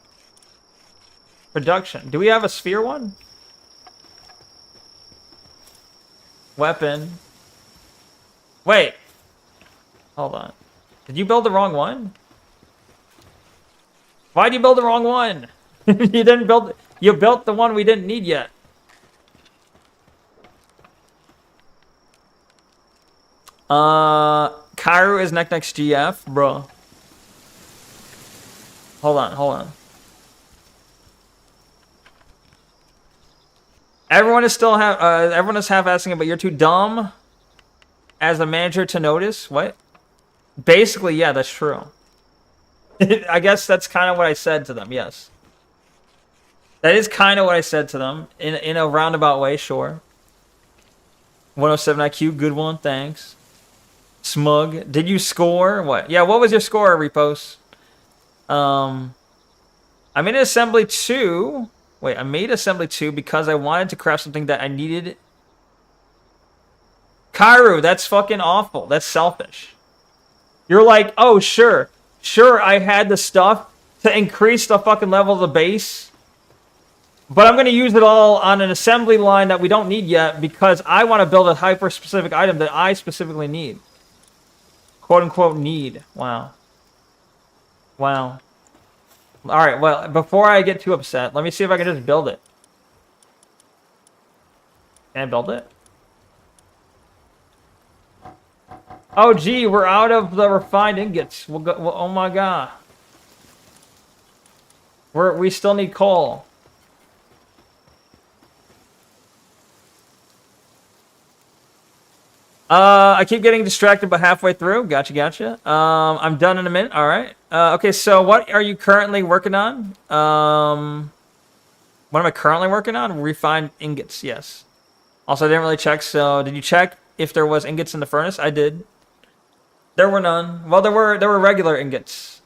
Production. Do we have a sphere one? Weapon. Wait. Hold on. Did you build the wrong one? Why'd you build the wrong one? You didn't build... You built the one we didn't need yet. Cairo is next GF, bro. Hold on. Everyone is half-assing it, but you're too dumb as a manager to notice. What? Basically, yeah, that's true. I guess that's kind of what I said to them, yes. That is kind of what I said to them. In a roundabout way, sure. 107 IQ, good one, thanks. Smug, did you score? What? Yeah, what was your score, Repost? I made assembly 2. Wait, I made assembly 2 because I wanted to craft something that I needed. Kairu, that's fucking awful. That's selfish. You're like, oh, sure, I had the stuff to increase the fucking level of the base, but I'm going to use it all on an assembly line that we don't need yet because I want to build a hyper-specific item that I specifically need. Quote-unquote need. Wow. Alright, well, before I get too upset, let me see if I can just build it. Can I build it? Oh, gee, we're out of the refined ingots. We'll go, oh my god. We still need coal. I keep getting distracted about halfway through. Gotcha. I'm done in a minute. All right. Okay, so what are you currently working on? What am I currently working on? Refined ingots, yes. Also, I didn't really check, so did you check if there was ingots in the furnace? I did. There were none. Well, there were regular ingots.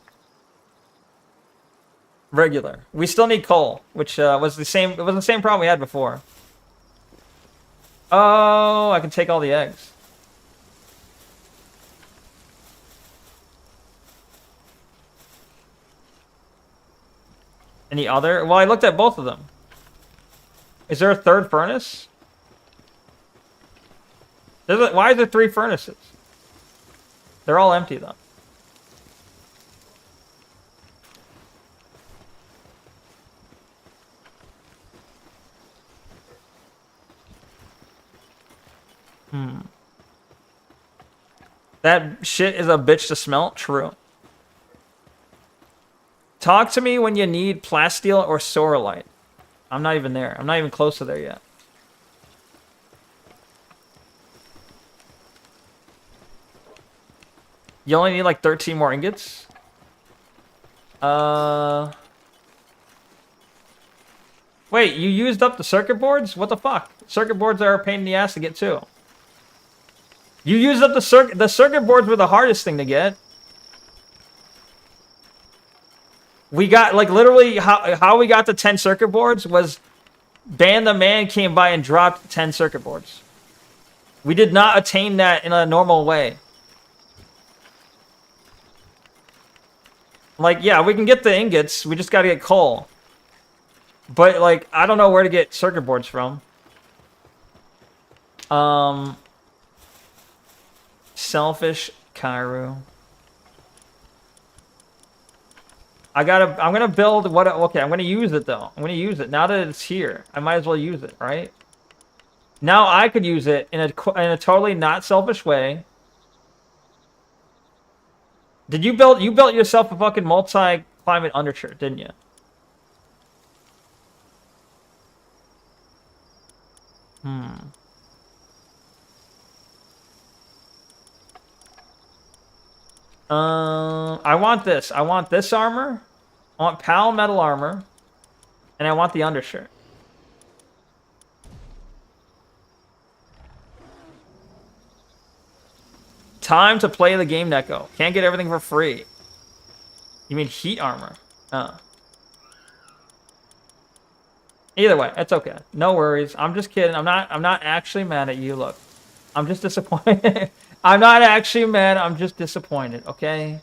Regular. We still need coal, which was the same. It was the same problem we had before. Oh, I can take all the eggs. Any other? Well, I looked at both of them. Is there a third furnace? Why are there 3 furnaces? They're all empty, though. That shit is a bitch to smelt? True. Talk to me when you need plasteel or sorolite. I'm not even there. I'm not even close to there yet. You only need like 13 more ingots? Wait, you used up the circuit boards? What the fuck? Circuit boards are a pain in the ass to get too. You used up the circuit boards were the hardest thing to get. We got, like, literally, how we got the 10 circuit boards was Ban the Man came by and dropped 10 circuit boards. We did not attain that in a normal way. Like, yeah, we can get the ingots. We just gotta get coal. But, like, I don't know where to get circuit boards from. Selfish Cairo. I'm gonna build what? Okay, I'm gonna use it though. I'm gonna use it now that it's here. I might as well use it, right? Now I could use it in a totally not selfish way. Did you build? You built yourself a fucking multi-climate undershirt, didn't you? I want this. I want this armor. I want PAL metal armor. And I want the undershirt. Time to play the game, Neko. Can't get everything for free. You mean heat armor? Either way, it's okay. No worries. I'm just kidding. I'm not actually mad at you. Look. I'm just disappointed. I'm not actually mad. I'm just disappointed, okay?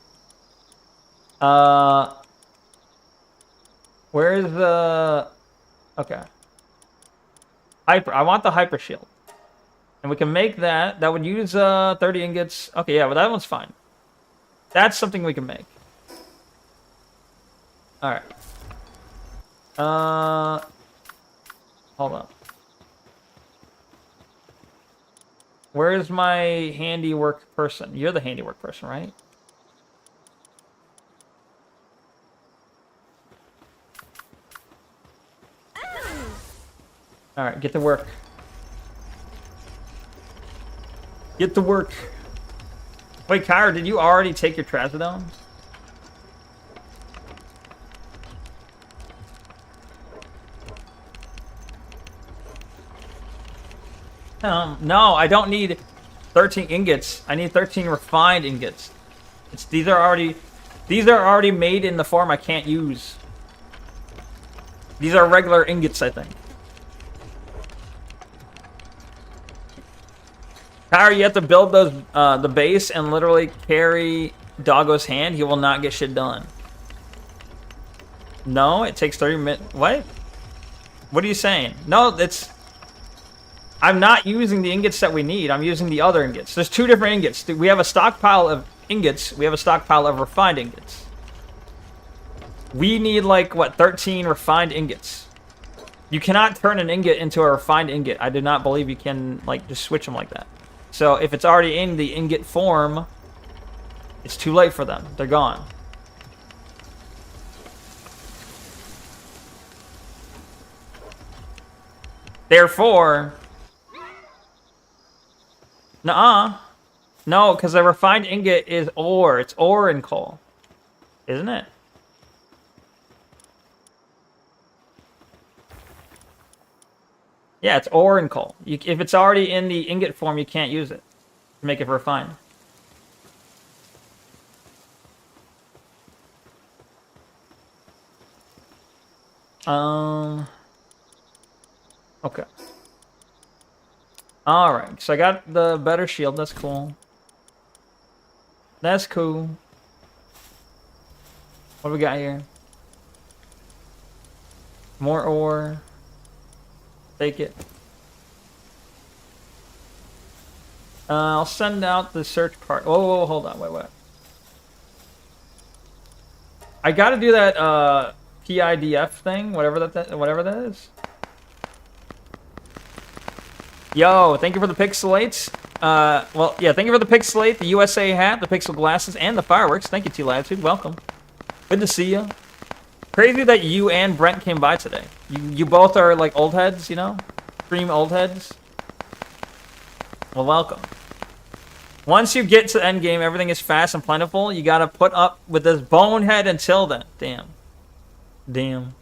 Where's the... Okay. Hyper. I want the hyper shield. And we can make that. That would use 30 ingots. Okay, yeah, but that one's fine. That's something we can make. Alright. Hold on. Where's my handiwork person? You're the handiwork person, right? Alright, get to work. Get to work. Wait, Kyra, did you already take your Trazodone? No, I don't need 13 ingots. I need 13 refined ingots. These are already made in the form I can't use. These are regular ingots, I think. Kyra, you have to build those the base and literally carry Doggo's hand. He will not get shit done. No, it takes 30 minutes. What? What are you saying? No, I'm not using the ingots that we need. I'm using the other ingots. There's two different ingots. We have a stockpile of ingots. We have a stockpile of refined ingots. We need, like, what, 13 refined ingots. You cannot turn an ingot into a refined ingot. I do not believe you can, like, just switch them like that. So if it's already in the ingot form, it's too late for them. They're gone. Therefore... Nuh-uh. No, because a refined ingot is ore. It's ore and coal. Isn't it? Yeah, it's ore and coal. If it's already in the ingot form, you can't use it to make it refined. Okay. Alright, so I got the better shield. That's cool. That's cool. What do we got here? More ore. Take it. I'll send out the search part. Whoa, hold on. Wait. I gotta do that PIDF thing, whatever that is. Yo, thank you for the pixelates. Well, yeah, thank you for the pixelate, the USA hat, the pixel glasses, and the fireworks. Thank you, T-Latitude. Welcome. Good to see you. Crazy that you and Brent came by today. You both are like old heads, you know? Stream old heads. Well, welcome. Once you get to the end game, everything is fast and plentiful. You gotta put up with this bonehead until then. Damn.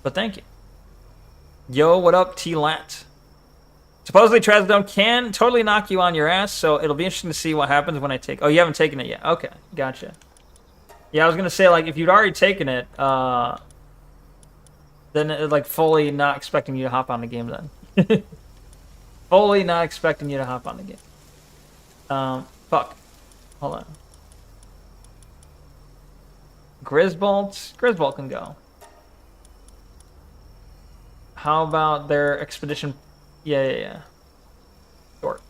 But thank you. Yo, what up, T-Lat? Supposedly, Trazodone can totally knock you on your ass, so it'll be interesting to see what happens when I take... Oh, you haven't taken it yet. Okay, gotcha. Yeah, I was gonna say, like, if you'd already taken it, then, like, fully not expecting you to hop on the game then. Fully not expecting you to hop on the game. Fuck. Hold on. Grisbolt can go. How about their expedition? Yeah. Short.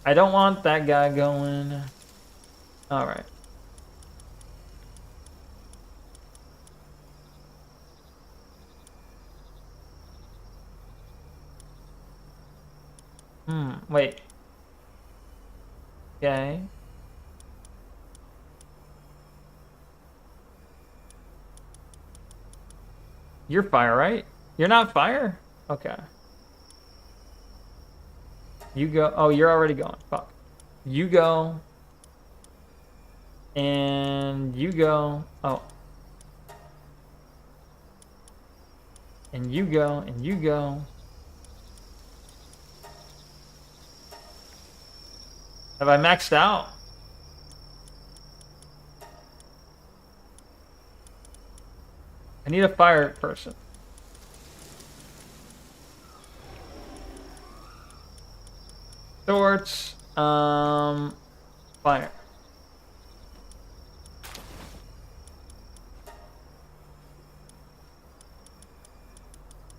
I don't want that guy going. All right. Wait. Okay. You're fire, right? You're not fire? Okay. You go. Oh, you're already going. Fuck. You go. And you go. Oh. And you go. And you go. Have I maxed out? I need a fire person. Shorts. Fire.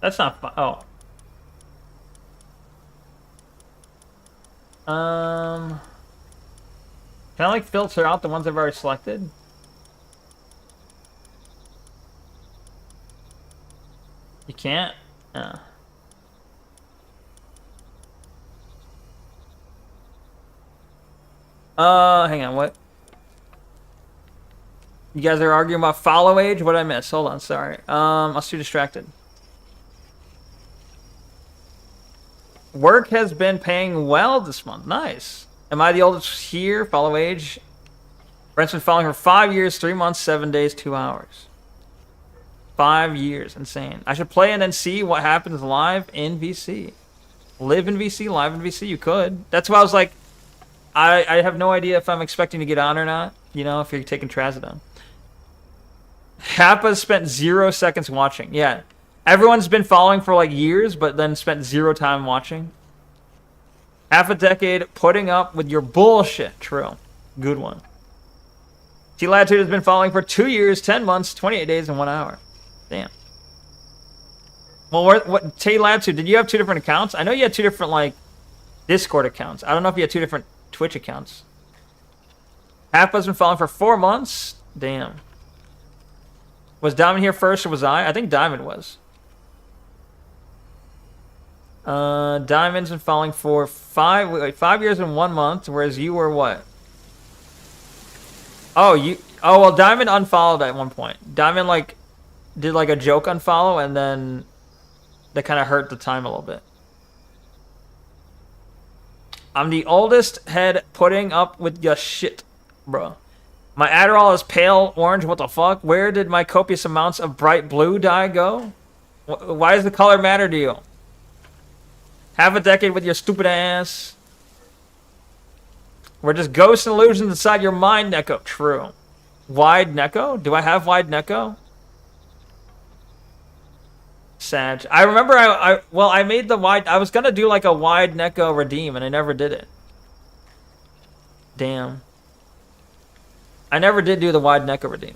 That's not fun. Oh. Can I like filter out the ones I've already selected? You can't? No. Hang on, what? You guys are arguing about follow age? What did I miss? Hold on, sorry. I was too distracted. Work has been paying well this month. Nice. Am I the oldest here? Follow age? Brent's been following for 5 years, 3 months, 7 days, 2 hours. 5 years. Insane. I should play and then see what happens live in VC. Live in VC, live in VC. You could. That's why I was like, I have no idea if I'm expecting to get on or not. You know, if you're taking Trazodone. Happa spent 0 seconds watching. Yeah. Everyone's been following for like years, but then spent 0 time watching. Half a decade putting up with your bullshit. True. Good one. T-Latitude has been following for 2 years, 10 months, 28 days, and 1 hour. Damn. Well, what T-Latitude, did you have 2 different accounts? I know you had 2 different, like, Discord accounts. I don't know if you had 2 different Twitch accounts. Happa's been following for 4 months. Damn. Was Diamond here first or was I? I think Diamond was. Diamond's been following for 5 years and 1 month, whereas you were what? Oh, well, Diamond unfollowed at one point. Diamond, like, did, like, a joke unfollow, and then that kind of hurt the time a little bit. I'm the oldest head putting up with your shit, bro. My Adderall is pale orange. What the fuck? Where did my copious amounts of bright blue dye go? Why does the color matter to you? Half a decade with your stupid ass. We're just ghosts and illusions inside your mind, Neko. True. Wide Neko? Do I have wide Neko? Sag. I remember I made the wide. I was gonna do like a wide Neko redeem, and I never did it. Damn. I never did do the wide Neko redeem.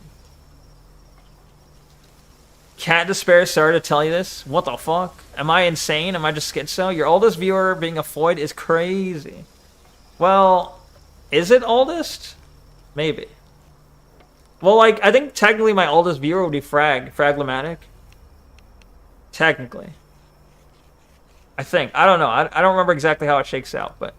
Cat Despair, sorry to tell you this. What the fuck? Am I insane? Am I just schizo? Your oldest viewer being a Foyd is crazy. Well, is it oldest? Maybe. Well, like, I think technically my oldest viewer would be Fraglematic. Technically. I think. I don't know. I don't remember exactly how it shakes out, but...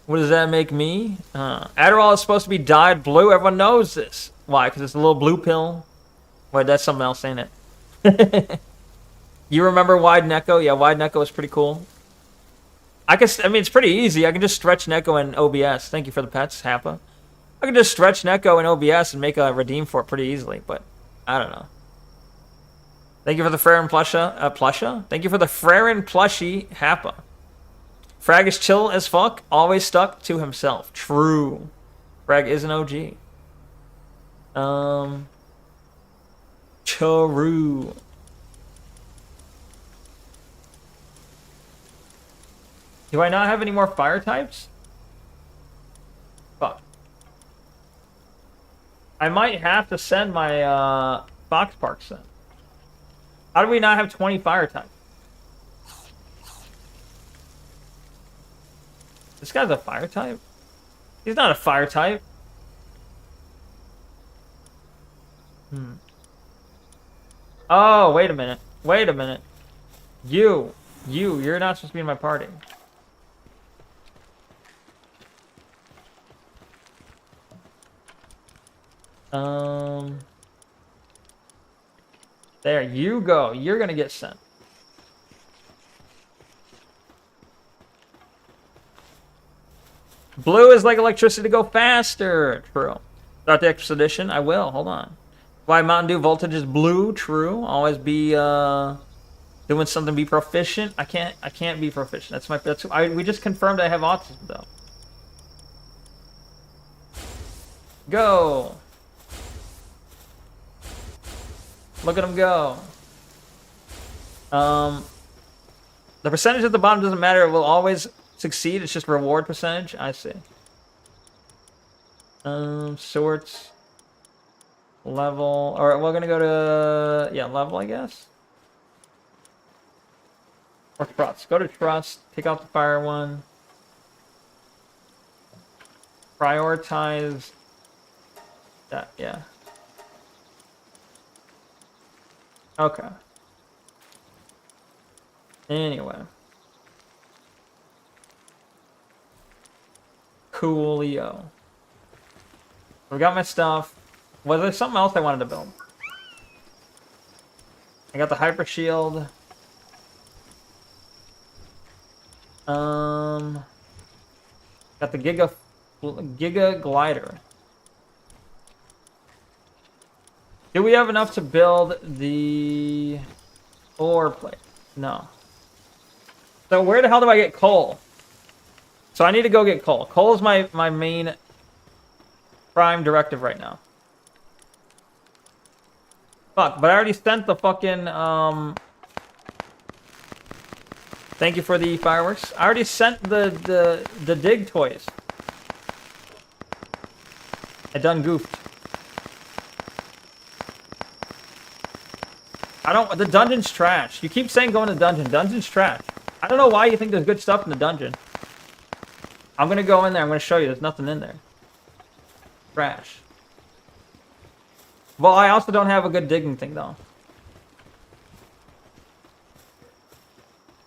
What does that make me? Adderall is supposed to be dyed blue. Everyone knows this. Why? Because it's a little blue pill. Wait, that's something else, ain't it? You remember Wide Neko? Yeah, Wide Neko is pretty cool. I mean, it's pretty easy. I can just stretch Neko in OBS. Thank you for the pets, Happa. I can just stretch Neko in OBS and make a redeem for it pretty easily, but I don't know. Thank you for the Freren Plusha. Thank you for the Freren Plushie, Happa. Frag is chill as fuck, always stuck to himself. True. Frag is an OG. True. Do I not have any more fire types? Fuck. I might have to send my Fox Park set. How do we not have 20 fire types? This guy's a fire type? He's not a fire type. Oh, wait a minute. Wait a minute. You're not supposed to be in my party. There you go. You're gonna get sent. Blue is like electricity, go faster. True. Start the expedition. I will. Hold on. Why Mountain Dew voltage is blue? True. Always be doing something. Be proficient. I can't be proficient. We just confirmed I have autism though. Go. Look at him go. The percentage at the bottom doesn't matter. It will always succeed. It's just reward percentage. I see. Sorts. Level. Alright, we're gonna go to... Yeah, level, I guess. Or trust. Go to trust. Take out the fire one. Prioritize... That, yeah. Okay. Anyway. Coolio. We got my stuff. Was there something else I wanted to build? I got the hyper shield. Got the Giga glider. Do we have enough to build the ore plate? No. So where the hell do I get coal? So I need to go get coal. Coal is my main prime directive right now. Fuck, but I already sent the fucking, Thank you for the fireworks. I already sent the dig toys. I done goofed. The dungeon's trash. You keep saying go in the dungeon. Dungeon's trash. I don't know why you think there's good stuff in the dungeon. I'm gonna go in there. I'm gonna show you. There's nothing in there. Trash. Well, I also don't have a good digging thing, though.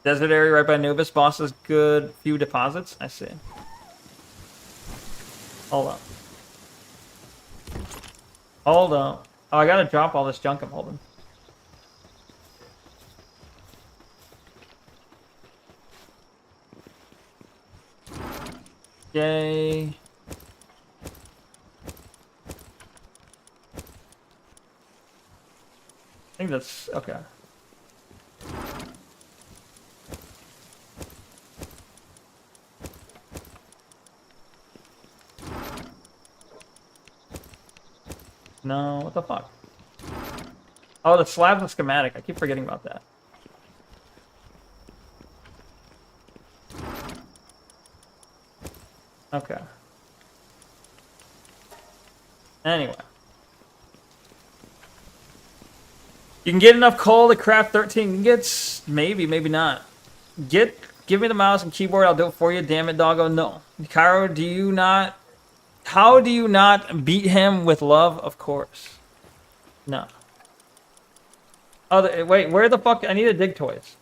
Desert area right by Anubis. Boss has good few deposits. I see. Hold on. Hold on. Oh, I gotta drop all this junk I'm holding. Yay. I think that's okay. No, what the fuck? Oh, the slab's a schematic. I keep forgetting about that. Okay. Anyway. You can get enough coal to craft 13 ingots? Maybe, maybe not. Give me the mouse and keyboard, I'll do it for you. Damn it, doggo. No. Cairo, how do you not beat him with love? Of course. No. Oh, wait, where the fuck? I need to dig toys.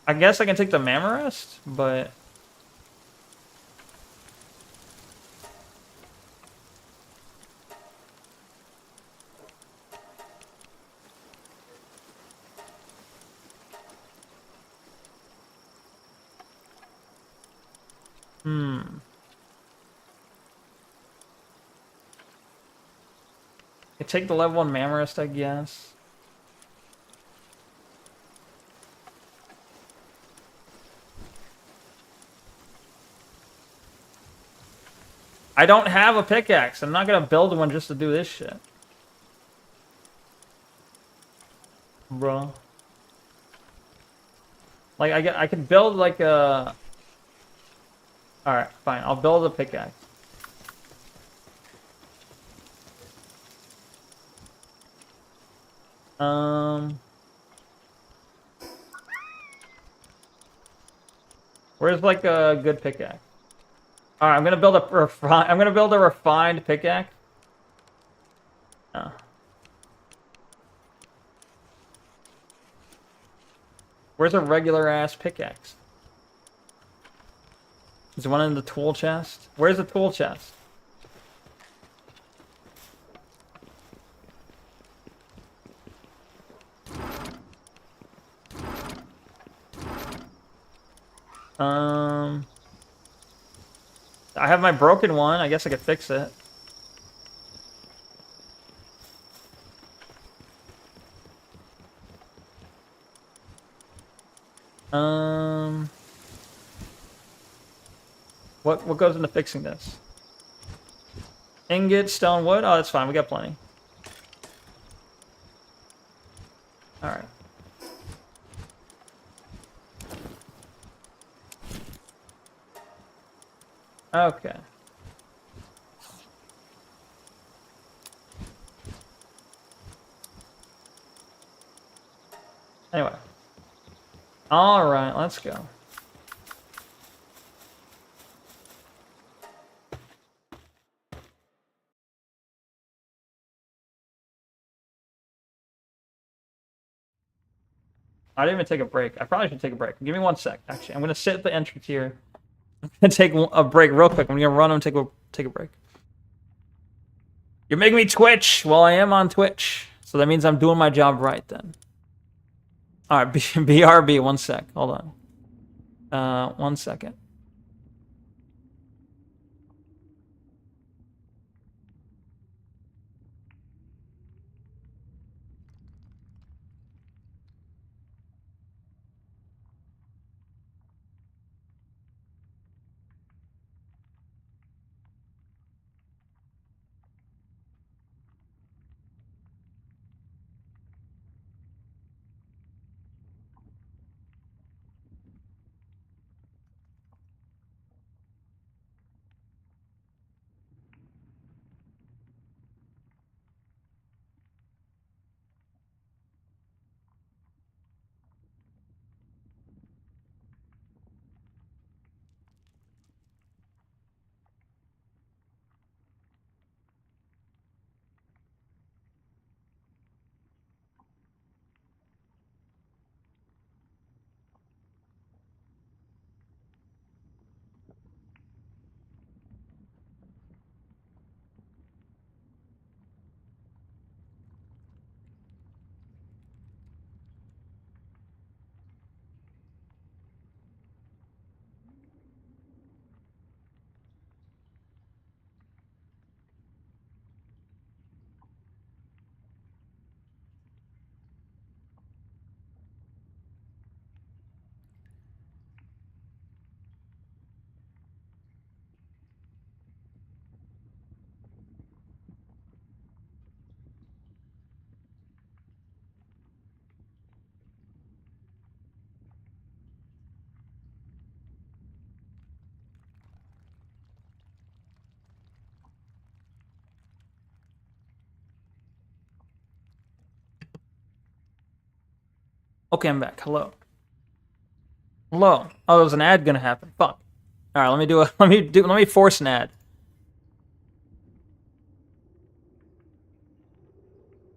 I guess I can take the Mammarest, but... I take the level 1 Mammarest, I guess. I don't have a pickaxe. I'm not gonna build one just to do this shit. Bro. Like, I could build like a... Alright, fine. I'll build a pickaxe. Where's like a good pickaxe? All right, I'm gonna build a refined pickaxe. Oh. Where's a regular ass pickaxe? Is one in the tool chest? Where's the tool chest? I have my broken one. I guess I could fix it. What goes into fixing this? Ingot, stone, wood? Oh, that's fine. We got plenty. Alright. Okay. Anyway. Alright, let's go. I didn't even take a break. I probably should take a break. Give me 1 sec. Actually, I'm gonna sit at the entrance here. I'm gonna take a break real quick. I'm gonna run and take a break. You're making me twitch. Well, I am on Twitch, so that means I'm doing my job right then. All right, BRB. 1 sec. Hold on. 1 second. Okay, I'm back. Hello. Hello. Oh, there's an ad gonna happen. Fuck. All right, let me do a let me force an ad.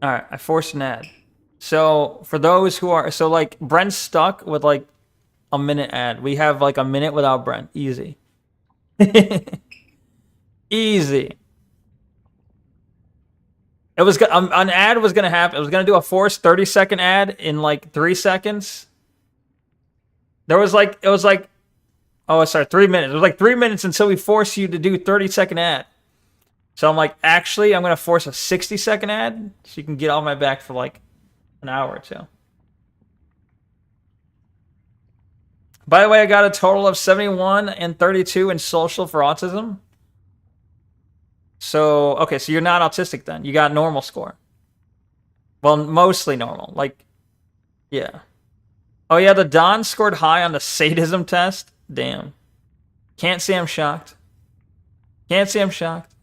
All right, I forced an ad. So for those who are like Brent's stuck with like a minute ad. We have like a minute without Brent. Easy. Easy. It was an ad was gonna happen. It was gonna do a forced 30-second ad in like 3 seconds. It was like 3 minutes. It was like 3 minutes until we force you to do 30-second ad. So I'm like, actually, I'm gonna force a 60-second ad so you can get off my back for like an hour or two. By the way, I got a total of 71 and 32 in social for autism. So, okay, so you're not autistic then. You got normal score. Well, mostly normal. Like, yeah. Oh, yeah, the Don scored high on the sadism test. Damn. Can't say I'm shocked. Can't say I'm shocked.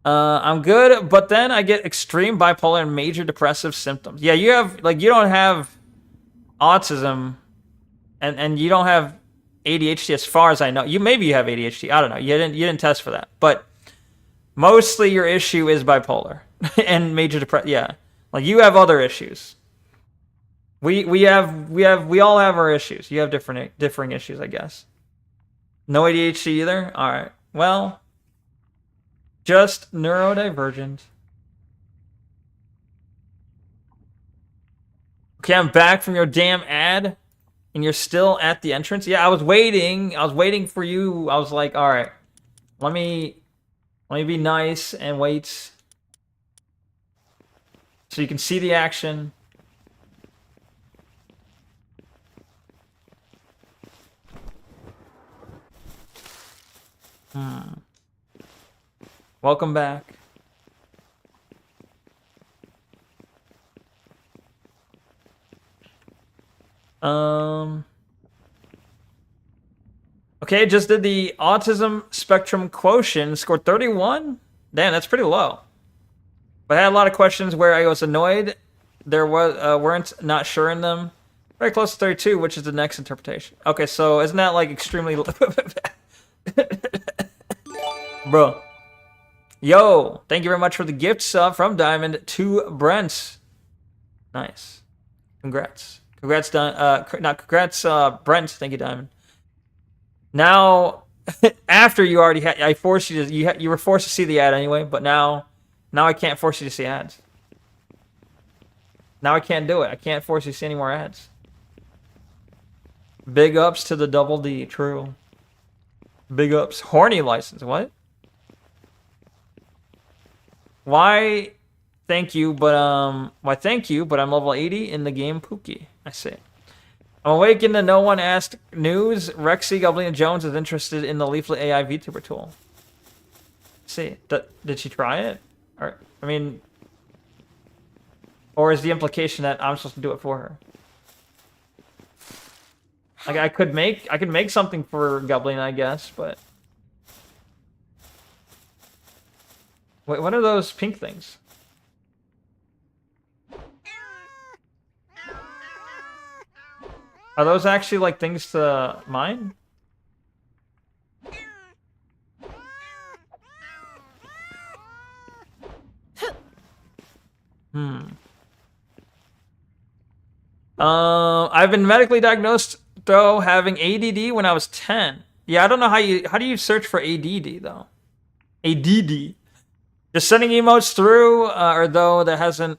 I'm good, but then I get extreme bipolar and major depressive symptoms. Yeah, you have like you don't have autism, and you don't have ADHD as far as I know. Maybe you have ADHD. I don't know. You didn't test for that, but mostly your issue is bipolar and major depression. Yeah, like you have other issues. We all have our issues. You have differing issues, I guess. No ADHD either. All right. Well, just neurodivergent. Okay, I'm back from your damn ad, and you're still at the entrance. Yeah, I was waiting. I was waiting for you. I was like, all right, let me be nice and wait, so you can see the action. Welcome back. Okay, just did the autism spectrum quotient, scored 31. Damn, that's pretty low. But I had a lot of questions where I was annoyed. There weren't not sure in them. Very close to 32, which is the next interpretation. Okay, so isn't that like extremely bro? Yo, thank you very much for the gift sub from Diamond to Brent. Nice. Congrats. Congrats, congrats, Brent. Thank you, Diamond. Now, after you already had, I forced you to, you were forced to see the ad anyway, but now I can't force you to see ads. Now I can't do it. I can't force you to see any more ads. Big ups to the double D, true. Big ups. Horny license, what? Why thank you, but I'm level 80 in the game Pookie. I see. I'm awakened to no one asked news. Rexy Goblin Jones is interested in the Leaflet AI VTuber tool. See, did she try it? Or I mean, or is the implication that I'm supposed to do it for her? Like I could make something for Goblin, I guess, but wait, what are those pink things? Are those actually like things to mine? I've been medically diagnosed though having ADD when I was 10. Yeah, I don't know how do you search for ADD though? ADD. Just sending emotes through, or though that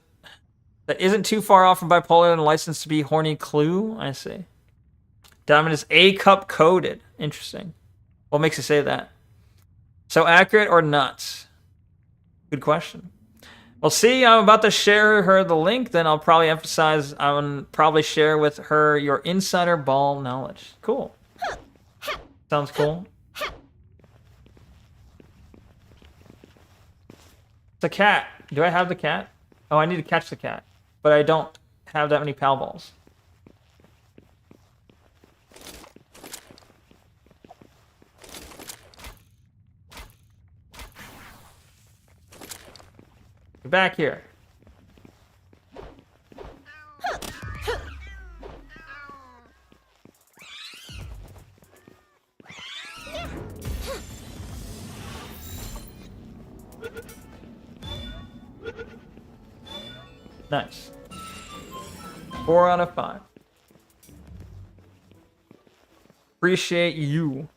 isn't too far off from bipolar and licensed to be horny clue. I see. Diamond is A cup coded. Interesting. What makes you say that? So accurate or nuts? Good question. Well, see, I'm about to share her the link. Then I'll probably share with her your insider ball knowledge. Cool. Sounds cool. It's a cat. Do I have the cat? Oh, I need to catch the cat. But I don't have that many pal balls. Get back here. Nice. 4 out of 5. Appreciate you.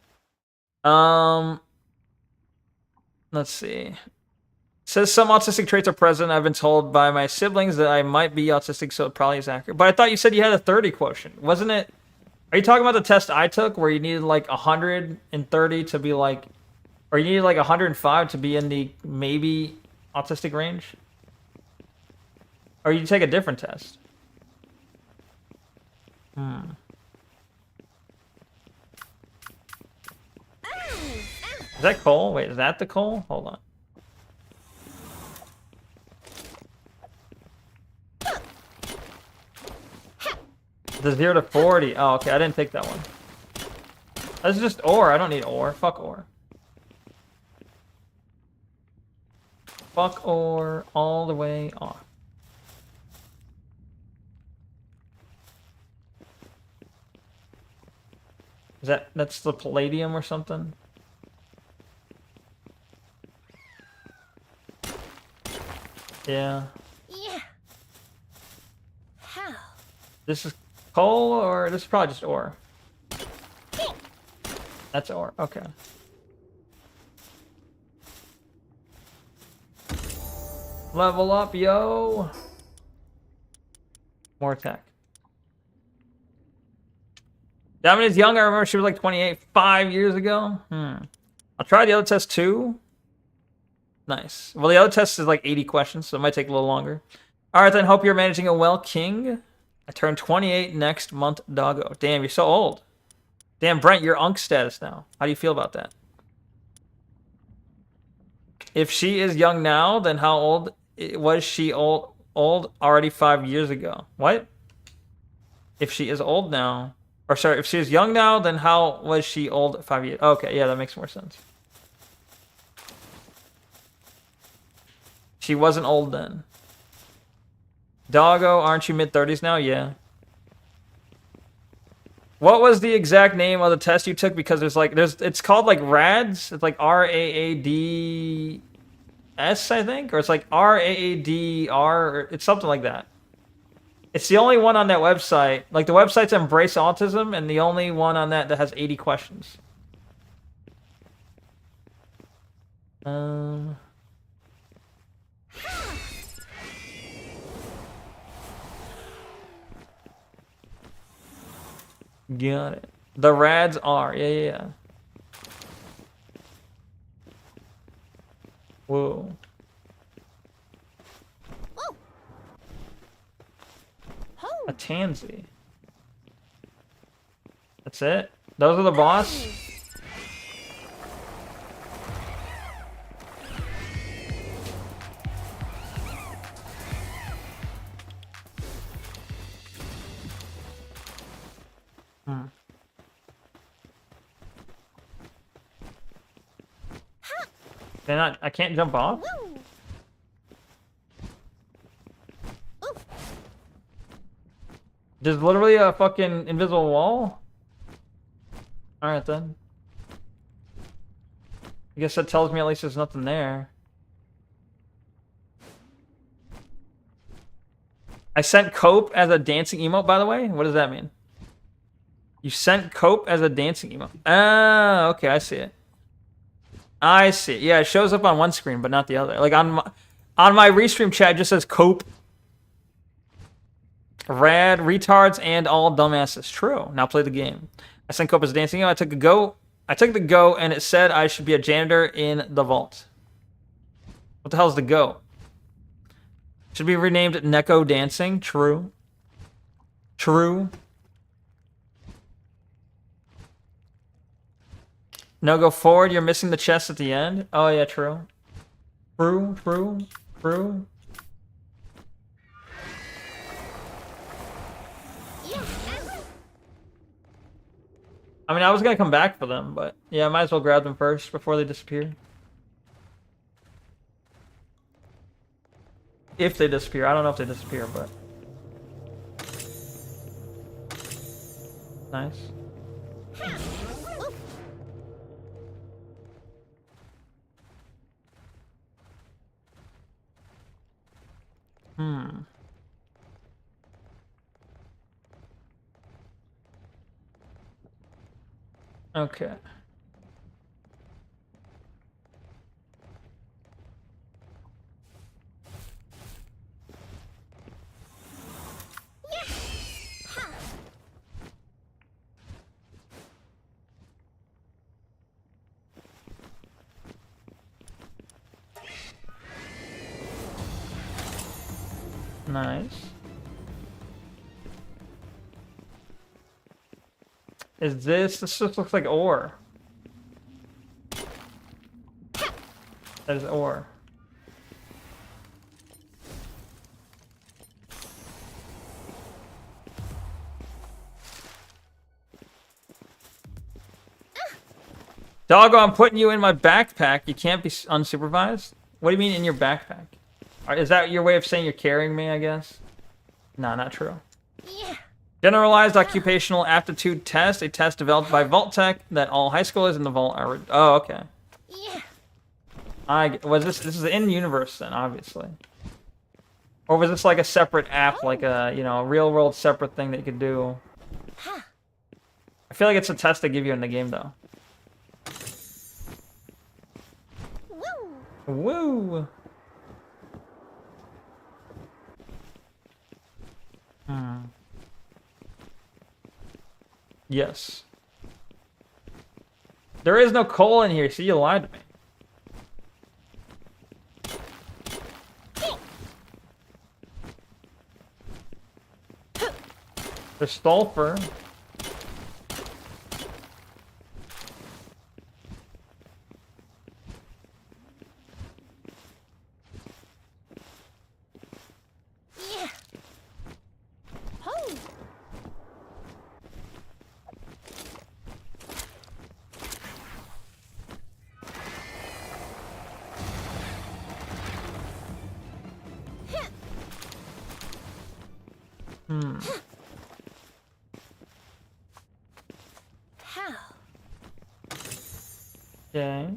Let's see. Says some autistic traits are present. I've been told by my siblings that I might be autistic, so it probably is accurate. But I thought you said you had a 30 quotient. Wasn't it? Are you talking about the test I took where you needed like 130 to be like, or you needed like 105 to be in the maybe autistic range? Or you take a different test? Is that Cole? Wait, is that the Cole? Hold on. The 0 to 40. Oh, okay. I didn't take that one. That's just ore. I don't need ore. Fuck ore. Fuck ore all the way off. That's the palladium or something? Yeah. Yeah. How? This is coal or this is probably just ore. That's ore. Okay. Level up, yo. More attack. Diamond is young. I remember she was like 28 5 years ago. I'll try the other test too. Nice. Well, the other test is like 80 questions, so it might take a little longer. All right, then. Hope you're managing it well, King. I turn 28 next month, doggo. Damn, you're so old. Damn, Brent, you're Unk status now. How do you feel about that? If she is young now, then how old was she old already 5 years ago? What? If she is old now, or sorry, if she is young now, then how was she old 5 years? Okay, yeah, that makes more sense. She wasn't old then. Doggo, aren't you mid-30s now? Yeah. What was the exact name of the test you took? Because it's called like RADS. It's like RAADS, I think, or it's like RAADR. It's something like that. It's the only one on that website. Like the website's Embrace Autism, and the only one on that has 80 questions. Got it. The RADs are. Yeah. Whoa. A tansy. That's it? Those are the boss? I can't jump off? There's literally a fucking invisible wall? Alright then. I guess that tells me at least there's nothing there. I sent Cope as a dancing emote, by the way? What does that mean? You sent Cope as a dancing emote. Ah, okay, I see it. I see it. Yeah, it shows up on one screen, but not the other. Like on my restream chat, it just says Cope. Rad, retards, and all dumbasses. True. Now play the game. I sent Cope as a dancing emote. I took the go, and it said I should be a janitor in the vault. What the hell is the go? Should be renamed Neko Dancing. True. True. No, go forward. You're missing the chest at the end. Oh, yeah, true. True. I mean, I was going to come back for them, but yeah, I might as well grab them first before they disappear. If they disappear. I don't know if they disappear, but... Nice. Okay. Nice. This just looks like ore. That is ore. Doggo, I'm putting you in my backpack. You can't be unsupervised. What do you mean in your backpack? Is that your way of saying you're carrying me, I guess? No, not true. Generalized Occupational Aptitude Test, a test developed by Vault Tech that all high schoolers in the Vault are... Oh, okay. This is in universe then, obviously. Or was this like a separate app, like a, you know, a real-world separate thing that you could do? I feel like it's a test they give you in the game, though. Woo! Yes. There is no coal in here. See, you lied to me. There's sulfur. Okay.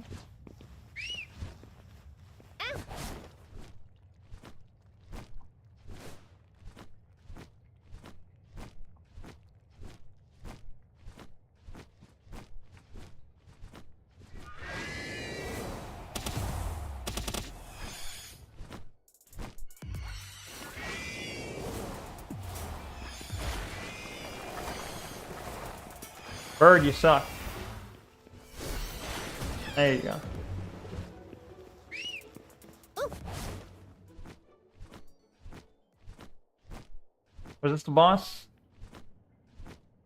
Bird, you suck. There you go. Was this the boss?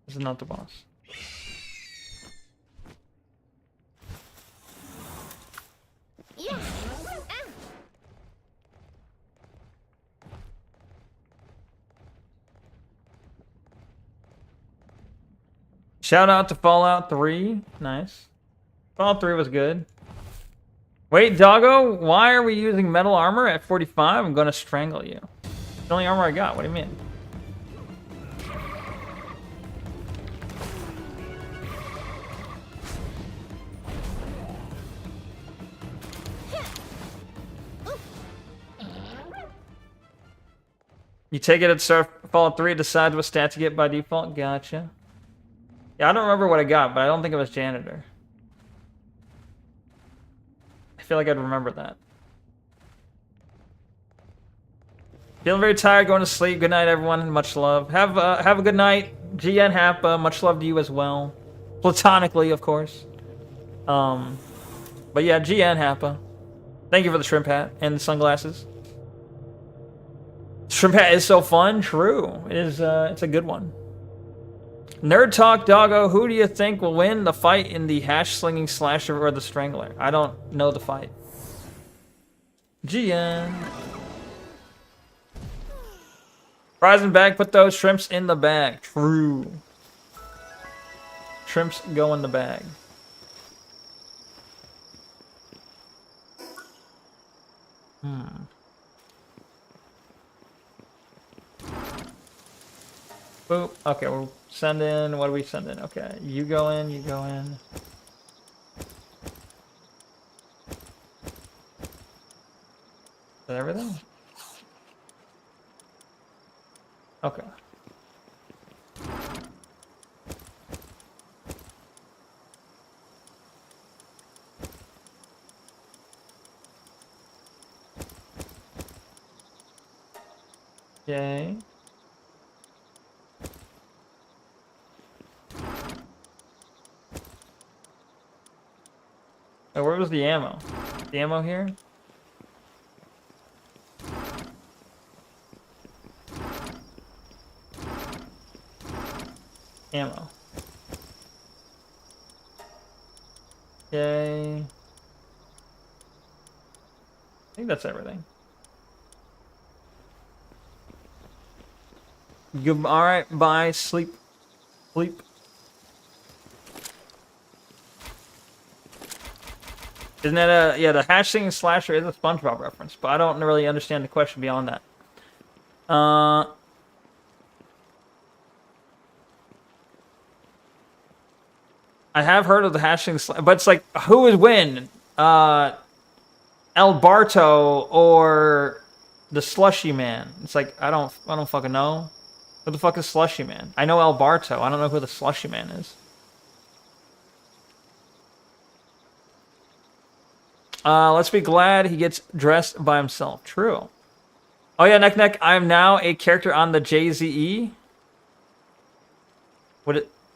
This is not the boss. Shout out to Fallout 3. Nice. Fallout 3 was good. Wait, doggo, why are we using metal armor at 45? I'm gonna strangle you. It's the only armor I got. What do you mean? You take it at start Fallout 3, decide what stats you get by default. Gotcha. Yeah, I don't remember what I got, but I don't think it was janitor. I feel like I'd remember that. Feeling very tired, going to sleep. Good night, everyone. Much love. Have a good night. GN Happa, much love to you as well. Platonically, of course. But yeah, GN Happa. Thank you for the shrimp hat and the sunglasses. Shrimp hat is so fun. True. It is, it's a good one. Nerd Talk Doggo, who do you think will win the fight in the hash-slinging slasher or the strangler? I don't know the fight. GN. Fries in bag, put those shrimps in the bag. True. Shrimps go in the bag. Boop. Okay, we'll send in. What do we send in? Okay, you go in, you go in. Is that everything? Okay. Okay. Oh, where was the ammo? The ammo here? Ammo. Okay. I think that's everything. Good. All right. Bye. Sleep. Sleep. Isn't that a... Yeah, the hatchling slasher is a SpongeBob reference, but I don't really understand the question beyond that. I have heard of the hatchling, but it's like, who would win? El Barto or the Slushy Man? It's like, I don't fucking know. Who the fuck is Slushy Man? I know El Barto. I don't know who the Slushy Man is. Let's be glad he gets dressed by himself. True. Oh yeah, Neck. I am now a character on the JZE.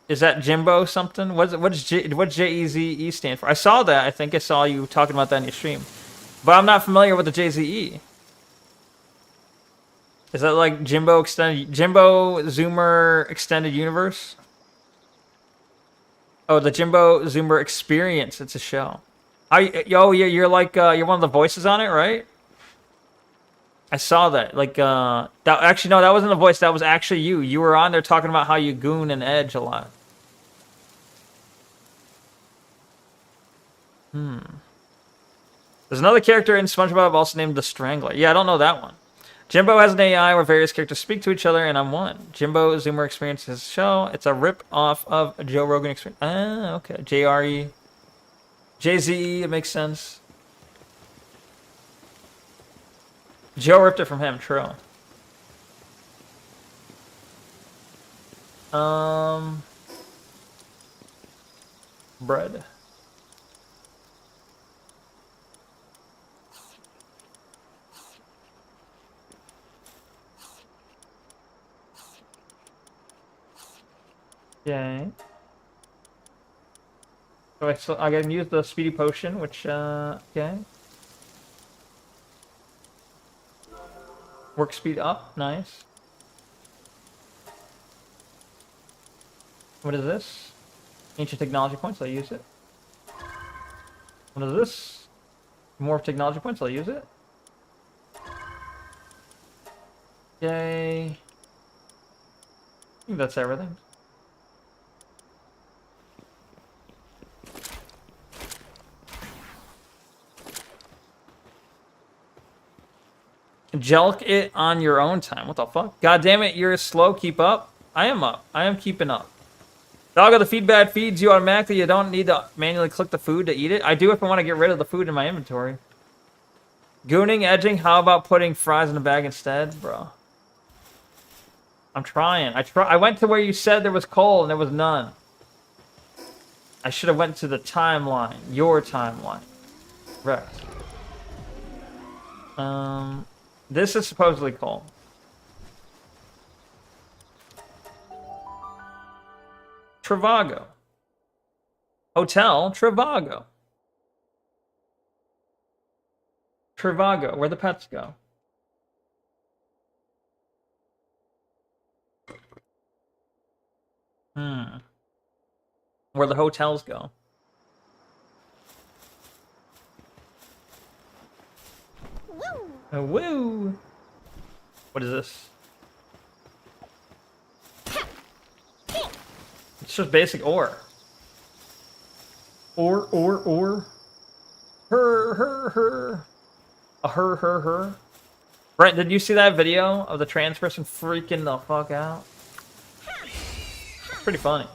Is that Jimbo something? What's JEZE stand for? I saw that. I think I saw you talking about that in your stream, but I'm not familiar with the JZE. Is that like Jimbo Zoomer Extended Universe? Oh, the Jimbo Zoomer Experience. It's a show. You're like you're one of the voices on it, right? I saw that. Like that. Actually, no, that wasn't the voice. That was actually you. You were on there talking about how you goon and edge a lot. There's another character in SpongeBob also named the Strangler. Yeah, I don't know that one. Jimbo has an AI where various characters speak to each other, and I'm one. Jimbo Zoomer Experience is a show. It's a rip off of Joe Rogan Experience. Ah, okay. JRE. JZE, it makes sense. Joe ripped it from him, true. Bread. Okay. So I can use the speedy potion, which, okay. Work speed up, nice. What is this? Ancient technology points, I'll use it. What is this? More technology points, I'll use it. Yay. I think that's everything. Jelk it on your own time. What the fuck? God damn it, you're slow. Keep up. I am up. I am keeping up. Dog of the feedback feeds you automatically. You don't need to manually click the food to eat it. I do if I want to get rid of the food in my inventory. Gooning, edging. How about putting fries in a bag instead, bro? I'm trying. I went to where you said there was coal and there was none. I should have went to the timeline. Your timeline. Correct. This is supposedly coal. Trivago. Hotel Trivago. Trivago, where the pets go. Where the hotels go. Oh, woo! What is this? It's just basic ore. Ore. Her. A her. Brent, did you see that video of the trans person freaking the fuck out? It's pretty funny.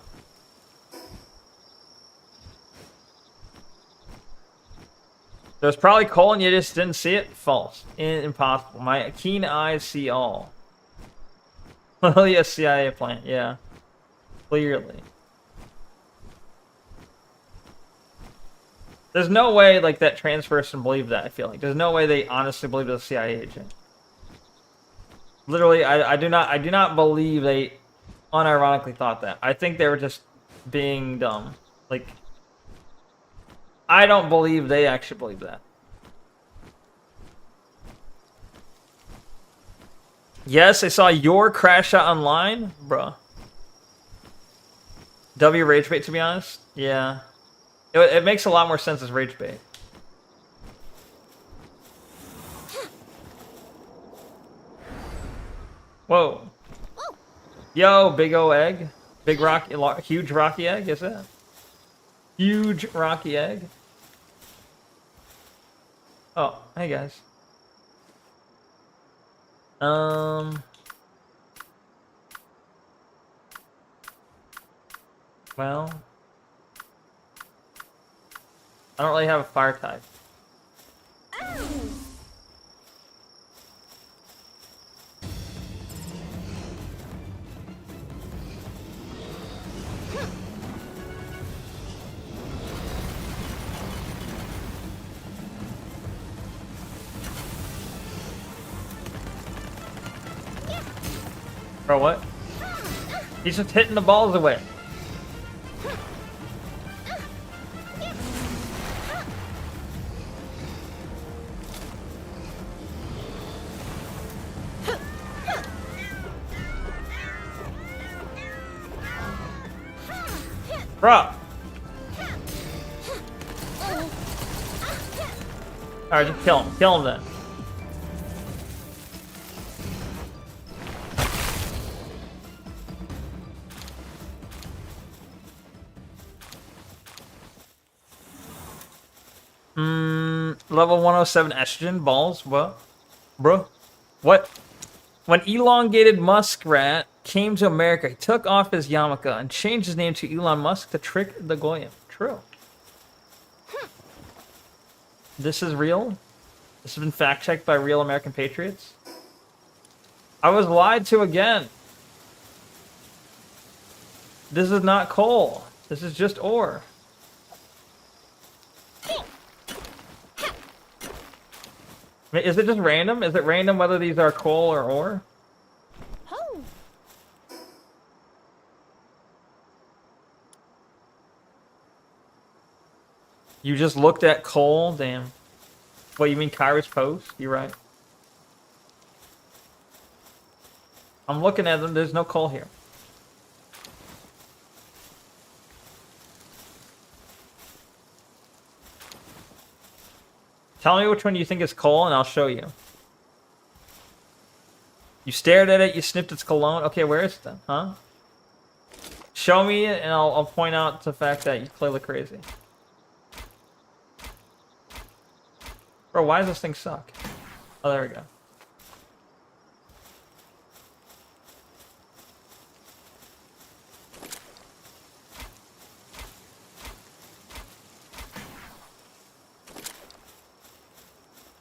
There's probably coal and you just didn't see it? False. Impossible. My keen eyes see all. Clearly a CIA plant, yeah. Clearly. There's no way like that trans person believed that, I feel like. There's no way they honestly believed it was a CIA agent. Literally, I do not believe they unironically thought that. I think they were just being dumb. Like, I don't believe they actually believe that. Yes, I saw your crash shot online, bruh. W rage bait, to be honest. Yeah, it makes a lot more sense as rage bait. Whoa. Yo, big O egg. Big rocky, huge rocky egg, is it? Huge rocky egg. Oh, hey guys. Well, I don't really have a fire type. Bro, what? He's just hitting the balls away. Bro. Alright, just kill him. Kill him then. Level 107 estrogen balls. What? Bro. What? When elongated muskrat came to America, he took off his yarmulke and changed his name to Elon Musk to trick the Goyim. True. This is real? This has been fact-checked by real American patriots? I was lied to again. This is not coal. This is just ore. Wait, is it just random? Is it random whether these are coal or ore? You just looked at coal? Damn. What, you mean Kyrus Post? You're right. I'm looking at them. There's no coal here. Tell me which one you think is coal, and I'll show you. You stared at it, you sniffed its cologne. Okay, where is it then? Huh? Show me it, and I'll point out the fact that you clearly crazy. Bro, why does this thing suck? Oh, there we go.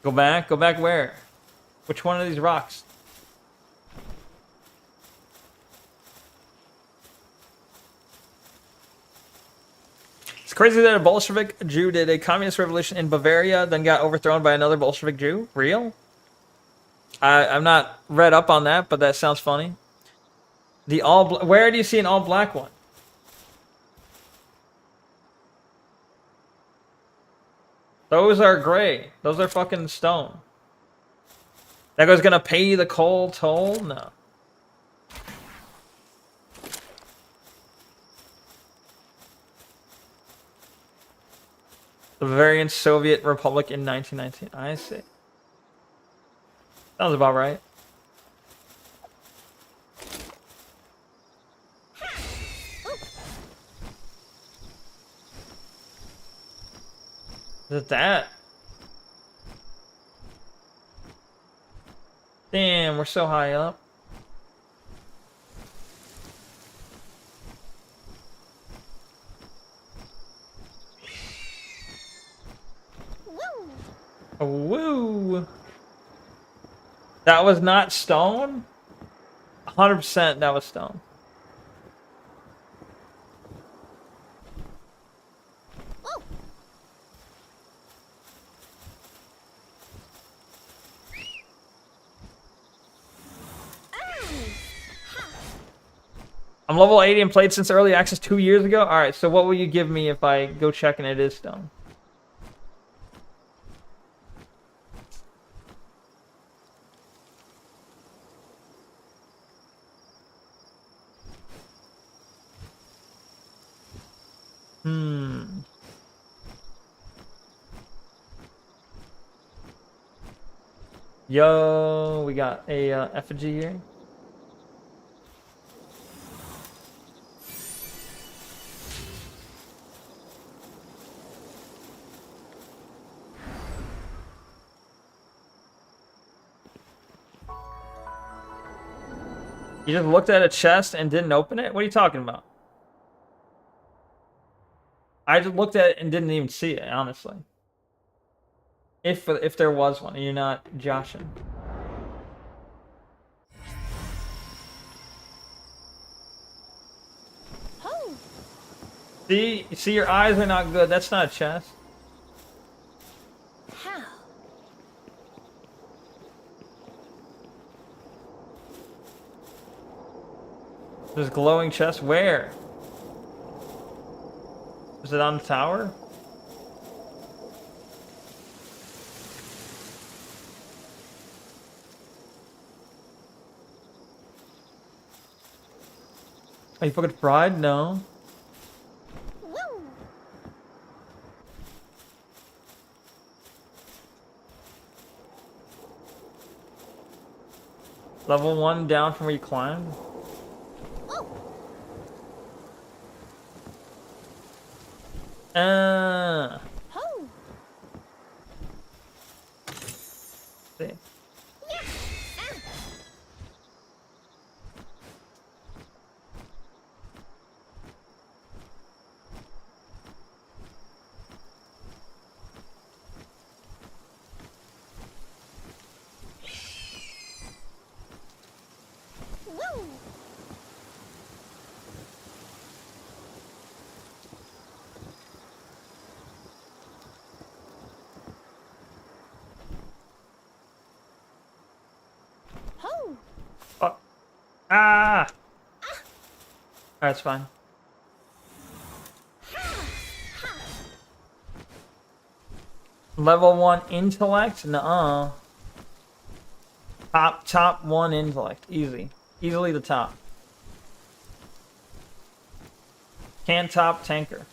Go back? Go back where? Which one of these rocks? It's crazy that a Bolshevik Jew did a communist revolution in Bavaria, then got overthrown by another Bolshevik Jew. Real? I'm not read up on that, but that sounds funny. The where do you see an all black one? Those are gray. Those are fucking stone. That guy's gonna pay the coal toll? No. The Bavarian Soviet Republic in 1919. I see. Sounds about right. Is it that? Damn, we're so high up. Oh, woo! That was not stone? 100% that was stone. I'm level 80 and played since early access 2 years ago? Alright, so what will you give me if I go check and it is stone? Yo, we got a effigy here. You just looked at a chest and didn't open it? What are you talking about? I just looked at it and didn't even see it, honestly. If there was one, and you're not joshing. Oh. See, your eyes are not good. That's not a chest. How? There's glowing chest. Where? Is it on the tower? Are you fucking fried? No. Woo. Level 1 down from where you climbed? Oh. Uh. Oh. See. Yeah. Ah. Woo. Oh. Oh. Ah! Alright, it's fine. Level 1 intellect? Nuh-uh. Top 1 intellect. Easy. Easily the top. Can't top tanker.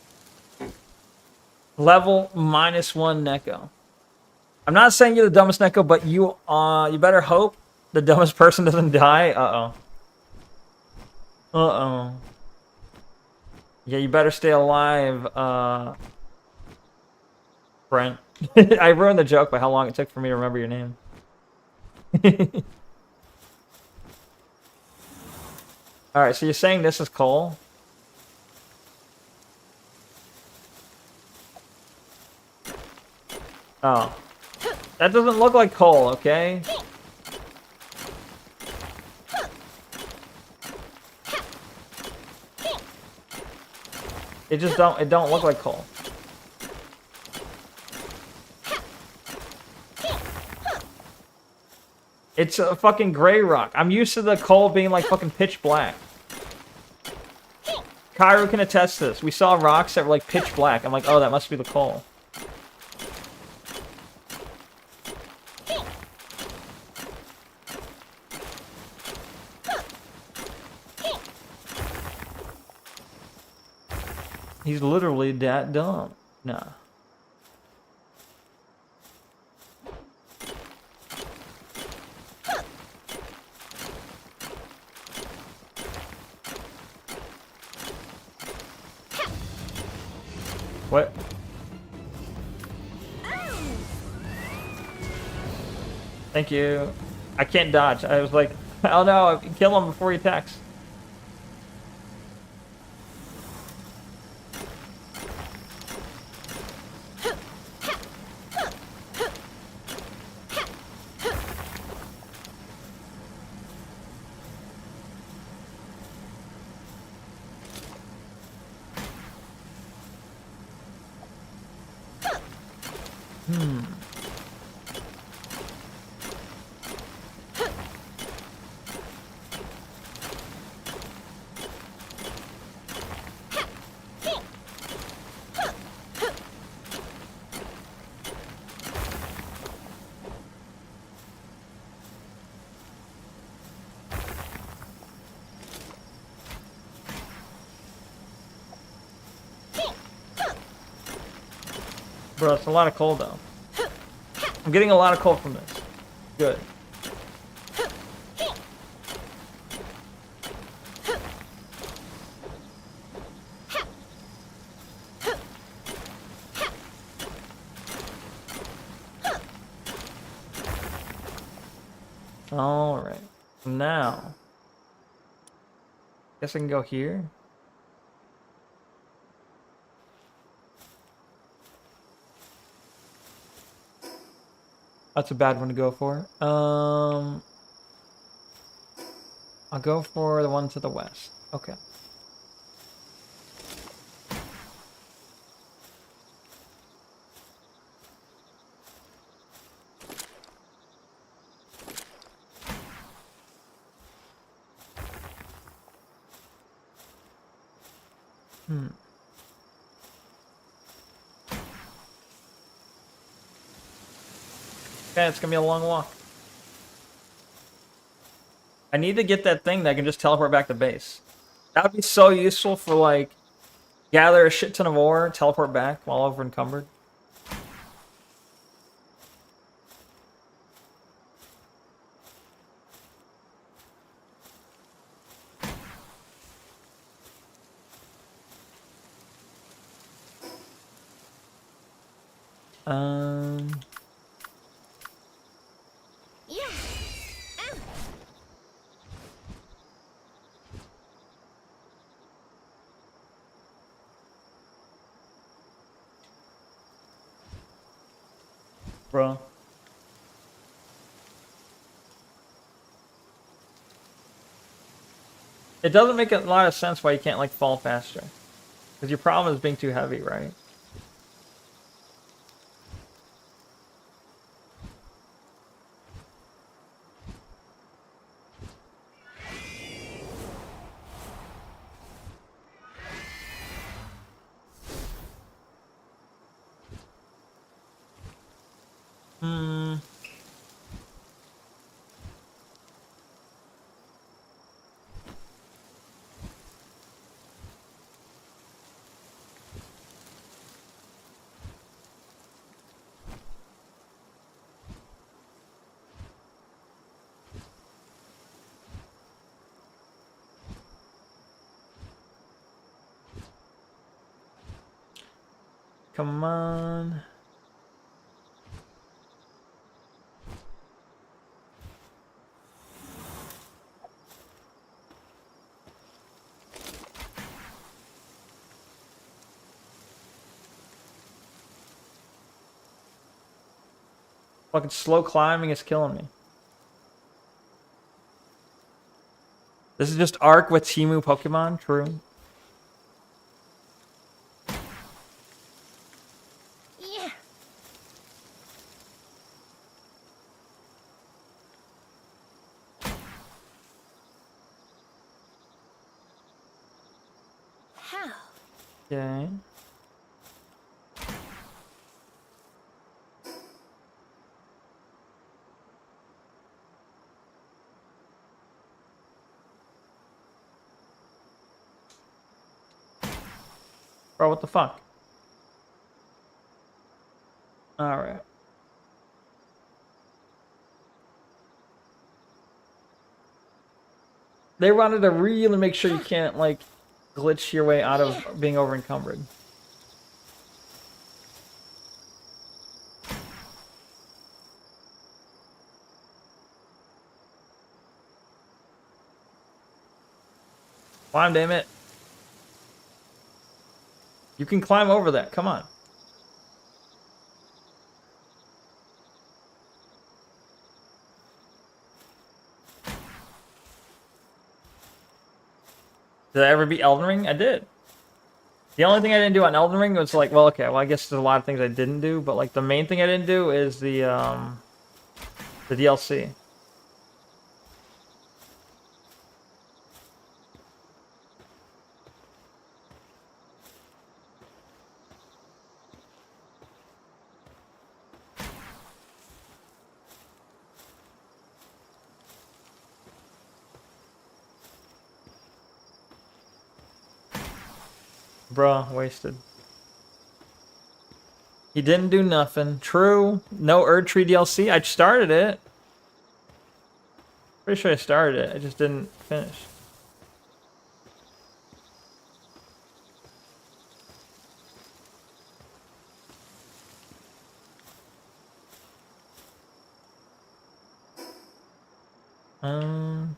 Level -1 Neko. I'm not saying you're the dumbest Neko, but you better hope the dumbest person doesn't die. Uh-oh. Uh-oh. Yeah, you better stay alive, Brent. I ruined the joke by how long it took for me to remember your name. Alright, so you're saying this is coal? Oh. That doesn't look like coal, okay? It don't look like coal. It's a fucking gray rock. I'm used to the coal being like fucking pitch black. Cairo can attest to this. We saw rocks that were like pitch black. I'm like, oh, that must be the coal. He's literally that dumb. Nah. What? Thank you. I can't dodge. I was like, oh no, I can kill him before he attacks. Bro, it's a lot of coal though. I'm getting a lot of coal from this. Good. Alright. Now. Guess I can go here. That's a bad one to go for. I'll go for the one to the west. Okay. Okay, it's gonna be a long walk. I need to get that thing that can just teleport back to base. That would be so useful for, like, gather a shit ton of ore, teleport back while over encumbered. Yeah. Bro. It doesn't make a lot of sense why you can't, like, fall faster. Because your problem is being too heavy, right? Come on. Fucking slow climbing is killing me. This is just Arc with Timu Pokemon, true. Yeah. How? Okay. Bro, what the fuck? Alright. They wanted to really make sure you can't, like, glitch your way out of being over encumbered. Climb, damn it. You can climb over that. Come on. Did I ever beat Elden Ring? I did. The only thing I didn't do on Elden Ring was like, well, okay, well, I guess there's a lot of things I didn't do, but like the main thing I didn't do is the DLC. Bruh, wasted. He didn't do nothing. True. No Erdtree DLC. I started it. Pretty sure I started it. I just didn't finish. Um.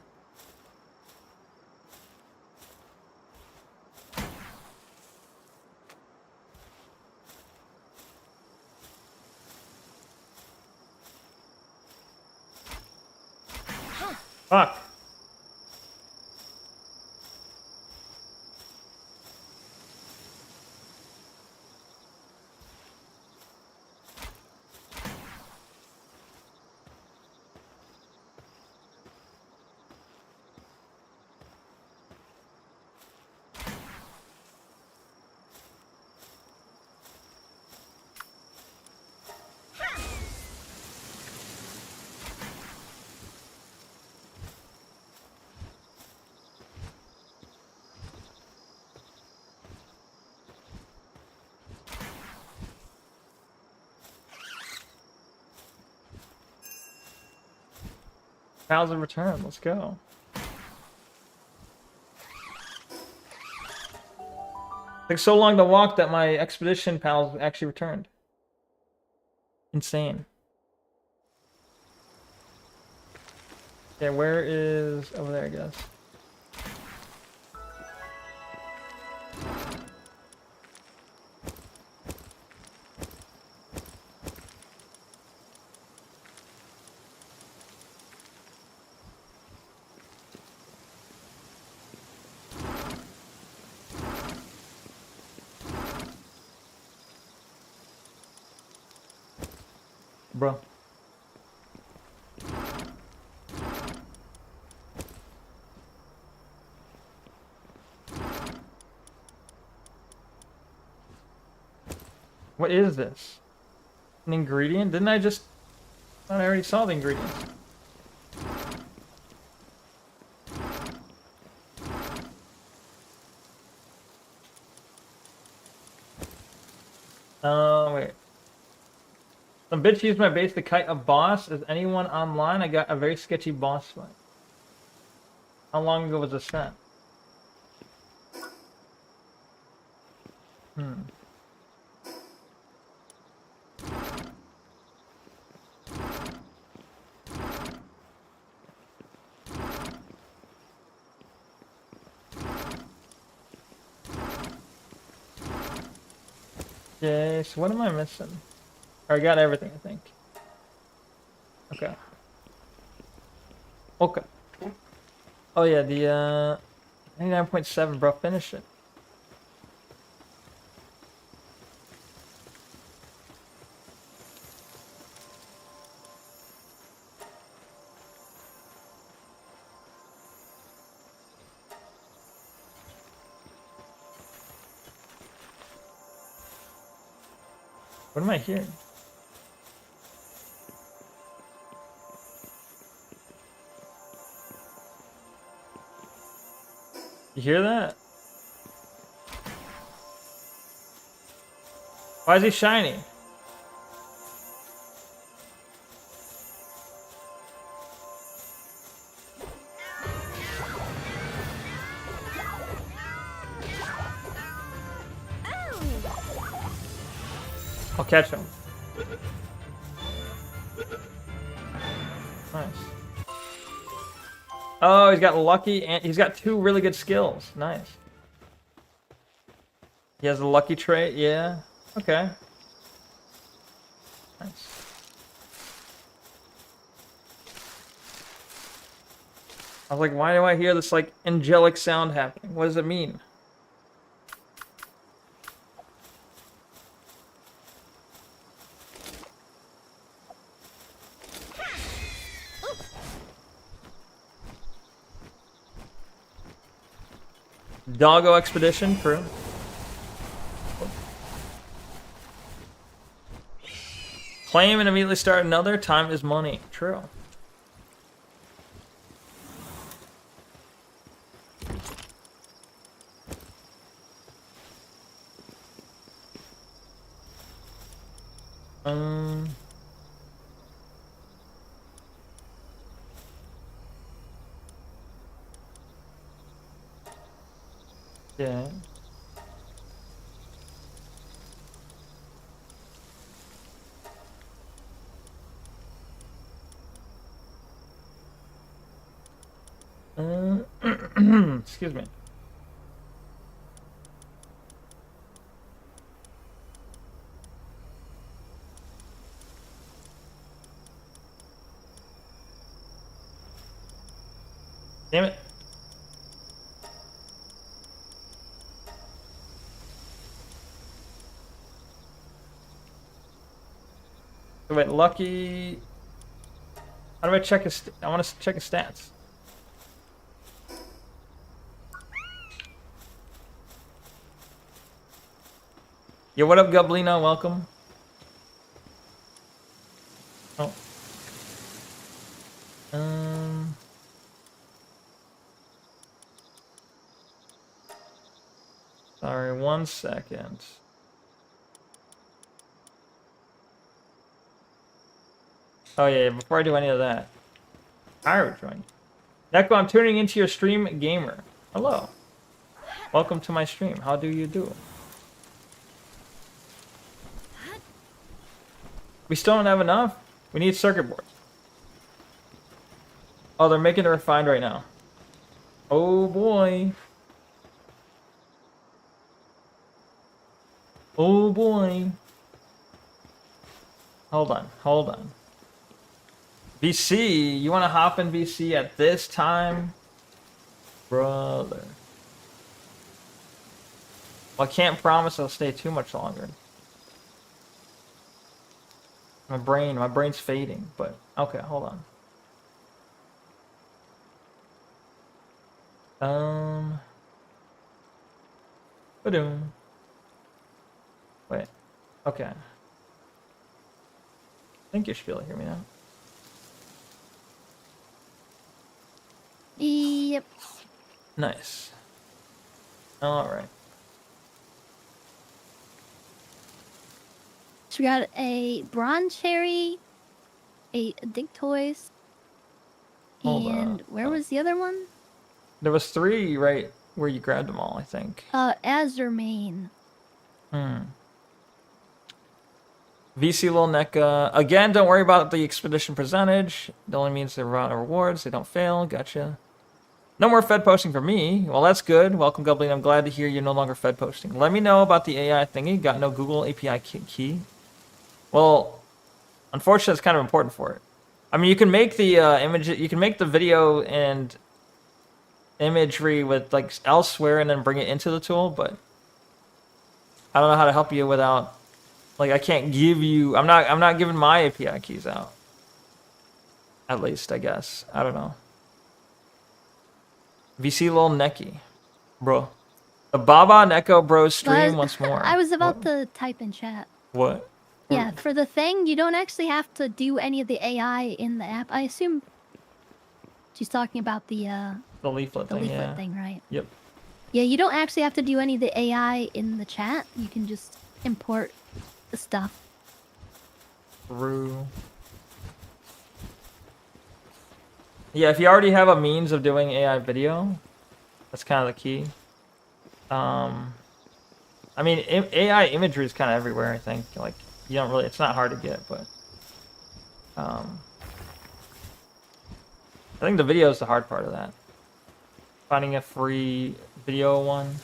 Fuck. Pals have returned. Let's go. Took so long to walk that my expedition pals actually returned. Insane. Okay, where is... over there, I guess. Bro. What is this? An ingredient? Didn't I just... I thought I already saw the ingredients. Wait. Some bitch used my base to kite a boss. Is anyone online? I got a very sketchy boss fight. How long ago was this sent? Okay, so what am I missing? I got everything, I think. Okay. Okay. Oh yeah, the 99.7, bro. Finish it. What am I hearing? You hear that? Why is he shiny? I'll catch him. Nice. Oh, he's got lucky and he's got two really good skills. Nice. He has a lucky trait, yeah. Okay. Nice. I was like, why do I hear this like angelic sound happening? What does it mean? Doggo expedition, true. Claim and immediately start another. Time is money. True. Yeah. Excuse me. Damn it. So wait, Lucky. How do I check his? I want to check his stats. Yo, what up, Gublino? Welcome. Oh. Sorry, 1 second. Oh yeah, before I do any of that, Pyro joined. Neko, I'm tuning into your stream, gamer. Hello. Welcome to my stream. How do you do? We still don't have enough. We need circuit boards. Oh, they're making it refined right now. Oh boy. Oh boy. Hold on, hold on. BC, you want to hop in BC at this time? Brother. Well, I can't promise I'll stay too much longer. My brain's fading, but okay, hold on. Ba-doom. Wait. Okay. I think you should be able to hear me now. Yep. Nice. Alright. So we got a bronze cherry, a Dig Toys, Hold and on. where was the other one? There was 3 right where you grabbed them all, I think. Azurmane. VC Lil Neko. Again, don't worry about the expedition percentage. It only means they run rewards. They don't fail. Gotcha. No more Fed posting for me. Well, that's good. Welcome, Gublin. I'm glad to hear you're no longer Fed posting. Let me know about the AI thingy. Got no Google API key. Well, unfortunately, it's kind of important for it. I mean, you can make the image. You can make the video and imagery with like elsewhere and then bring it into the tool, but I don't know how to help you without. Like, I can't give you. I'm not giving my API keys out. At least, I guess. I don't know. VC Lil Neki, bro. The Baba Neko Bros stream once more. I was about to type in chat. What? Yeah, for the thing, you don't actually have to do any of the AI in the app. I assume she's talking about the leaflet thing. Yeah. Thing, right? Yep. Yeah, you don't actually have to do any of the AI in the chat. You can just import the stuff. True. Yeah, if you already have a means of doing AI video, that's kind of the key. I mean, AI imagery is kind of everywhere, I think. Like, you don't really, it's not hard to get, but I think the video is the hard part of that. Finding a free video one.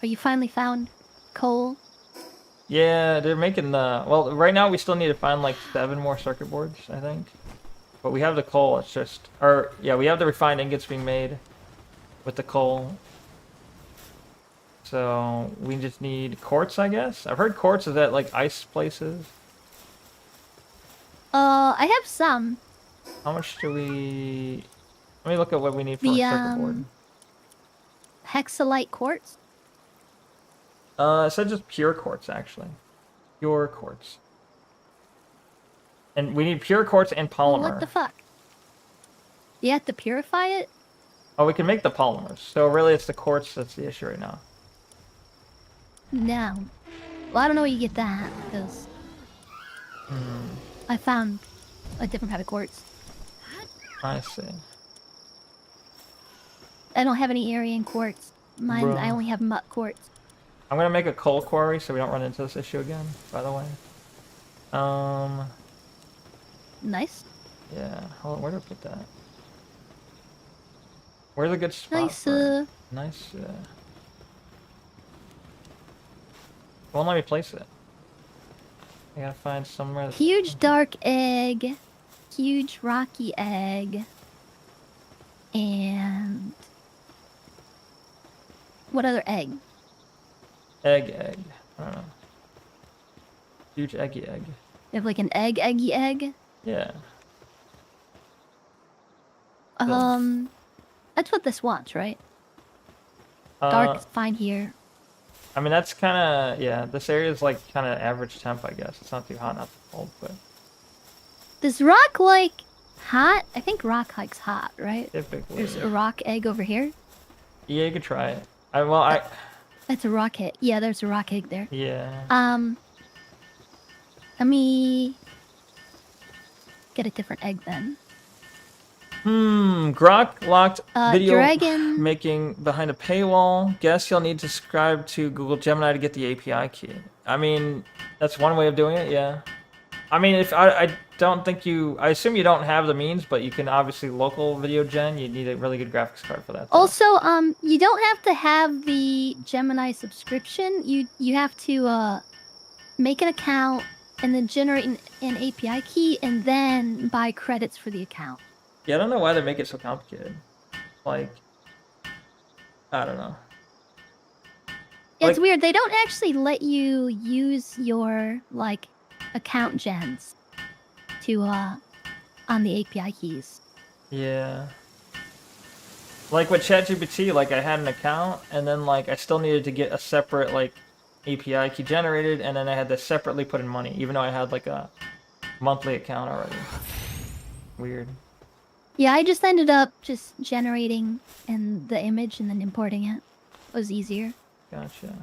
Oh, you finally found coal? Yeah, they're making the... Well, right now we still need to find like 7 more circuit boards, I think. But we have the coal, it's just... Or, yeah, we have the refined ingots being made with the coal. So, we just need quartz, I guess? I've heard quartz is at like ice places. I have some. How much do we... Let me look at what we need for a circuit board. Hexalite quartz? It said just pure quartz, actually. Pure quartz. And we need pure quartz and polymer. What the fuck? You have to purify it? Oh, we can make the polymers. So really it's the quartz that's the issue right now. No. Well, I don't know where you get that, because... I found a different type of quartz. I see. I don't have any Aryan quartz. Mine, Bruh. I only have mutt quartz. I'm gonna make a coal quarry so we don't run into this issue again, by the way. Nice. Yeah. Hold on, where do I put that? Where's a good spot Nice, for it? Nice, won't let me place it. I gotta find somewhere that's... Huge dark egg. Huge rocky egg. And what other egg? Egg. I don't know. Huge eggy egg. You have like an eggy egg. Yeah. That's what this wants, right? Dark is fine here. I mean, that's kind of, yeah, this area is like kind of average temp, I guess. It's not too hot, not too cold, but Does rock like hot? I think rock likes hot, right? typically. There's a rock egg over here. Yeah, you could try it. I That's a rock egg. Yeah, there's a rock egg there. yeah. Let me get a different egg then. Grok locked video Dragon. making behind a paywall. Guess you'll need to subscribe to Google Gemini to get the API key. I mean, that's one way of doing it, yeah. I mean, if I don't think I assume you don't have the means, but you can obviously local video gen. You need a really good graphics card for that. Though. Also, you don't have to have the Gemini subscription. You have to make an account and then generate an API key and then buy credits for the account. Yeah, I don't know why they make it so complicated. Like, I don't know. It's weird. They don't actually let you use your like account gens to on the API keys. Yeah. Like with ChatGPT, like I had an account and then like I still needed to get a separate like API key generated and then I had to separately put in money, even though I had like a monthly account already. Weird. Yeah, I just ended up just generating the image and then importing it. It was easier. Gotcha.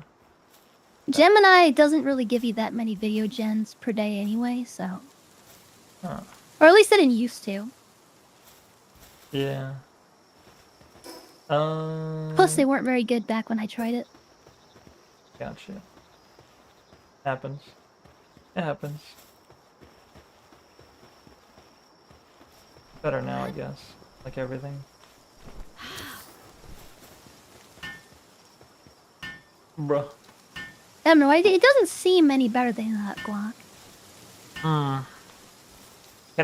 Gemini doesn't really give you that many video gens per day anyway, so... Huh. Or at least it didn't used to. Yeah. Plus, they weren't very good back when I tried it. Gotcha. Happens. It happens. Better now, I guess. Like everything. Bruh. I don't know, it doesn't seem any better than that Glock. Can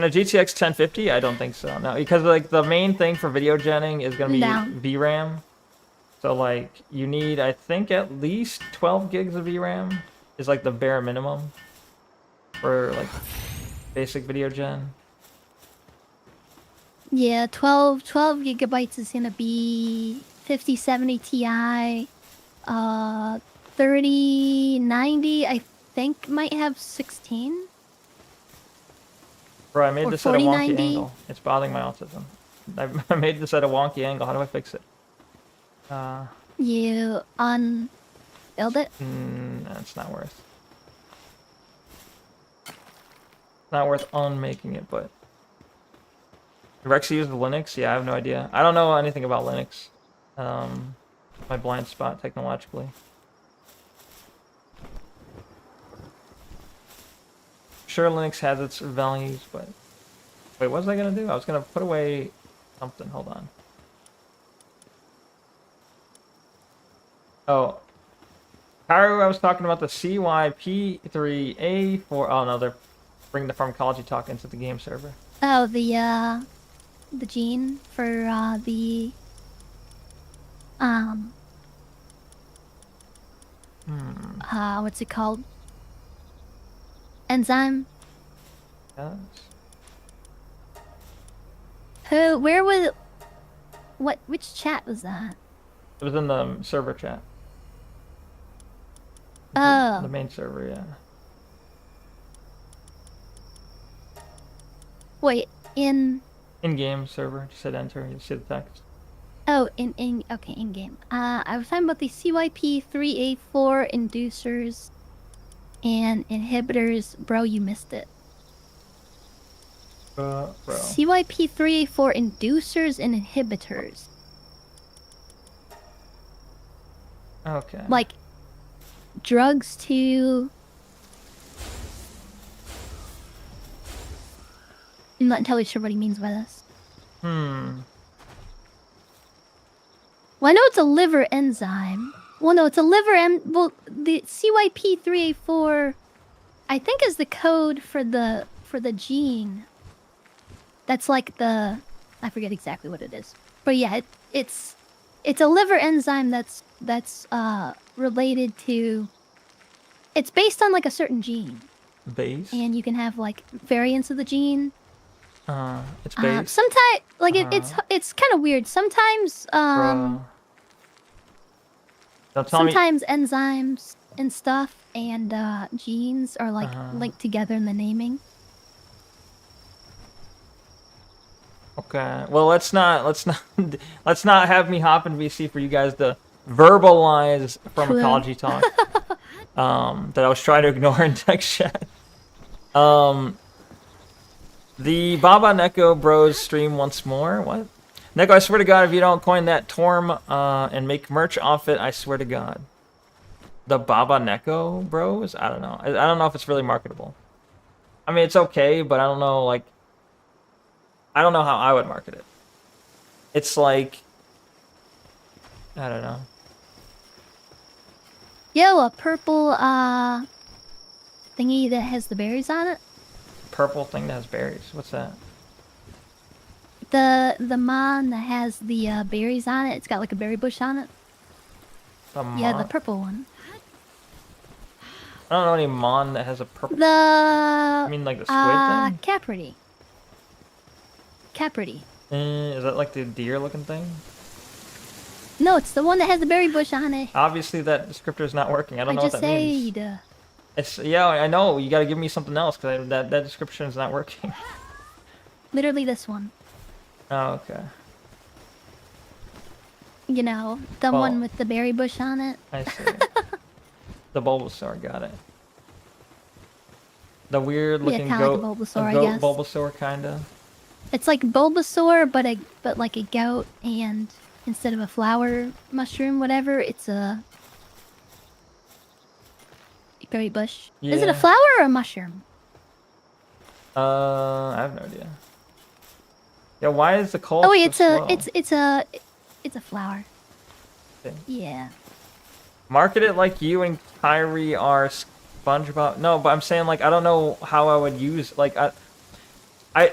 a GTX 1050? I don't think so. No, because like the main thing for video genning is gonna be VRAM. So like you need, I think, at least 12 gigs of VRAM is like the bare minimum for like basic video gen. Yeah, 12 gigabytes is gonna be 5070 Ti. 3090, I think, might have 16. Bro, I made Or this at a wonky 4090. angle. It's bothering my autism. I made this at a wonky angle. How do I fix it? You unbuild it? It's not worth. Not worth unmaking it, but Rex uses Linux? Yeah, I have no idea. I don't know anything about Linux. My blind spot technologically. Sure, Linux has its values, but wait, what was I gonna do? I was gonna put away something. Hold on. Oh, Haru, I was talking about the CYP3A4. Oh no, they're bringing the pharmacology talk into the game server. Oh, the gene for the what's it called? Enzyme. Yes. Where was which chat was that? It was in the server chat. Oh. The main server, yeah. Wait, in-game server. Just hit enter. You'll see the text. Oh, okay, in game. I was talking about the CYP3A4 inducers and inhibitors. Bro, you missed it. Bro. CYP3A4 inducers and inhibitors. Okay. Like drugs to... I'm not entirely sure what he means by this. Well, I know it's a liver enzyme. Well, no, it's a liver well, the CYP3A4, I think, is the code for the gene. That's like the... I forget exactly what it is. But yeah, it's a liver enzyme that's related to. It's based on like a certain gene, Base. and you can have like variants of the gene. It's base. Sometimes like it's kind of weird. Sometimes Bruh. Don't tell me. sometimes enzymes and stuff and genes are like linked together in the naming. Okay. Well, let's not let's not have me hop in VC for you guys to verbalize pharmacology talk. That I was trying to ignore in text chat. The Baba Neko Bros stream once more. What? Neko, I swear to God, if you don't coin that Torm and make merch off it, I swear to God. The Baba Neko Bros? I don't know. I don't know if it's really marketable. I mean, it's okay, but I don't know, like... I don't know how I would market it. It's like... I don't know. Yo, a purple thingy that has the berries on it. Purple thing that has berries. What's that? The mon that has the berries on it. It's got like a berry bush on it. Yeah, the purple one. I don't know any mon that has a purple... The... I mean, like the squid thing? Caprity. Is that like the deer-looking thing? No, it's the one that has the berry bush on it. Obviously, that descriptor is not working. I don't know what that means. It's yeah, I know. You got to give me something else because that description is not working. Literally this one. Oh, okay. You know, the one with the berry bush on it. I see. The Bulbasaur, got it. The weird looking goat. Like a Bulbasaur, I guess. Bulbasaur, kinda. It's like Bulbasaur, but like a goat, and instead of a flower mushroom, whatever, it's a berry bush. Yeah. Is it a flower or a mushroom? I have no idea. Yeah, why is the cold? Oh wait, so it's a flower. Okay. Yeah. Market it like you and Kyrie are SpongeBob. No, but I'm saying like I don't know how I would use like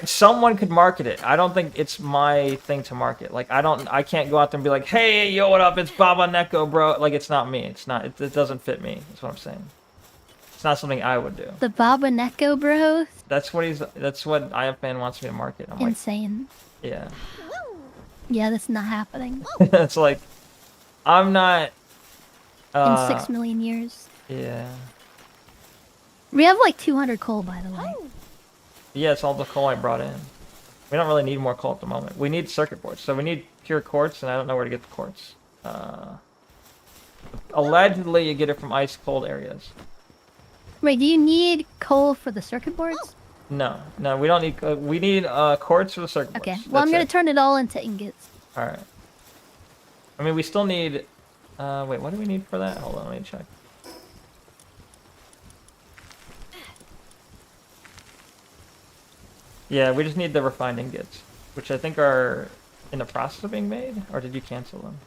someone could market it. I don't think it's my thing to market. Like I can't go out there and be like, hey, yo, what up? It's Baba Neko, bro. Like it's not me. It's not. It doesn't fit me. That's what I'm saying. It's not something I would do. The Baba Neko bro. That's what IFan wants me to market. I'm insane. Like, yeah. Yeah, that's not happening. It's like I'm not. In 6 million years. Yeah. We have like 200 coal, by the way. Yeah, it's all the coal I brought in. We don't really need more coal at the moment. We need circuit boards, so we need pure quartz, and I don't know where to get the quartz. Allegedly, you get it from ice-cold areas. Wait, do you need coal for the circuit boards? No, we don't need. We need quartz for the circuit boards. Okay, well, I'm gonna turn it all into ingots. All right. I mean, we still need. Wait, what do we need for that? Hold on, let me check. Yeah, we just need the refined ingots, which I think are in the process of being made, or did you cancel them?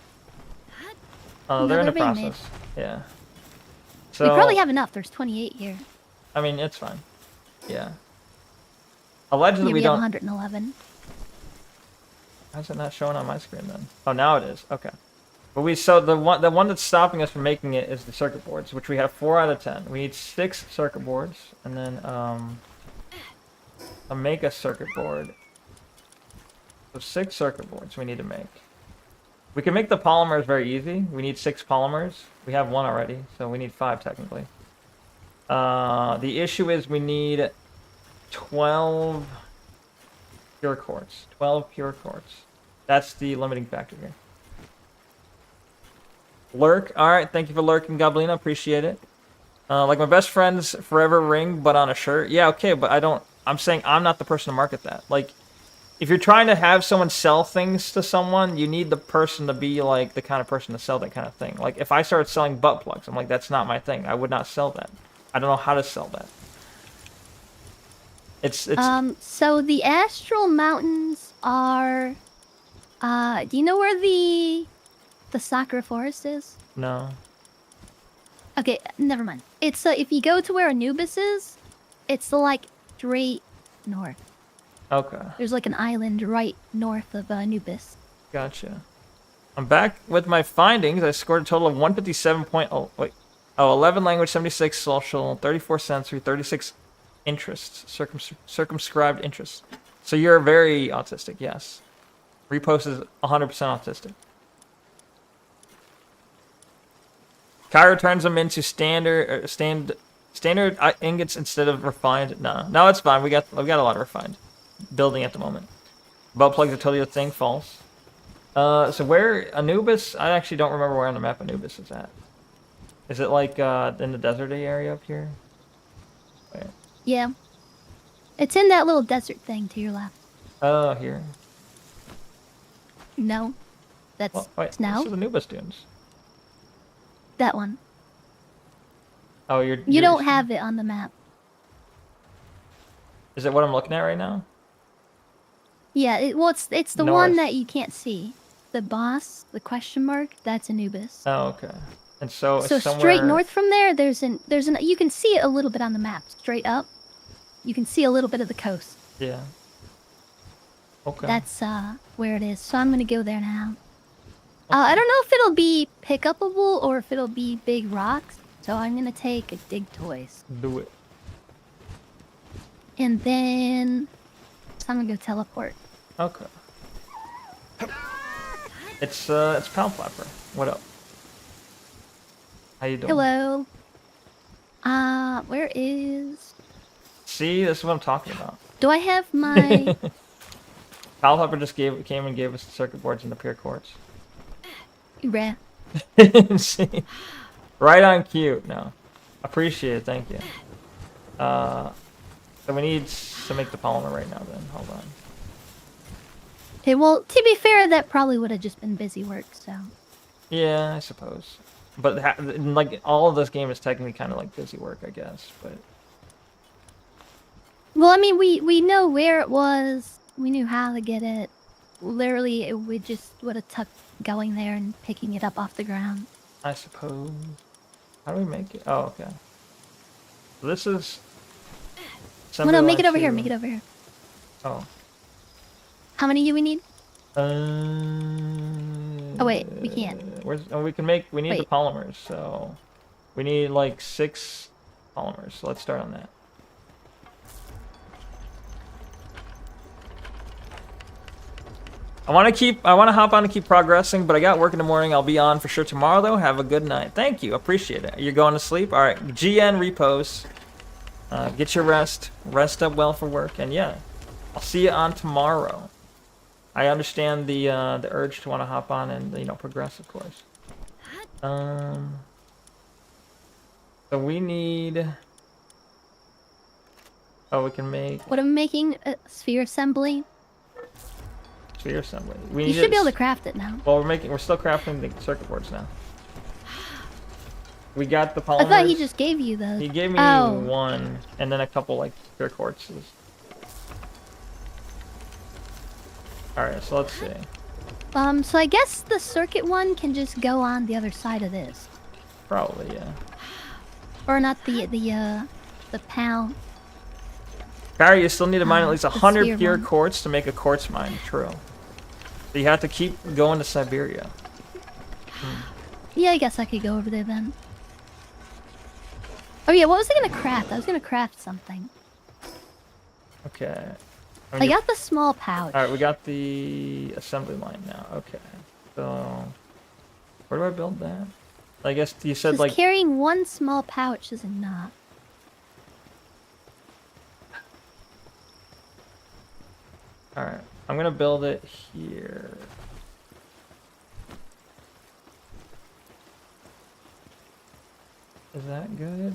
Oh, no, they're in the process. Made. Yeah. So we probably have enough. There's 28 here. I mean, it's fine. Yeah. Allegedly, we don't. Have 111. Why is it not showing on my screen then? Oh, now it is. Okay. But so the one that's stopping us from making it is the circuit boards, which we have 4 out of 10. We need 6 circuit boards, and then make a circuit board. So 6 circuit boards we need to make. We can make the polymers very easy. We need 6 polymers. We have 1 already, so we need 5 technically. The issue is we need 12 pure quartz. 12 pure quartz. That's the limiting factor here. Lurk. Alright, thank you for lurking, Goblina. Appreciate it. Like my best friend's forever ring, but on a shirt. Yeah, okay, but I'm saying I'm not the person to market that. Like, if you're trying to have someone sell things to someone, you need the person to be, like, the kind of person to sell that kind of thing. Like, if I started selling butt plugs, I'm like, that's not my thing. I would not sell that. I don't know how to sell that. It's so the Astral Mountains are... do you know where the Sakura Forest is? No. Okay, never mind. It's if you go to where Anubis is, it's like straight north. Okay. There's like an island right north of Anubis. Gotcha. I'm back with my findings. I scored a total of 157 point. Oh, wait. Oh, 11 language, 76 social, 34 sensory, 36 interests, circumscribed interests. So you're very autistic, yes. Repost is 100% autistic. Cairo turns them into standard ingots instead of refined. No, it's fine. We got a lot of refined building at the moment. Butt plugs are totally a thing. False. So where Anubis? I actually don't remember where on the map Anubis is at. Is it like in the deserty area up here? Wait. Yeah. It's in that little desert thing to your left. Oh, here. No. That's Well, wait, now. this is Anubis dunes. That one. Oh, You don't have it on the map. Is it what I'm looking at right now? Yeah, well, it's the North. one that you can't see. The boss, the question mark, that's Anubis. Oh, okay. And so So somewhere... straight north from there, there's an you can see it a little bit on the map. Straight up, you can see a little bit of the coast. Yeah. Okay. That's where it is. So I'm gonna go there now. I don't know if it'll be pick upable or if it'll be big rocks. So I'm gonna take a dig toys. Do it. And then I'm gonna go teleport. Okay. It's Pal Flapper. What up? How you doing? Hello. Where is? See, this is what I'm talking about. Do I have my? Pal Flapper just came and gave us the circuit boards and the pure quartz. Rare. See? Right on cue. No. Appreciate it, thank you. So we need to make the polymer right now then. Hold on. Okay, well, to be fair, that probably would have just been busy work, so. Yeah, I suppose. But like all of this game is technically kind of like busy work, I guess. But Well, I mean, we know where it was. We knew how to get it. Literally, it would have took going there and picking it up off the ground. I suppose. How do we make it? Oh, okay. So this is. Well, no, make it assembly over line here. two. Make it over here. Oh. How many do we need? Oh wait, we can't. We can make. We need the Wait. polymers, so we need like 6 polymers. So let's start on that. I want to hop on and keep progressing, but I got work in the morning. I'll be on for sure tomorrow, though. Have a good night. Thank you. Appreciate it. You're going to sleep? All right. GN repose. Get your rest. Rest up well for work. And yeah, I'll see you on tomorrow. I understand the urge to want to hop on and, progress, of course. So we need... Oh, we can make... What am I making? A sphere assembly? Sphere assembly. You should be able to craft it now. Well, we're still crafting the circuit boards now. We got the polymers. I thought he just gave you those. He gave me Oh. 1, and then a couple like pure quartzes. All right, so let's see. So I guess the circuit one can just go on the other side of this, Probably, yeah. or not the PAL. Barry, you still need to mine at least the 100 sphere pure one. quartz to make a quartz mine. True. So you have to keep going to Siberia. Yeah, I guess I could go over there then. Oh yeah, what was I gonna craft? I was gonna craft something. Okay. I got the small pouch. All right, we got the assembly line now. Okay. So where do I build that? I guess you said Just like. carrying one small pouch is enough. All right, I'm gonna build it here. Is that good?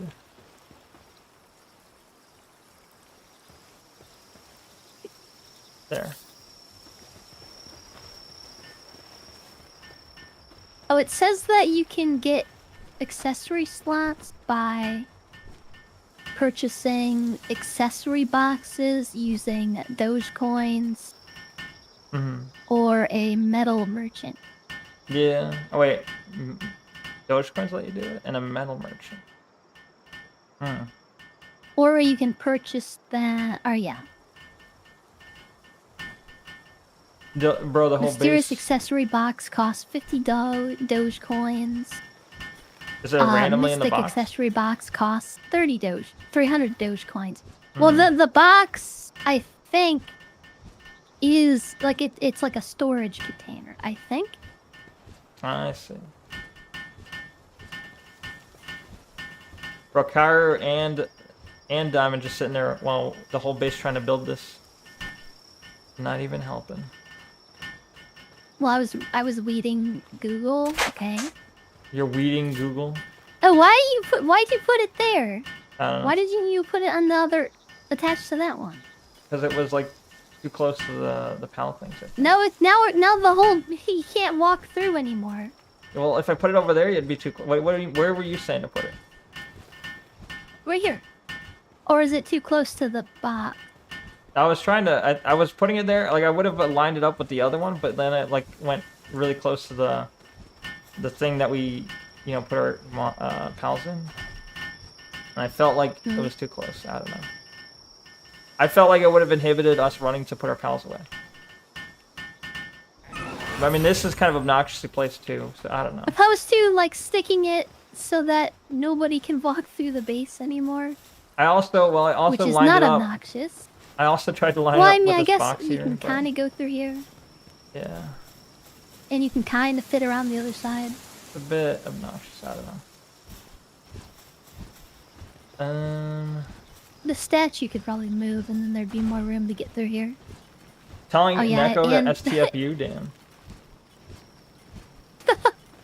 There. Oh, it says that you can get accessory slots by purchasing accessory boxes using Dogecoins or a metal merchant. Yeah. Oh wait. Dogecoins let you do it, and a metal merchant. Or you can purchase that. Or yeah. Bro, the whole Mysterious base. accessory box costs 50 Doge coins. Is it randomly in the Mystic box? accessory box costs 30 Doge, 300 Doge coins. Well, Hmm. the box I think is like it's like a storage container. I think. I see. Bro, Karu and Diamond just sitting there while the whole base trying to build this. Not even helping. Well, I was weeding Google. Okay. You're weeding Google. Oh, why'd you put it there? I don't know. Why didn't you put it on the other attached to that one? Because it was like too close to the pal things. No, it's now the whole he can't walk through anymore. Well, if I put it over there, it'd be too close. Wait, where were you saying to put it? Right here. Or is it too close to the box? I was trying to. I was putting it there. Like I would have lined it up with the other one, but then it like went really close to the thing that we, you know, put our pals in. And I felt like it was too close. I don't know. I felt like it would have inhibited us running to put our pals away. But, I mean, this is kind of obnoxiously placed too, so I don't know. Opposed to like sticking it so that nobody can walk through the base anymore. I also Which is lined not it up. obnoxious. I also tried to line Well, it up I mean, with I this guess box you here. can but- kind of go through here, Yeah, and you can kind of fit around the other side. it's a bit obnoxious. I don't know. The statue could probably move, and then there'd be more room to get through here. Telling Oh, yeah, Neko and- that STFU, damn.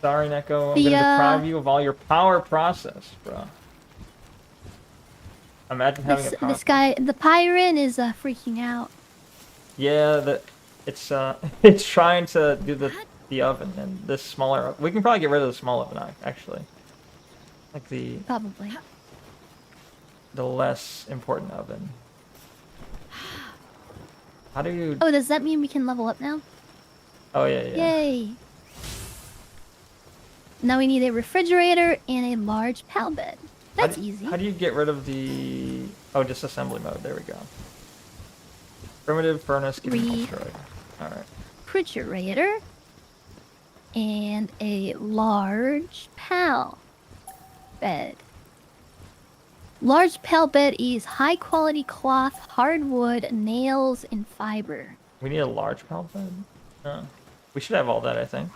Sorry, Neko. I'm The, gonna deprive you of all your power process, bro. Imagine having a power. This guy, the Pyrin, is freaking out. Yeah, it's it's trying to do the oven and this smaller. We can probably get rid of the small oven actually. Like Probably. the less important oven. How do you? Oh, does that mean we can level up now? Oh yeah. Yay! Now we need a refrigerator and a large pal bed. That's easy. How do you get rid of the? Oh, just assembly mode. There we go. Primitive furnace getting destroyed. All right. Refrigerator and a large pal bed. Large pal bed is high quality cloth, hardwood, nails, and fiber. We need a large pallet bed. We should have all that, I think.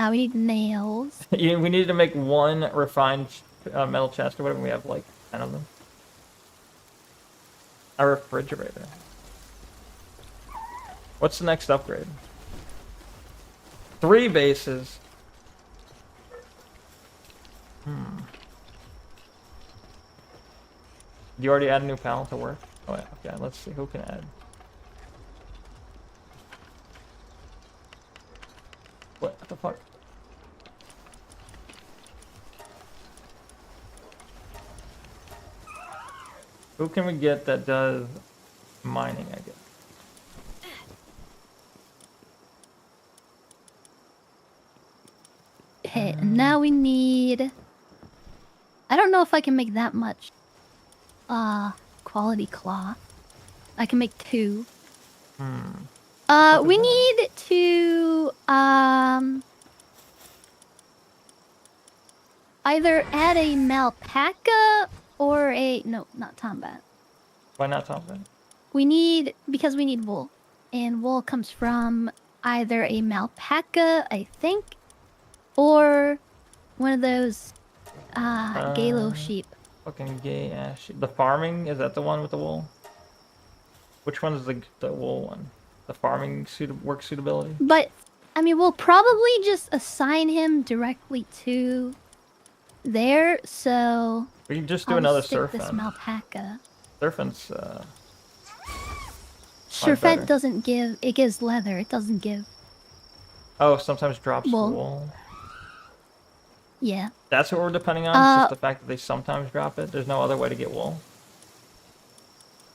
We need nails. We needed to make one refined metal chest or whatever. We have like 10 of them. A refrigerator. What's the next upgrade? 3 bases. You already add a new panel to work? Oh yeah, okay, let's see who can add. What the fuck? Who can we get that does mining, I guess? Okay, and now we need... I don't know if I can make that much quality cloth. I can make 2. We need to either add a malpaca or a no, not tombat. Why not Thompson? Because we need wool, and wool comes from either a malpaca, I think, or one of those Galo sheep. Fucking gay ass shit. The farming, is that the one with the wool? Which one is the wool one? The farming work suitability? But I mean, we'll probably just assign him directly to there. So We can just do I'll another just stick this surfing. malpaca. Surfing's Surfet better. doesn't give. It gives leather. It doesn't give. Oh, sometimes drops Wool. wool. Yeah. That's what we're depending on. It's just the fact that they sometimes drop it. There's no other way to get wool.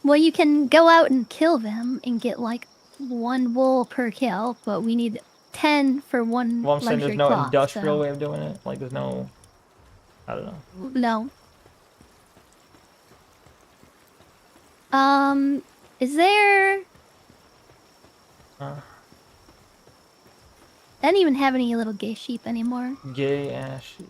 Well, you can go out and kill them and get like 1 wool per kill, but we need 10 for 1 Well, I'm saying luxury there's no cloth, industrial so- way of doing it. Like there's no, I don't know. No. Is there Uh, I don't even have any little gay sheep anymore. gay ass sheep.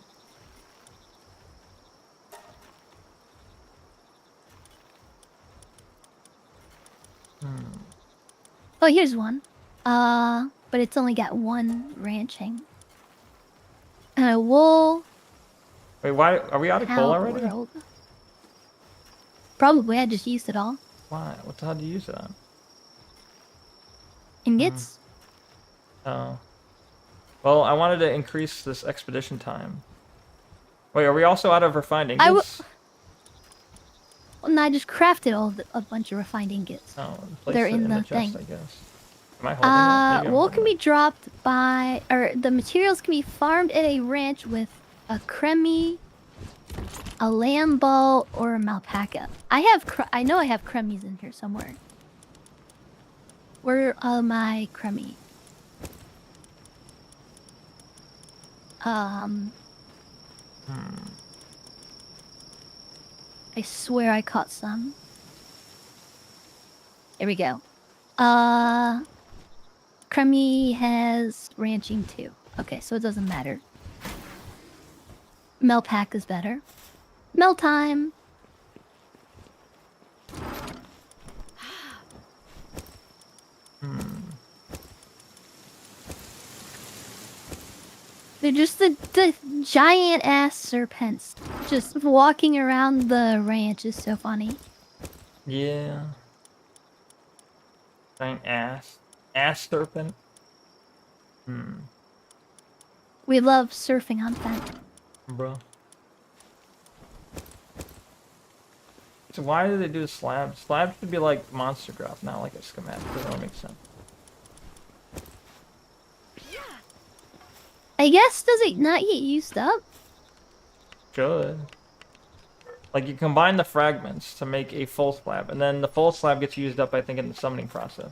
Oh, here's one. But it's only got one ranching. And a wool. Wait, why are we out of coal already? World. Probably, I just used it all. Why? What the hell do you use it on? Ingots? Oh. Well, I wanted to increase this expedition time. Wait, are we also out of refined ingots? Well, no, I just crafted a bunch of refined ingots. Oh, They're in the chest, thing. I guess. Am I holding it? Maybe I'm Wool holding can be it. dropped by, or the materials can be farmed at a ranch with a cremie, a lambo, or a malpaca. I know I have cremies in here somewhere. Where are my cremie? I swear I caught some. Here we go. Crummy has ranching too. Okay, so it doesn't matter. Mel pack is better. Mel time. They're just the giant ass serpents. Just walking around the ranch is so funny. Yeah. Giant ass. Ass serpent. We love surfing on Fent. Bro. So why do they do slabs? Slabs should be like monster graph, not like a schematic. Doesn't really make sense. I guess, does it not get used up? Should. Like you combine the fragments to make a full slab, and then the full slab gets used up, I think, in the summoning process.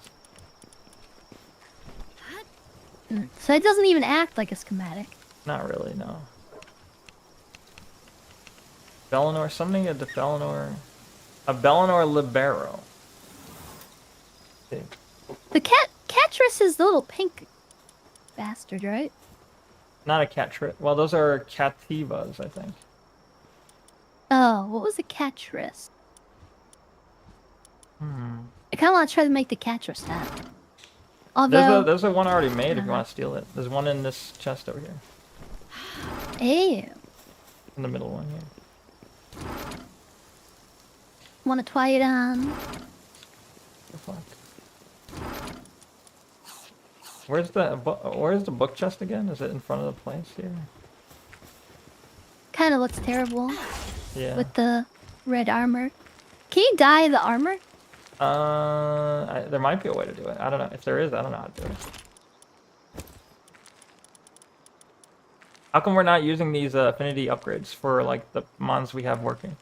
So it doesn't even act like a schematic. Not really, no. Bellinor, summoning a Bellinor. A Bellinor Libero. Okay. The Catris is the little pink bastard, right? Not a Catrit. Well, those are Cativas, I think. Oh, what was the Catris? I kind of want to try to make the Catris hat. Although, There's a one already made if you want to steal it. There's one in this chest over here. ew. In the middle one here. Want to try it on? The fuck? Where's the book chest again? Is it in front of the place here? Kind of looks terrible Yeah. with the red armor. Can you dye the armor? There might be a way to do it. I don't know. If there is, I don't know how to do it. How come we're not using these affinity upgrades for like the mons we have working?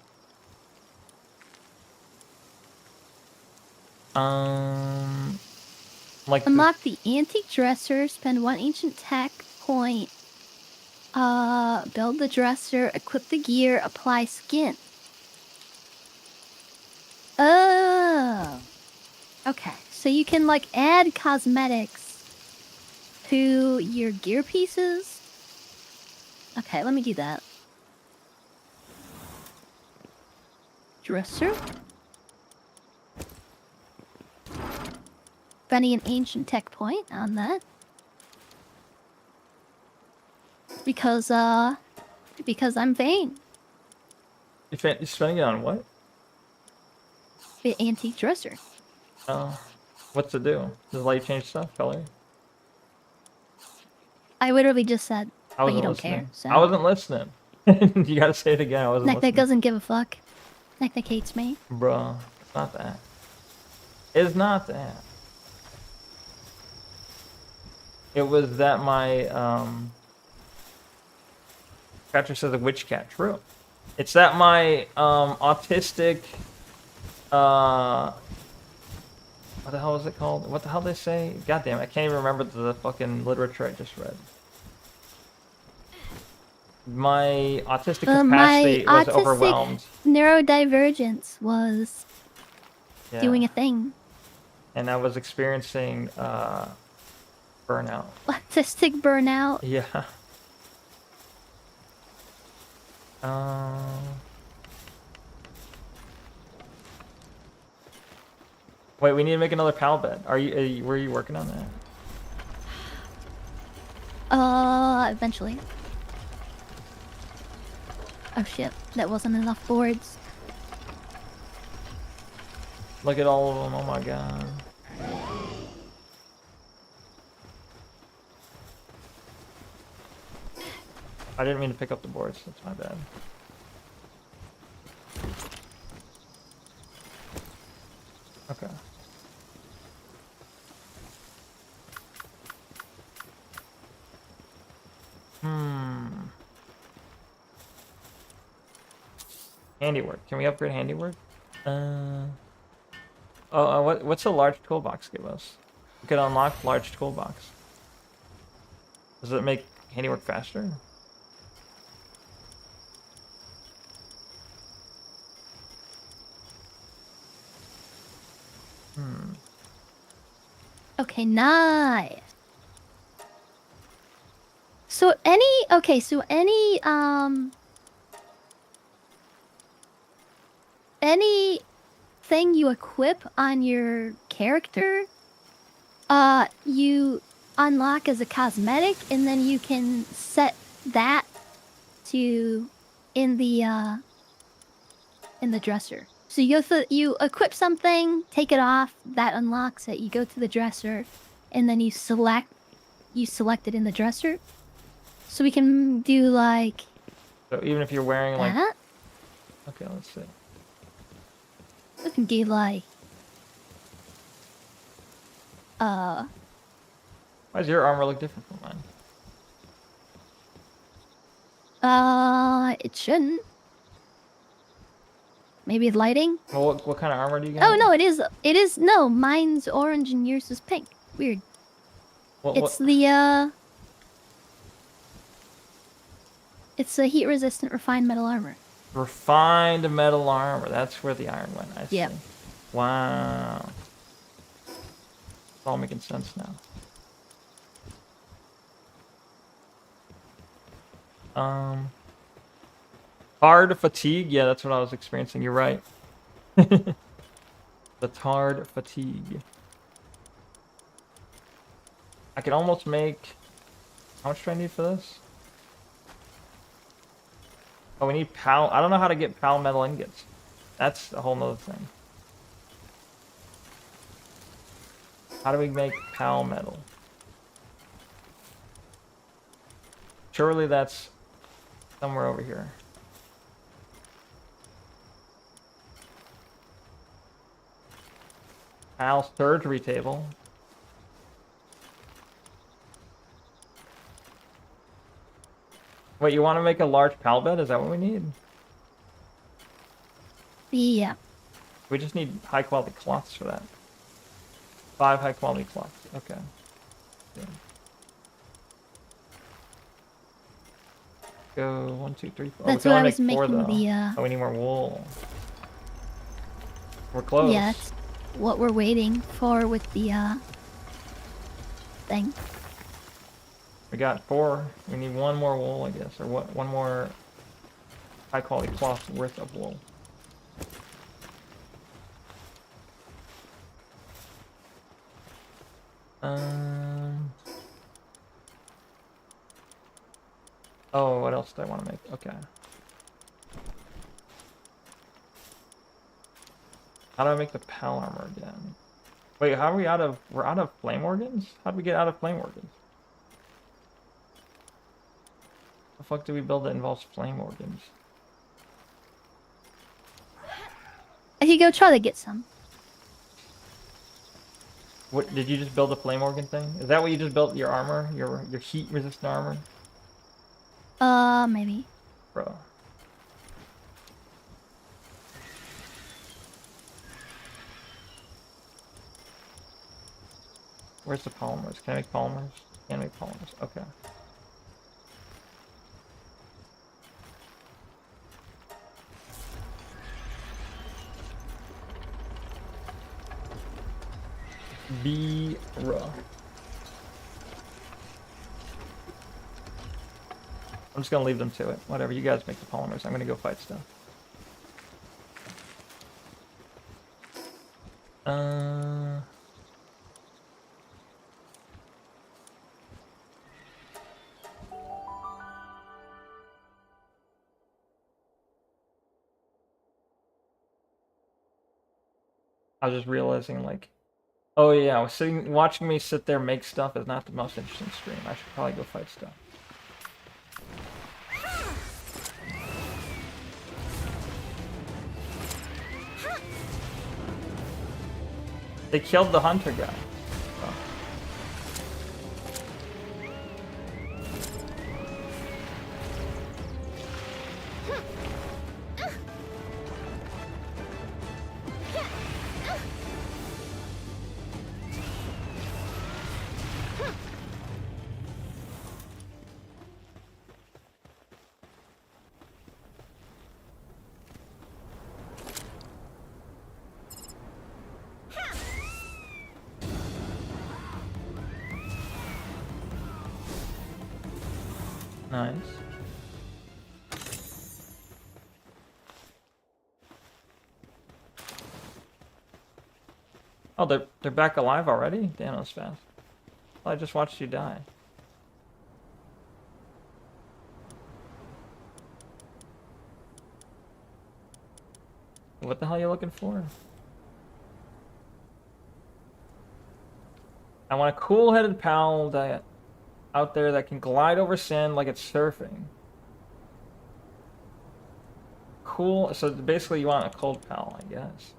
Like Unlock the antique dresser, spend 1 ancient tech point. Build the dresser, equip the gear, apply skin. Oh. Okay, so you can like add cosmetics to your gear pieces. Okay, let me do that. Dresser. Spending an ancient tech point on that. Because I'm vain. you're spending it on what? The antique dresser. What's it do? Does it let you change stuff, color? I literally just said, I but you wasn't don't listening. care. So. I wasn't listening. You gotta say it again. I wasn't Neknek listening. doesn't give a fuck. Neknek hates me. Bruh, it's not that. It's not that. It was that my Catcher says a witch cat. True. It's that my autistic what the hell is it called? What the hell they say? God damn, I can't even remember the fucking literature I just read. My autistic capacity was overwhelmed. Neurodivergence was Yeah. doing a thing. and I was experiencing burnout. Autistic burnout. Yeah. Wait, we need to make another pal bed. Are you were you working on that? Eventually. Oh shit, that wasn't enough boards. Look at all of them. Oh my god. I didn't mean to pick up the boards. That's my bad. Okay. Handiwork. Can we upgrade handiwork? What's a large toolbox give us? We could unlock large toolbox. Does it make handiwork faster? Okay, nice. So anything you equip on your character, you unlock as a cosmetic, and then you can set that to in the dresser. So you equip something, take it off, that unlocks it. You go to the dresser, and then you select it in the dresser. So we can do like So even if you're wearing like... that. Okay, let's see. We can do like Why does your armor look different from mine? it shouldn't. Maybe lighting? Well, what kind of armor do you get? Oh no, it is no, mine's orange and yours is pink. Weird. It's a heat resistant refined metal armor. Refined metal armor. That's where the iron went. I see. Yep. Wow. It's all making sense now. Hard fatigue. Yeah, that's what I was experiencing. You're right. The hard fatigue. I could almost make... How much do I need for this? Oh, we need pal... I don't know how to get pal metal ingots. That's a whole nother thing. How do we make pal metal? Surely that's somewhere over here. Pal surgery table. Wait, you want to make a large pal bed? Is that what we need? Yeah. We just need high quality cloths for that. 5 high quality cloths. Okay. Yeah. Go 1, 2, 3, 4. That's we can what I only was make 4 making though. Oh, we need more wool. We're close. Yeah, that's what we're waiting for with the thing. We got 4. We need 1 more wool, I guess, or what? 1 more high quality cloth worth of wool. Oh, what else do I want to make? Okay. How do I make the pal armor again? Wait, how are we out of... We're out of flame organs? How did we get out of flame organs? The fuck do we build that involves flame organs? I could go try to get some. What, did you just build a flame organ thing? Is that what you just built your armor? Your heat resistant armor? Maybe. Bro. Where's the polymers? Can I make polymers? Can't make polymers. Okay. Be rough. I'm just gonna leave them to it. Whatever, you guys make the polymers. I'm gonna go fight stuff. I was just realizing, like, oh yeah, watching me sit there make stuff is not the most interesting stream. I should probably go fight stuff. They killed the hunter guy. Oh. Nice. Oh, they're back alive already? Damn, that was fast. Well, I just watched you die. What the hell are you looking for? I want a cool-headed pal that out there that can glide over sand like it's surfing. Cool. So basically, you want a cold pal, I guess.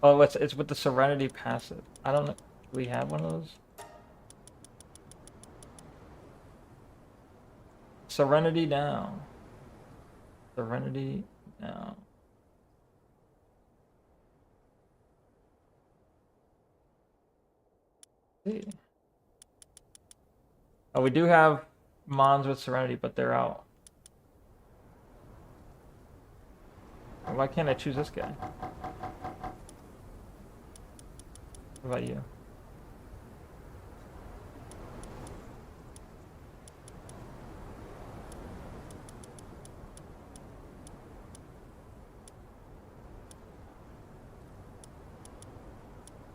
Oh, it's with the Serenity passive. I don't know. Do we have one of those? Serenity down. Serenity down. See. Oh, we do have Mons with Serenity, but they're out. Why can't I choose this guy? What about you?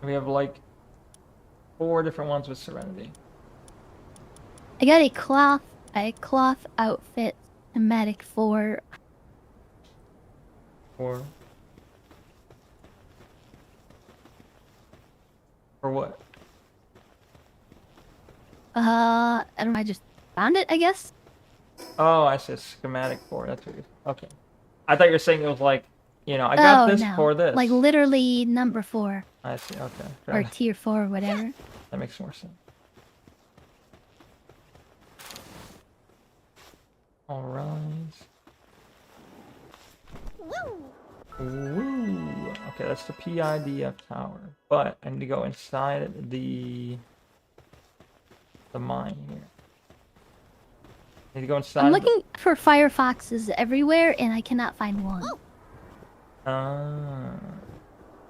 We have like 4 different ones with Serenity. I got a cloth outfit thematic for. For what? I don't know. I just found it, I guess. Oh, I see. Schematic for. That's what you. Okay. I thought you were saying it was like, you know, I got this no. for this. Like literally number 4 I see. Okay. or Enough. tier 4 or whatever. That makes more sense. All right. Ooh. Okay, that's the PIDF tower. But I need to go inside the mine here. I need to go inside. I'm looking for firefoxes everywhere, and I cannot find one. Yeah,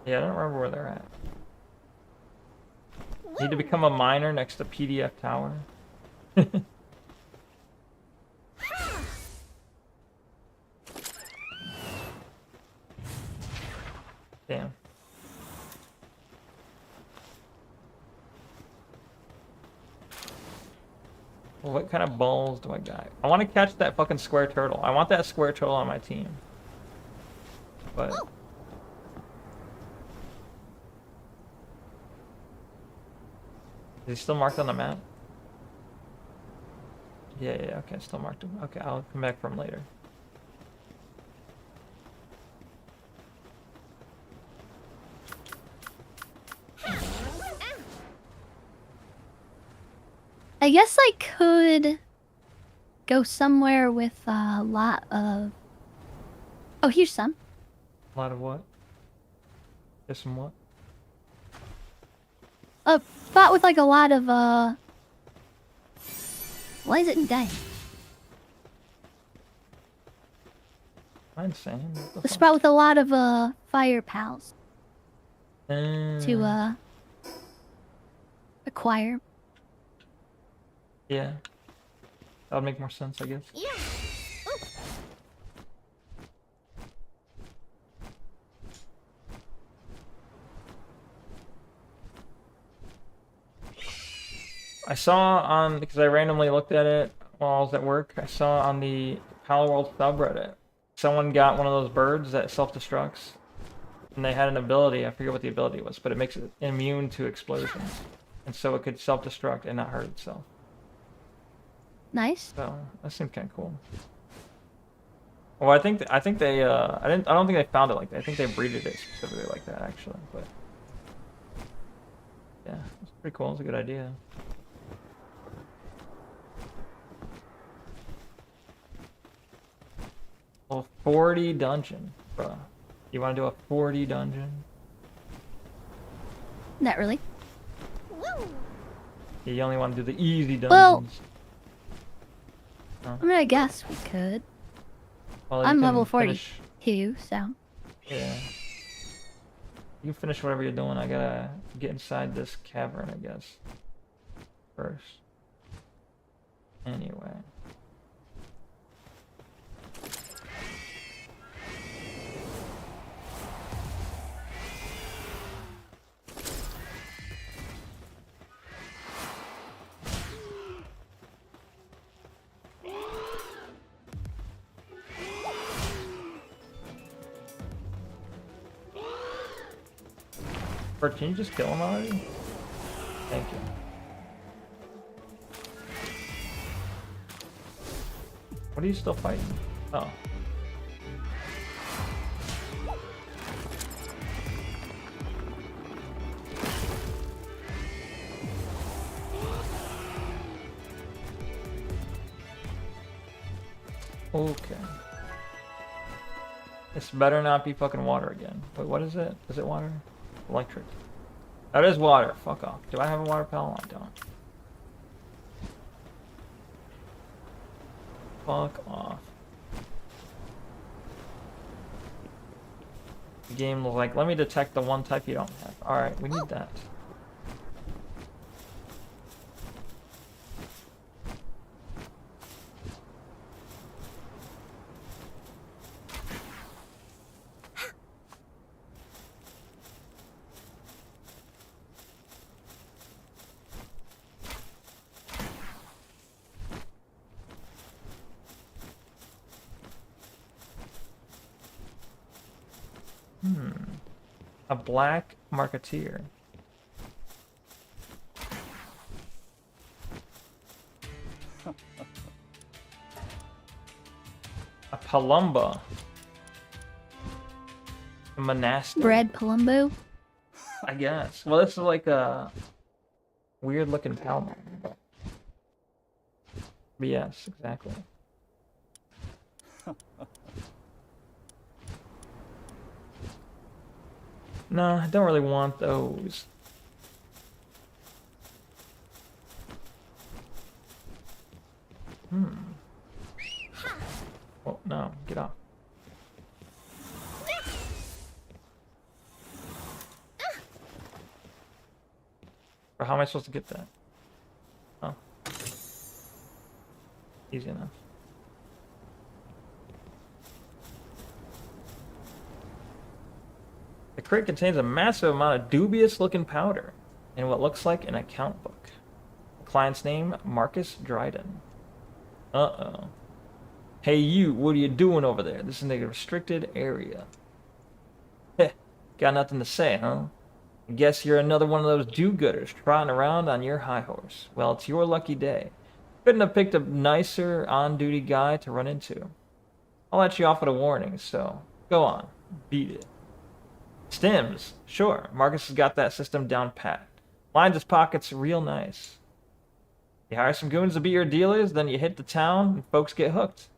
I don't remember where they're at. Need to become a miner next to PDF tower. Damn. Well, what kind of balls do I got? I want to catch that fucking square turtle. I want that square turtle on my team. But... Is he still marked on the map? Yeah, okay, still marked him. Okay, I'll come back for him later. I guess I could go somewhere with a lot of... Oh, here's some. A lot of what? There's some what? A spot with like a lot of Why is it dying? I'm saying. A spot with a lot of fire pals. To choir. Yeah. That would make more sense, I guess. Yeah. I saw on, because I randomly looked at it while I was at work, I saw on the Pal World subreddit, someone got one of those birds that self-destructs, and they had an ability, I forget what the ability was, but it makes it immune to explosions. And so it could self-destruct and not hurt itself. Nice. So, that seemed kind of cool. Well, I think they, I don't think they found it like that. I think they breeded it specifically like that, actually, but... Yeah, it's pretty cool, it's a good idea. Well, 40 dungeon, bro. You want to do a 40 dungeon? Not really. Yeah, you only want to do the easy dungeons. Well, Huh? I mean, I guess we could. Well, you I'm can level finish- 42, so. Yeah. You finish whatever you're doing. I gotta get inside this cavern, I guess. First. Anyway. Bert, can you just kill him already? Thank you. What are you still fighting? Oh. Okay. This better not be fucking water again. Wait, what is it? Is it water? Electric. That is water. Fuck off. Do I have a water pal? I don't. Fuck off. The game was like, let me detect the one type you don't have. Alright, we need that. A black marketeer. A palumba. A monastic. Bread Palumbo. I guess. Well, this is like a weird looking palm. But yes, exactly. No, I don't really want those. Oh, no, get off. Or how am I supposed to get that? Oh. Easy enough. The crate contains a massive amount of dubious-looking powder in what looks like an account book. The client's name, Marcus Dryden. Uh-oh. Hey you, what are you doing over there? This is a restricted area. Heh, got nothing to say, huh? I guess you're another one of those do-gooders trotting around on your high horse. Well, it's your lucky day. Couldn't have picked a nicer on-duty guy to run into. I'll let you off with a warning, so go on, beat it. Stims, sure. Marcus has got that system down pat. Lines his pockets real nice. You hire some goons to be your dealers, then you hit the town and folks get hooked.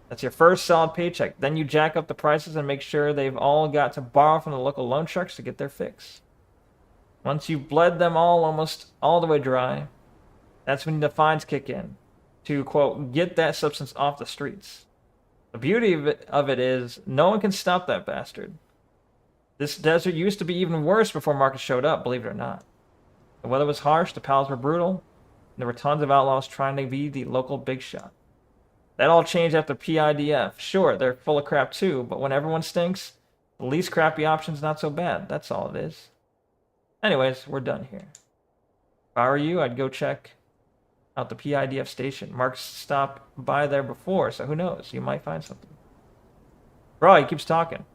That's your first solid paycheck. Then you jack up the prices and make sure they've all got to borrow from the local loan sharks to get their fix. Once you've bled them all almost all the way dry, that's when the fines kick in to, quote, get that substance off the streets. The beauty of it is no one can stop that bastard. This desert used to be even worse before Marcus showed up, believe it or not. The weather was harsh, the pals were brutal, and there were tons of outlaws trying to be the local big shot. That all changed after PIDF. Sure, they're full of crap too, but when everyone stinks, the least crappy option's not so bad. That's all it is. Anyways, we're done here. If I were you, I'd go check out the PIDF station. Mark's stopped by there before, so who knows? You might find something. Bro, he keeps talking.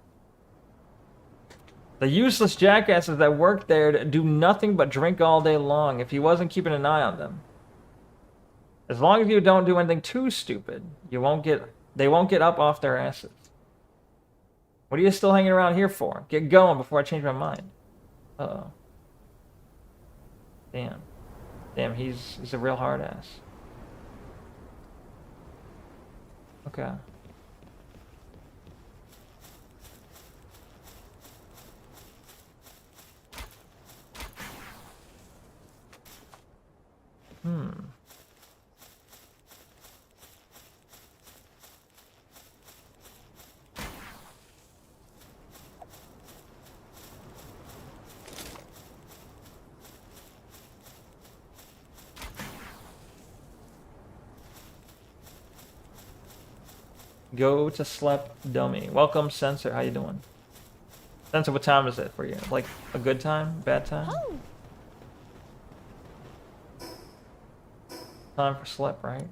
The useless jackasses that work there do nothing but drink all day long if he wasn't keeping an eye on them. As long as you don't do anything too stupid, they won't get up off their asses. What are you still hanging around here for? Get going before I change my mind. Uh-oh. Damn. Damn, he's a real hard ass. Okay. Go to sleep, dummy. Welcome, Sensor. How you doing? Sensor, what time is it for you? Like a good time? Bad time? Oh. Time for slip, right?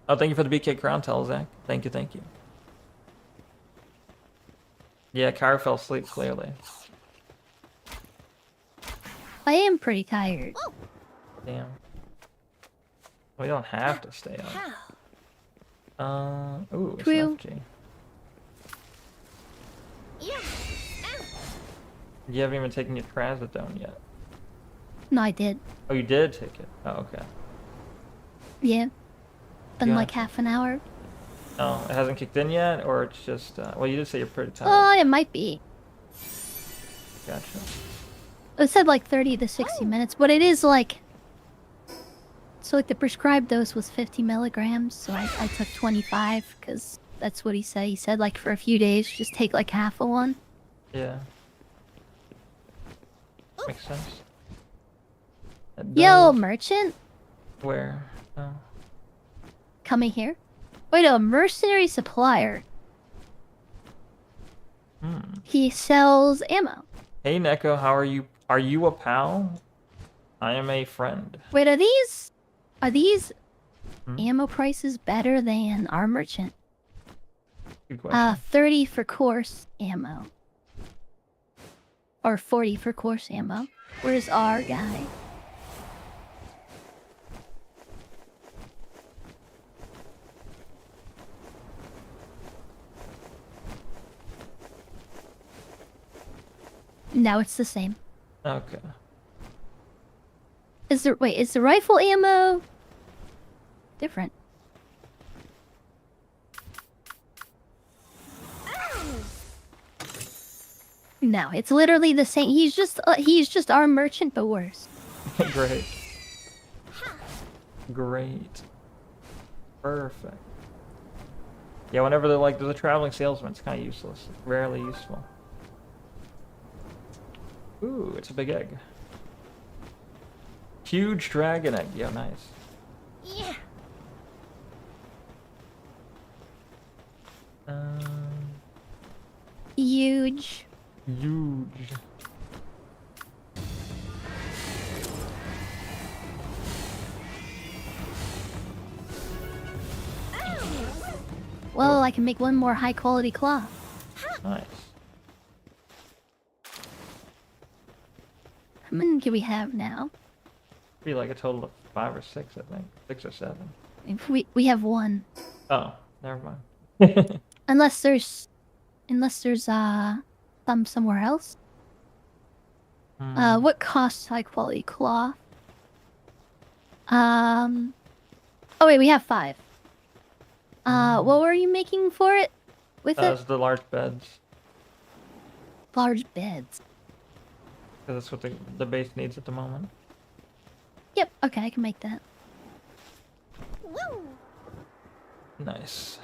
Oh, thank you for the BK crown tell, Zach. Thank you, thank you. Yeah, Kyra fell asleep, clearly. I am pretty tired. Damn. We don't have to stay up. Ooh, it's True. an FG. You haven't even taken your trazodone yet. No, I did. Oh, you did take it? Oh, okay. Yeah. Been Yeah. like half an hour. Oh, it hasn't kicked in yet? Or it's just, well, you did say you're pretty tired. It might be. Gotcha. It said like 30 to 60 minutes, but it is like... So like the prescribed dose was 50 milligrams, so I took 25, because that's what he said. He said like for a few days, just take like half of one. Yeah. Makes sense. It Yo, does. merchant, Where? Oh. coming here. Wait, a mercenary supplier. He sells ammo. Hey, Neko, how are you? Are you a pal? I am a friend. Wait, are these ammo prices better than our merchant? Good question. 30 for course ammo. Or 40 for course ammo. Where's our guy? No, it's the same. Okay. Is the rifle ammo different? No, it's literally the same. He's just our merchant, but worse. Great. Great. Perfect. Yeah, whenever there's a traveling salesman, it's kind of useless. It's rarely useful. Ooh, it's a big egg. Huge dragon egg. Yeah, nice. Yeah. Huge. Huge. Well, I can make one more high quality cloth. Nice. How many do we have now? Be like a total of 5 or 6, I think. 6 or 7. If we have one. Oh, never mind. Unless there's some somewhere else. What costs high quality cloth? Oh wait, we have 5. What were you making for it? With it? Those are the large beds. Large beds. Because that's what the base needs at the moment. Yep, okay, I can make that. Woo. Nice.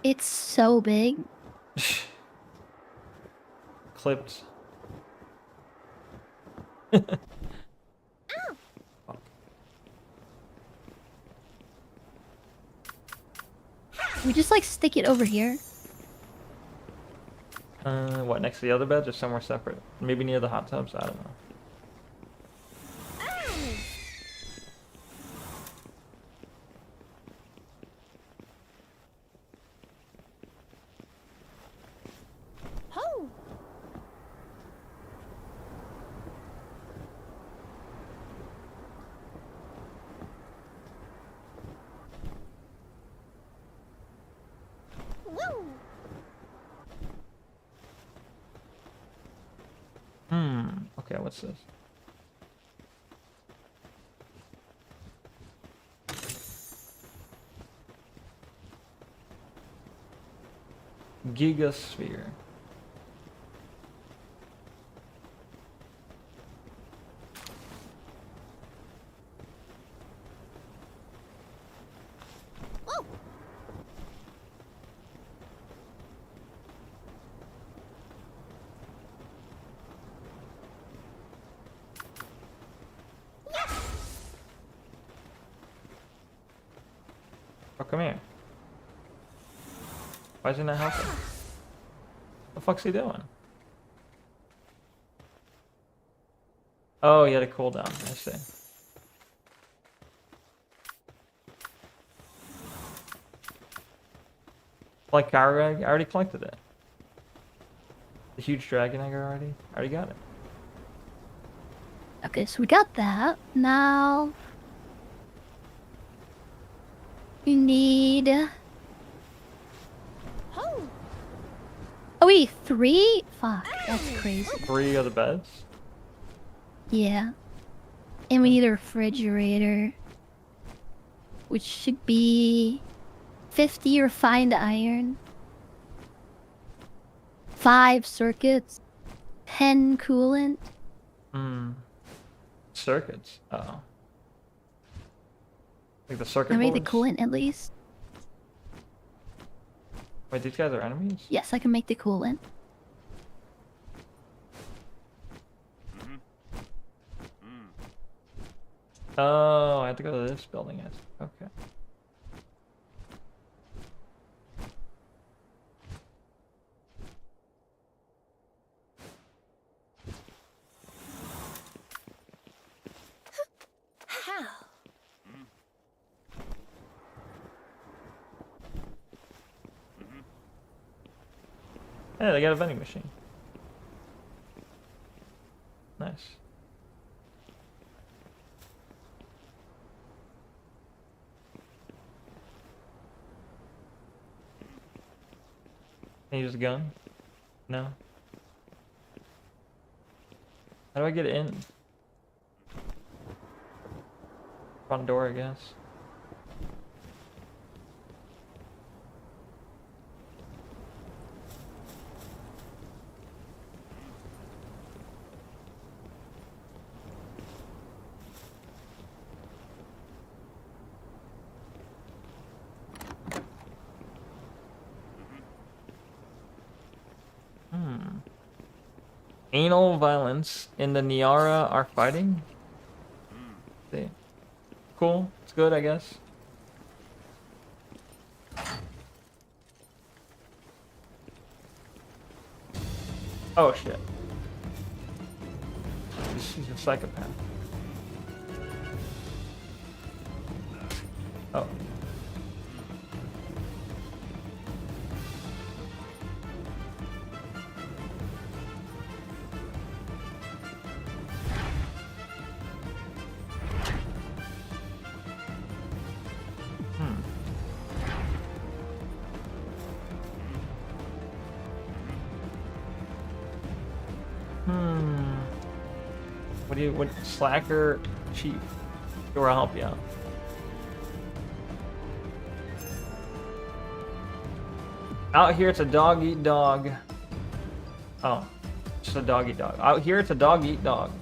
It's so big. Clipped. We just like stick it over here. What, next to the other beds or somewhere separate? Maybe near the hot tubs? I don't know. Oh. Woo. Okay, what's this? Gigasphere. Oh. Oh, come here. Why isn't that helping? What the fuck's he doing? Oh, he had a cooldown. I see. Like cargo egg? I already collected it. The huge dragon egg already? I already got it. Okay, so we got that. Now we need. Oh wait, 3? Fuck, that's crazy. 3 of the beds? Yeah. And we need a refrigerator, which should be 50 refined iron, 5 circuits, 10 coolant. Circuits. Uh-oh. Like the circuit I made the boards? coolant at least. Wait, these guys are enemies? Yes, I can make the coolant. Oh, I have to go to this building. Okay. How? Hey, they got a vending machine. Nice. Can you use a gun? No. How do I get in? Front door, I guess. Anal violence in the Niara are fighting? See. Cool. It's good, I guess. Oh shit. She's a psychopath. Oh. What slacker chief? Sure, I'll help you out. Out here it's a dog eat dog. Oh, just a dog eat dog. Out here it's a dog eat dog.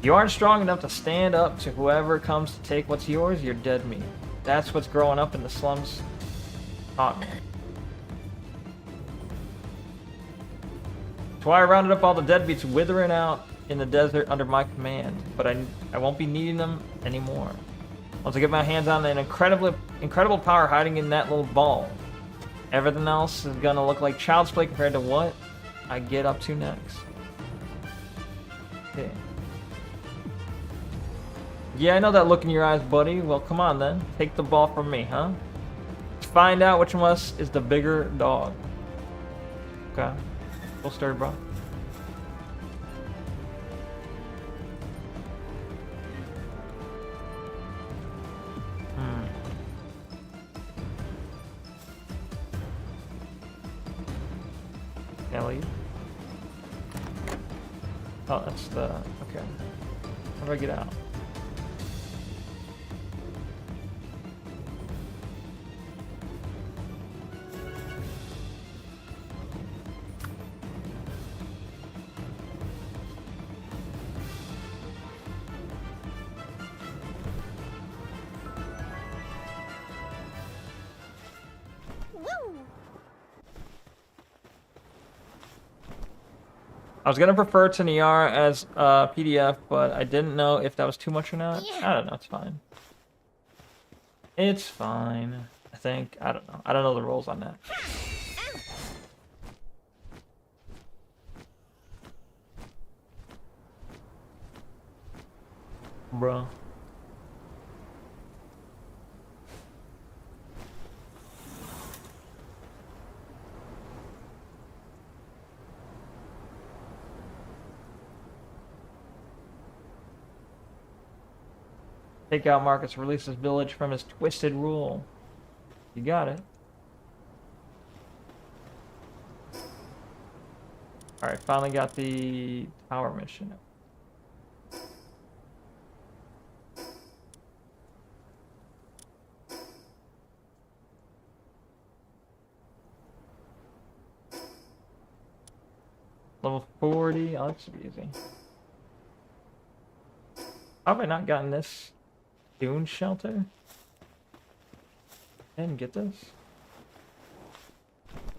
You aren't strong enough to stand up to whoever comes to take what's yours, you're dead meat. That's what's growing up in the slums taught me. That's why I rounded up all the deadbeats withering out in the desert under my command. But I won't be needing them anymore. Once I get my hands on an incredible power hiding in that little ball. Everything else is gonna look like child's play compared to what I get up to next. Okay. Yeah, I know that look in your eyes, buddy. Well, come on then. Take the ball from me, huh? Let's find out which of us is the bigger dog. Okay. Full story, bro. Can I leave? Oh, that's the... Okay. How do I get out? I was gonna prefer to Niar as a PDF, but I didn't know if that was too much or not. I don't know, it's fine. It's fine, I think. I don't know. I don't know the rules on that. Bro. Take out Marcus, release his village from his twisted rule. You got it. Alright, finally got the tower mission. Level 40. Oh, that should be easy. How have I not gotten this? Dune shelter? I didn't get this.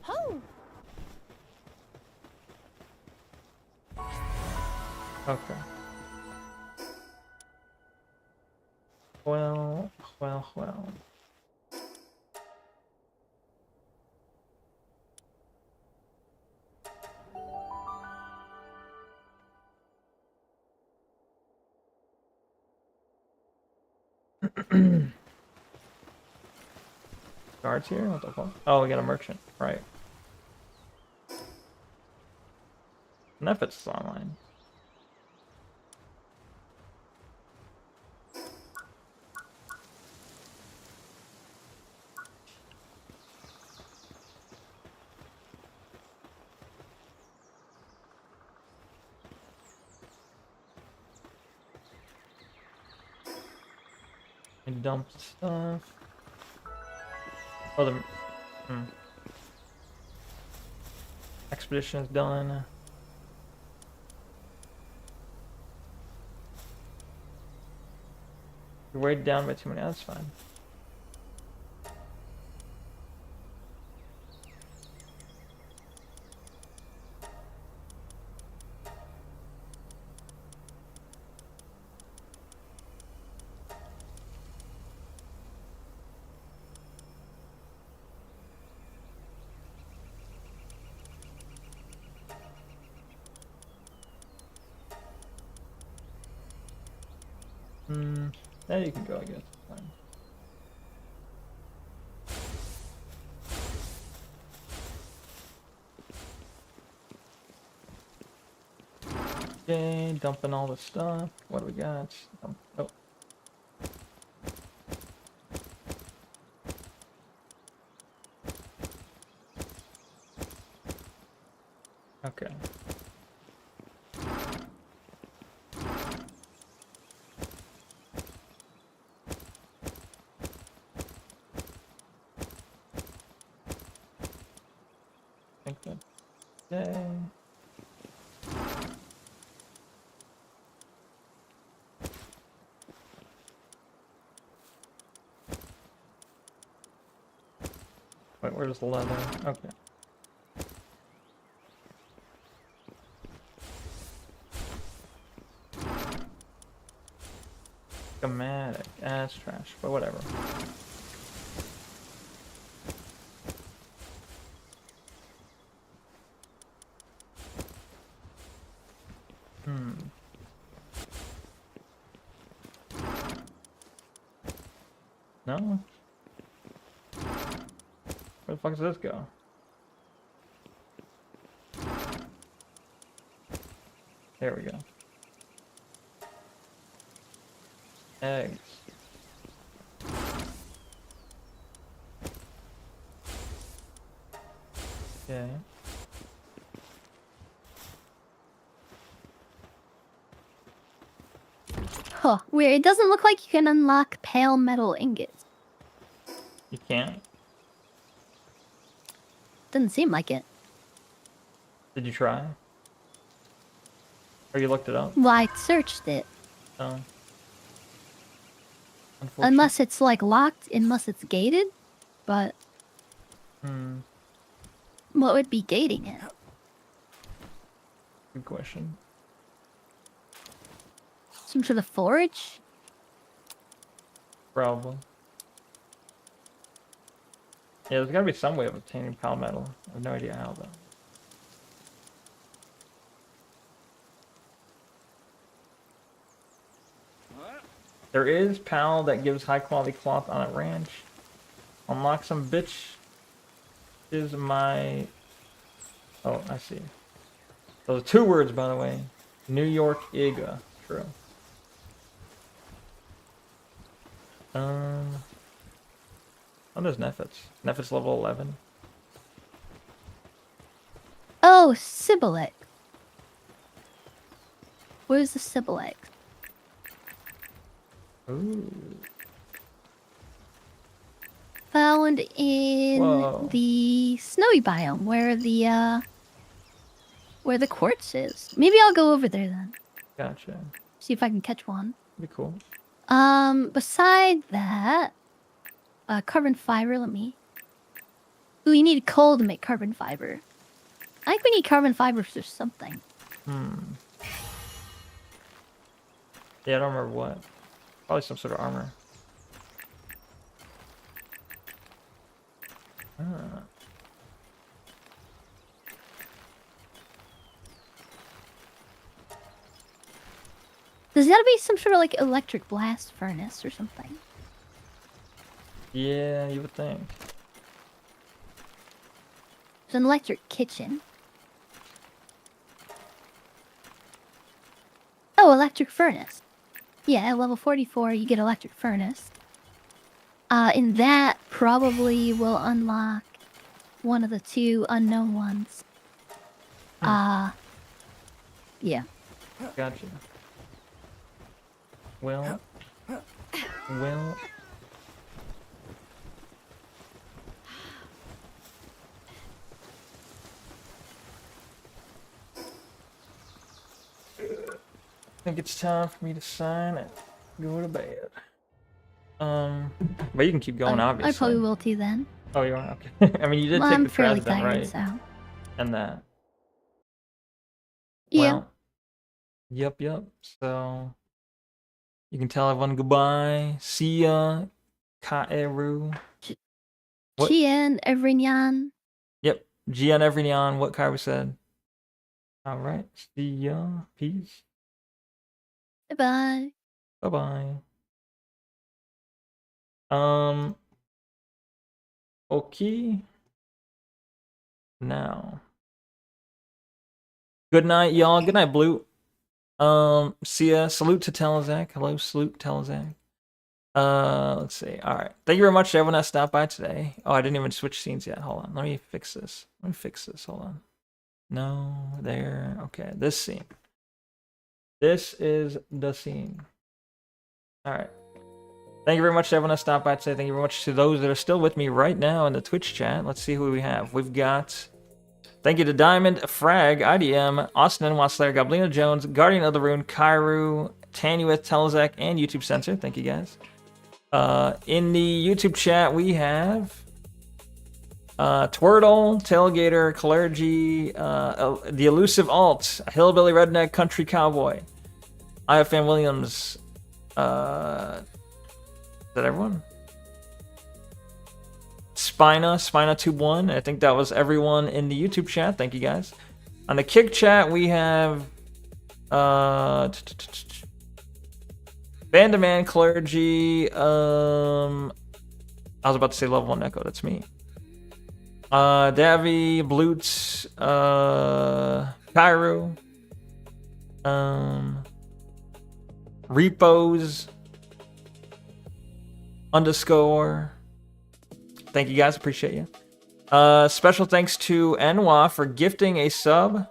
Oh. Okay. Well. Guards here? What the fuck? Oh, we got a merchant. Right. Nefit's is online. I dumped stuff. Oh, the expedition is done. You're weighed down by too many. That's fine. There you can go, I guess. Fine. Okay, dumping all the stuff. What do we got? Oh. Okay. Okay. Wait, where's the leather? Okay. Schematic. That's trash, but whatever. No? Where the fuck does this go? There we go. Eggs. Okay. Huh. Weird. It doesn't look like you can unlock pale metal ingots. You can't? Doesn't seem like it. Did you try? Or you looked it up? Well, I searched it. No. Unless it's like locked, unless it's gated. But what would be gating it? Good question. Some sort of forage? Probably. Yeah, there's gotta be some way of obtaining palmetto. I have no idea how though. There is pal that gives high quality cloth on a ranch. Unlock some bitch. Is my... Oh, I see. Those are 2 words, by the way. New York Iga. True. Oh, there's Nefits. Nefits level 11. Oh, Sibylech. Where's the Sibylech? Ooh. Found in Whoa. the snowy biome where the quartz is. Maybe I'll go over there then. Gotcha. See if I can catch one. Be cool. Beside that, carbon fiber, Ooh, you need coal to make carbon fiber. I think we need carbon fiber for something. Yeah, I don't remember what. Probably some sort of armor. Ah. There's gotta be some sort of like electric blast furnace or something. Yeah, you would think. There's an electric kitchen. Oh, electric furnace. Yeah, at level 44 you get electric furnace. And that probably will unlock one of the 2 unknown ones. Yeah. Gotcha. Well. I think it's time for me to sign and go to bed. But you can keep going, obviously. I probably will too then. Oh, you are? Okay. I mean, you did Well, take I'm the fairly president, tired, right? so. And that. Yeah. Well, yep. So, you can tell everyone goodbye. See ya. Kaeru. What? Chien, Evrinyan. Yep. Gian Everinion, what Kyra said. Alright. See ya. Peace. Bye-bye. Bye-bye. Okay. Now. Good night, y'all. Good night, Blue. See ya. Salute to Telezak. Hello, salute Telezak. Let's see. Alright. Thank you very much to everyone that stopped by today. Oh, I didn't even switch scenes yet. Hold on. Let me fix this. Hold on. No, there. Okay, this scene. This is the scene. Alright. Thank you very much to everyone that stopped by today. Thank you very much to those that are still with me right now in the Twitch chat. Let's see who we have. We've got... Thank you to Diamond, Frag, IDM, Austin N. Wassler, Goblina Jones, Guardian of the Rune, Kairu, Tanuith, Telezak, and YouTube Censor. Thank you guys. In the YouTube chat, we have Twirtle, Tailgater, Clergy, the Elusive Alt, Hillbilly Redneck Country Cowboy, IFM Williams, Is that everyone? Spina21. I think that was everyone in the YouTube chat. Thank you guys. On the Kick chat, we have Bandaman Clergy. I was about to say level 1 Neko. That's me. Davy, Blutz, Cairo, Repos, _. Thank you guys, appreciate you. Special thanks to Enwa for gifting a sub,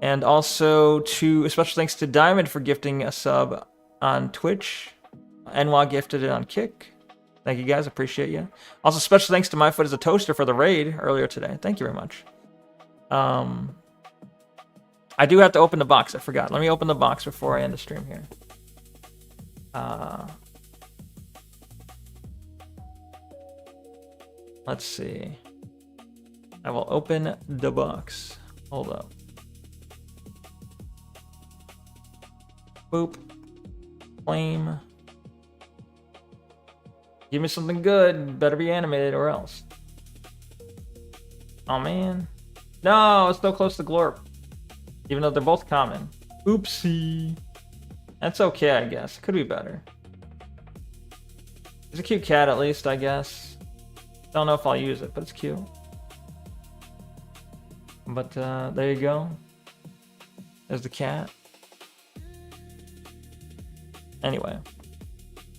and also special thanks to Diamond for gifting a sub on Twitch. Enwa gifted it on Kick. Thank you guys, appreciate you. Also, special thanks to My Foot as a Toaster for the raid earlier today. Thank you very much. I do have to open the box. I forgot. Let me open the box before I end the stream here. Let's see. I will open the box. Hold up. Boop. Flame. Give me something good. Better be animated or else. Oh man. No, it's so close to Glorp. Even though they're both common. Oopsie. That's okay, I guess. Could be better. It's a cute cat at least, I guess. Don't know if I'll use it, but it's cute. But there you go. There's the cat. Anyway.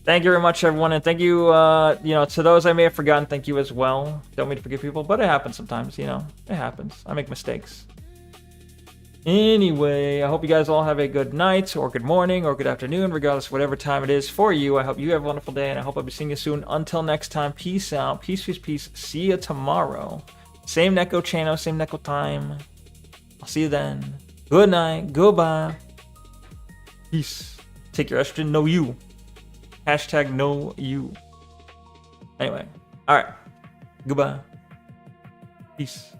Thank you very much, everyone, and thank you, to those I may have forgotten, thank you as well. Don't mean to forget people, but it happens sometimes, It happens. I make mistakes. Anyway, I hope you guys all have a good night, or good morning, or good afternoon, regardless of whatever time it is for you. I hope you have a wonderful day, and I hope I'll be seeing you soon. Until next time, peace out. Peace, peace, peace. See you tomorrow. Same Neko channel, same Neko time. I'll see you then. Good night. Goodbye. Peace. Take your estrogen. No you. Hashtag no you. Anyway. Alright. Goodbye. Peace.